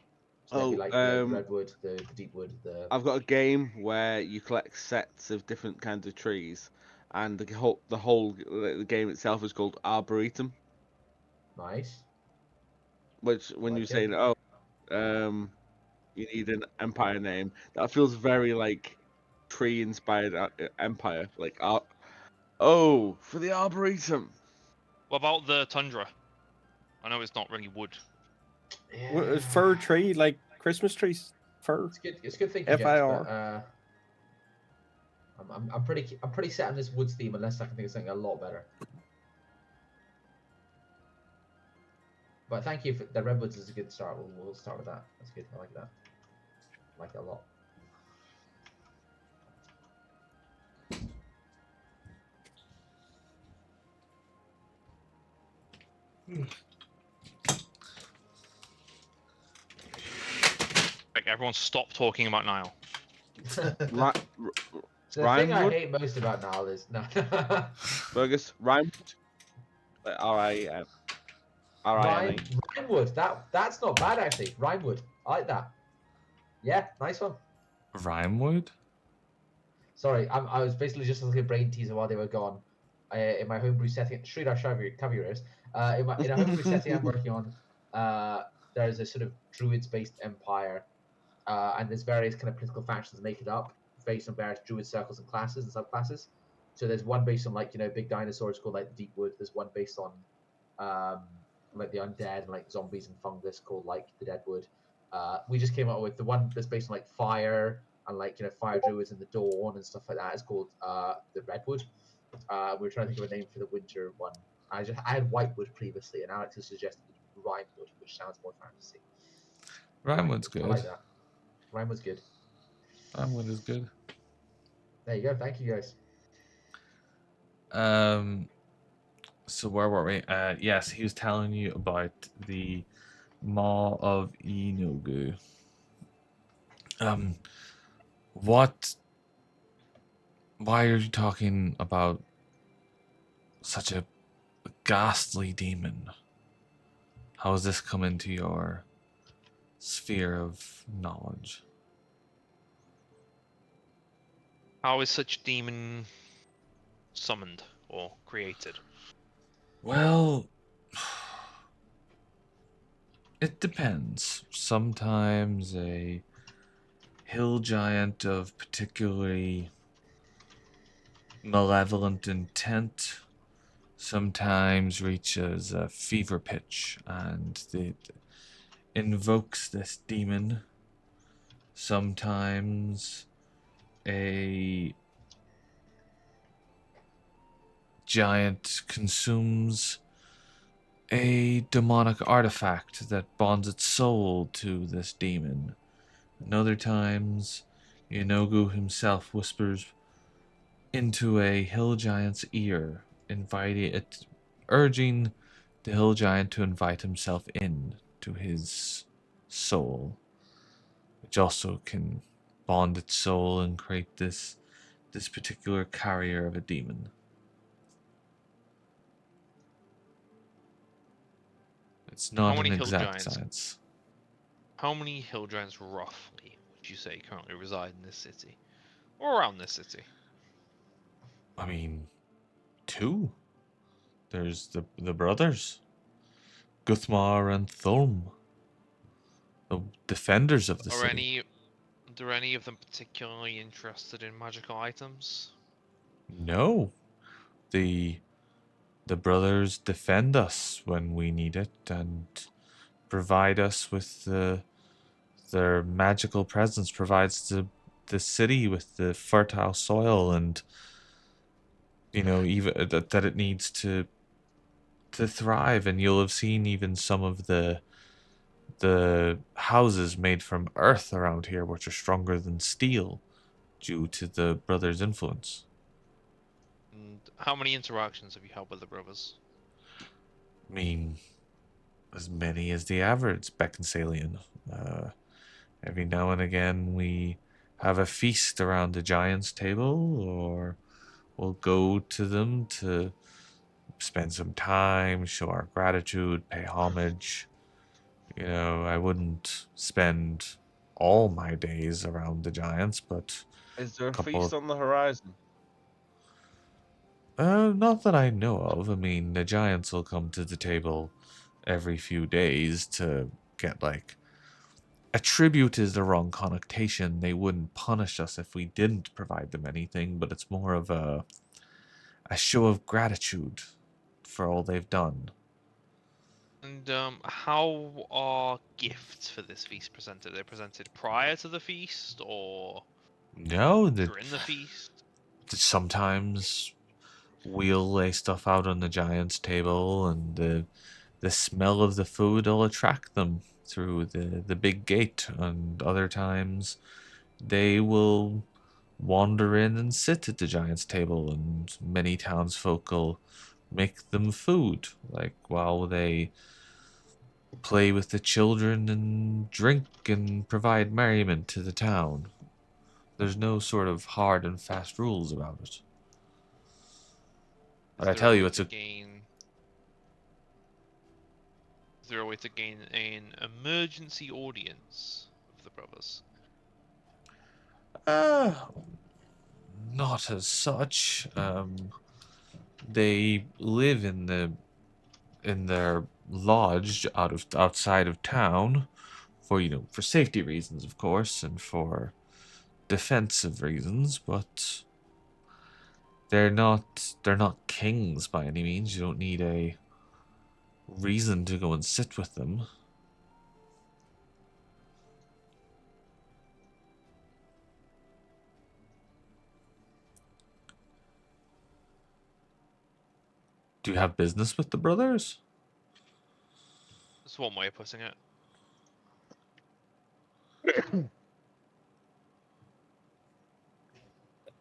So they'd be like the redwood, the deep wood, the I've got a game where you collect sets of different kinds of trees, and the game itself is called Arboretum. nice. Which, when you Like say, it. you need an empire name, that feels very like tree inspired empire. Like, for the Arboretum. What about the tundra? I know it's not really wood. Yeah. Fir tree, like Christmas trees. Fir. It's good. It's good thinking, James. FIR. But I'm pretty set on this woods theme unless I can think of something a lot better. But thank you for the redwoods is a good start. We'll start with that. That's good. I like that. I like it a lot. Like, everyone stop talking about Nile. Ra- The thing I Rhinewood? hate most about Nile is no. Burgess? Rhinewood? R-I-N. R-I-N-E. Rhinewood. That's not bad actually. Rhinewood. I like that. Yeah, nice one. Rhymewood? Sorry, I was basically just looking at brain teaser while they were gone. In my homebrew setting, Sridhar, cover your ears. In a homebrew setting I'm working on, there's a sort of druids-based empire, and there's various kind of political factions that make it up based on various druid circles and classes and subclasses. So there's one based on like big dinosaurs called like the Deepwood. There's one based on like the undead and like zombies and fungus called like the Deadwood. We just came up with the one that's based on like fire and like fire druids in the dawn and stuff like that. It's called the Redwood. We were trying to think of a name for the winter one. I had Whitewood previously, and Alex has suggested Rhinewood, which sounds more fantasy. Rhymewood's I good. like that. Rhinewood's good. Rhymewood is good. There you go. Thank you guys. So where were we? Yes, he was telling you about the Maw of Inogu. What? Why are you talking about such a ghastly demon? How has this come into your sphere of knowledge? How is such demon summoned or created? Well, it depends. Sometimes a hill giant of particularly malevolent intent sometimes reaches a fever pitch and it invokes this demon. Sometimes a giant consumes a demonic artifact that bonds its soul to this demon. And other times, Inogu himself whispers into a hill giant's ear, urging the hill giant to invite himself in to his soul, which also can bond its soul and create this particular carrier of a demon. It's not many an hill exact giants? science. How many hill giants roughly would you say currently reside in this city? Or around this city? I mean, two. There's the brothers, Guthmar and Thulm, the defenders of the city. Are any of them particularly interested in magical items? No, the brothers defend us when we need it and provide us with their magical presence. Provides the city with the fertile soil and even that it needs to thrive. And you'll have seen even some of the houses made from earth around here, which are stronger than steel, due to the brothers' influence. And how many interactions have you had with the brothers? I mean, as many as the average Beckinsalian. Every now and again, we have a feast around the giant's table, or we'll go to them to spend some time, show our gratitude, pay homage. I wouldn't spend all my days around the giants, but Is there a a couple feast of. on the horizon? Not that I know of. I mean, the giants will come to the table every few days to get, like, a tribute is the wrong connotation. They wouldn't punish us if we didn't provide them anything, but it's more of a show of gratitude for all they've done. And how are gifts for this feast presented? Are they presented prior to the feast or No, during the feast? sometimes we'll lay stuff out on the giant's table, and the smell of the food will attract them through the big gate, and other times they will wander in and sit at the giant's table, and many townsfolk will make them food, like while they play with the children and drink and provide merriment to the town. There's no sort of hard and fast rules about it. Is But I there a tell you, way it's to a gain? Is there a way to gain an emergency audience of the brothers? uh, not as such. They live in their lodge outside of town for for safety reasons, of course, and for defensive reasons, but they're not kings by any means. You don't need a reason to go and sit with them. Do you have business with the brothers? That's one way of putting it.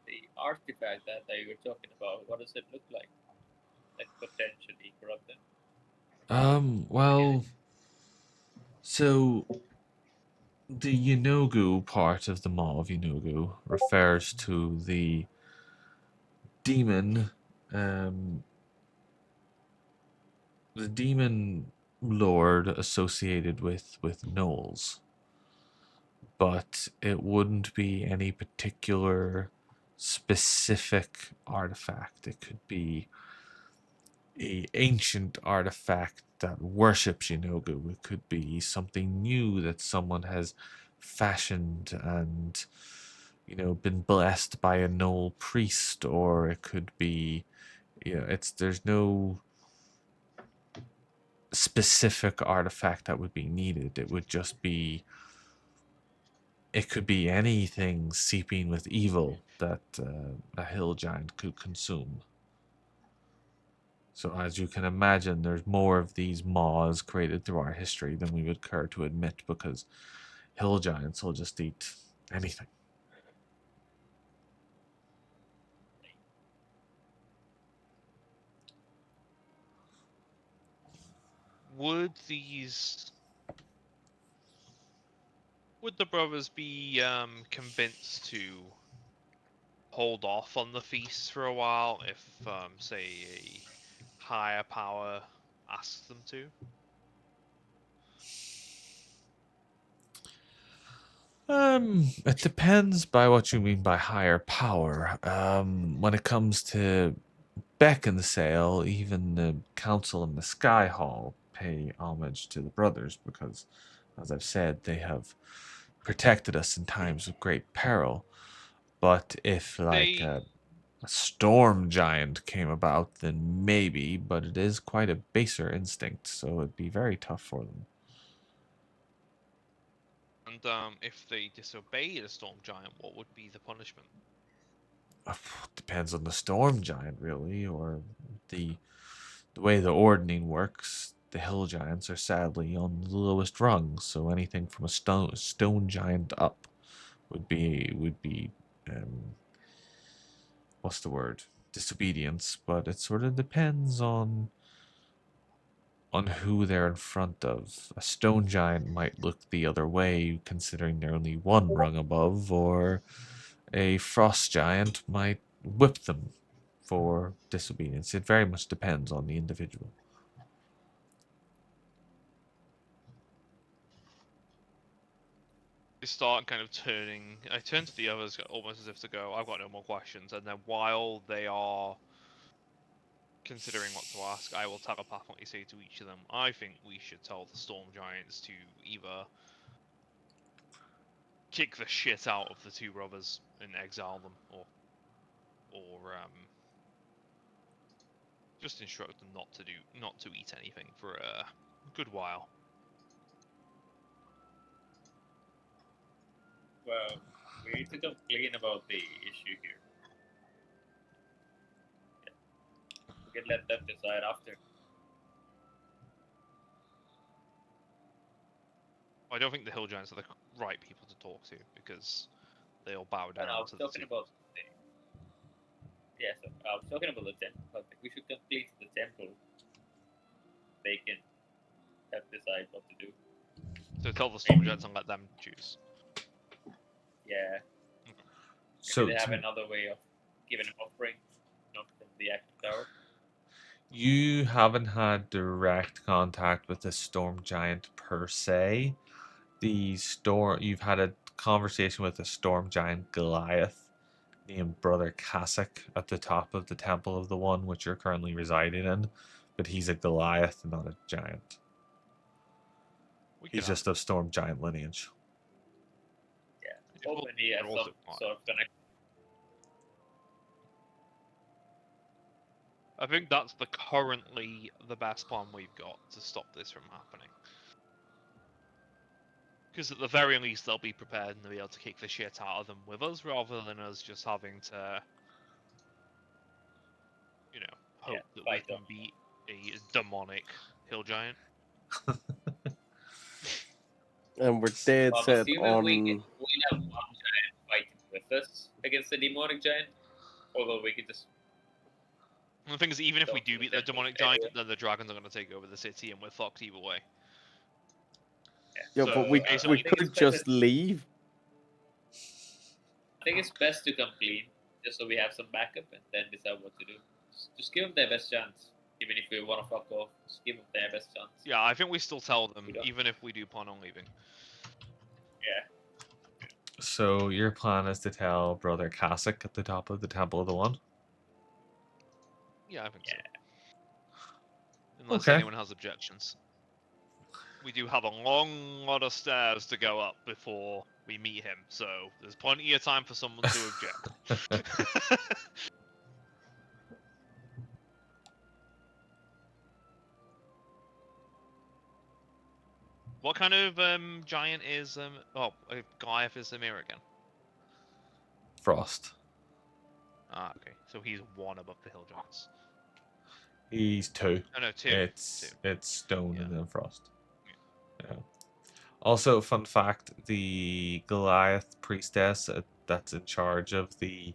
The artifact that you were talking about, what does it look like? That potentially corrupted? Well, so the Yinogu part of the Maw of Yinogu refers to the demon, um, the demon lord associated with Knowles, but it wouldn't be any particular specific artifact. It could be a ancient artifact that worships Shinogu. It could be something new that someone has fashioned and been blessed by a Knoll priest, or it could be there's no specific artifact that would be needed. It could be anything seeping with evil that a hill giant could consume. So, as you can imagine, there's more of these maws created through our history than we would care to admit, because hill giants will just eat anything. Would these would the brothers be convinced to hold off on the feast for a while if say a higher power asks them to? It depends by what you mean by higher power. When it comes to Beck and the Sale, even the council in the Sky Hall pay homage to the brothers because, as I've said, they have protected us in times of great peril. But if, like, They a storm giant came about, then maybe, but it is quite a baser instinct, so it'd be very tough for them. and if they disobey the storm giant, what would be the punishment? Depends on the storm giant, really, or the way the ordning works. The hill giants are sadly on the lowest rung, so anything from a stone giant up would be what's the word? Disobedience, but it sort of depends on who they're in front of. A stone giant might look the other way, considering they're only one rung above, or a frost giant might whip them for disobedience. It very much depends on the individual. I start kind of turning. I turn to the others almost as if to go, I've got no more questions. And then while they are considering what to ask, I will telepathically say to each of them, I think we should tell the storm giants to either kick the shit out of the two brothers and exile them, or just instruct them not to eat anything for a good while. Well, we need to complain about the issue here. We can let them decide after. I don't think the hill giants are the right people to talk to because they'll bow down I was to the talking about the, yeah, so I was talking about the temple. I think we should complete the temple. They can decide what to do. So tell the storm giants and let them choose. Yeah. So Maybe they have another way of giving an offering, not from the actual tower. you haven't had direct contact with the storm giant per se. You've had a conversation with the storm giant Goliath named Brother Cassock at the top of the Temple of the One, which you're currently residing in, but he's a Goliath, not a giant. He's just of storm giant lineage. Yeah. Hoping he has some sort of connection. I think that's currently the best plan we've got to stop this from happening. Because at the very least, they'll be prepared and they'll be able to kick the shit out of them with us, rather than us just having to, hope that we can beat a demonic hill giant. And we're dead I'm set assuming on. we'll have one giant fighting with us against the demonic giant, although we could just. And the thing is, even if we do beat the demonic giant, then the dragons are going to take over the city, and we're fucked either way. Yeah, So, but we could just leave. I think it's best to come clean, just so we have some backup, and then decide what to do. Just give them their best chance. Even if we want to fuck off, just give them their best chance. Yeah, I think we still tell them, even if we do plan on leaving. Yeah. So your plan is to tell Brother Cassock at the top of the Temple of the One? Yeah, I think so. Unless Okay. anyone has objections. We do have a long lot of stairs to go up before we meet him, so there's plenty of time for someone to object. What kind of giant is Goliath is Amir again? Frost. Ah, okay. So he's one above the hill giants. He's two. Oh no, two. It's stone Yeah. and then frost. Yeah. Also, fun fact: the Goliath priestess that's in charge of the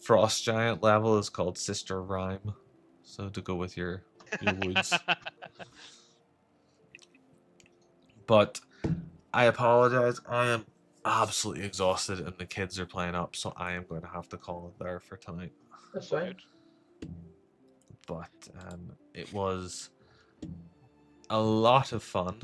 frost giant level is called Sister Rhyme. So to go with your woods. But I apologize. I am absolutely exhausted, and the kids are playing up, so I am going to have to call it there for tonight. That's fine. But it was a lot of fun.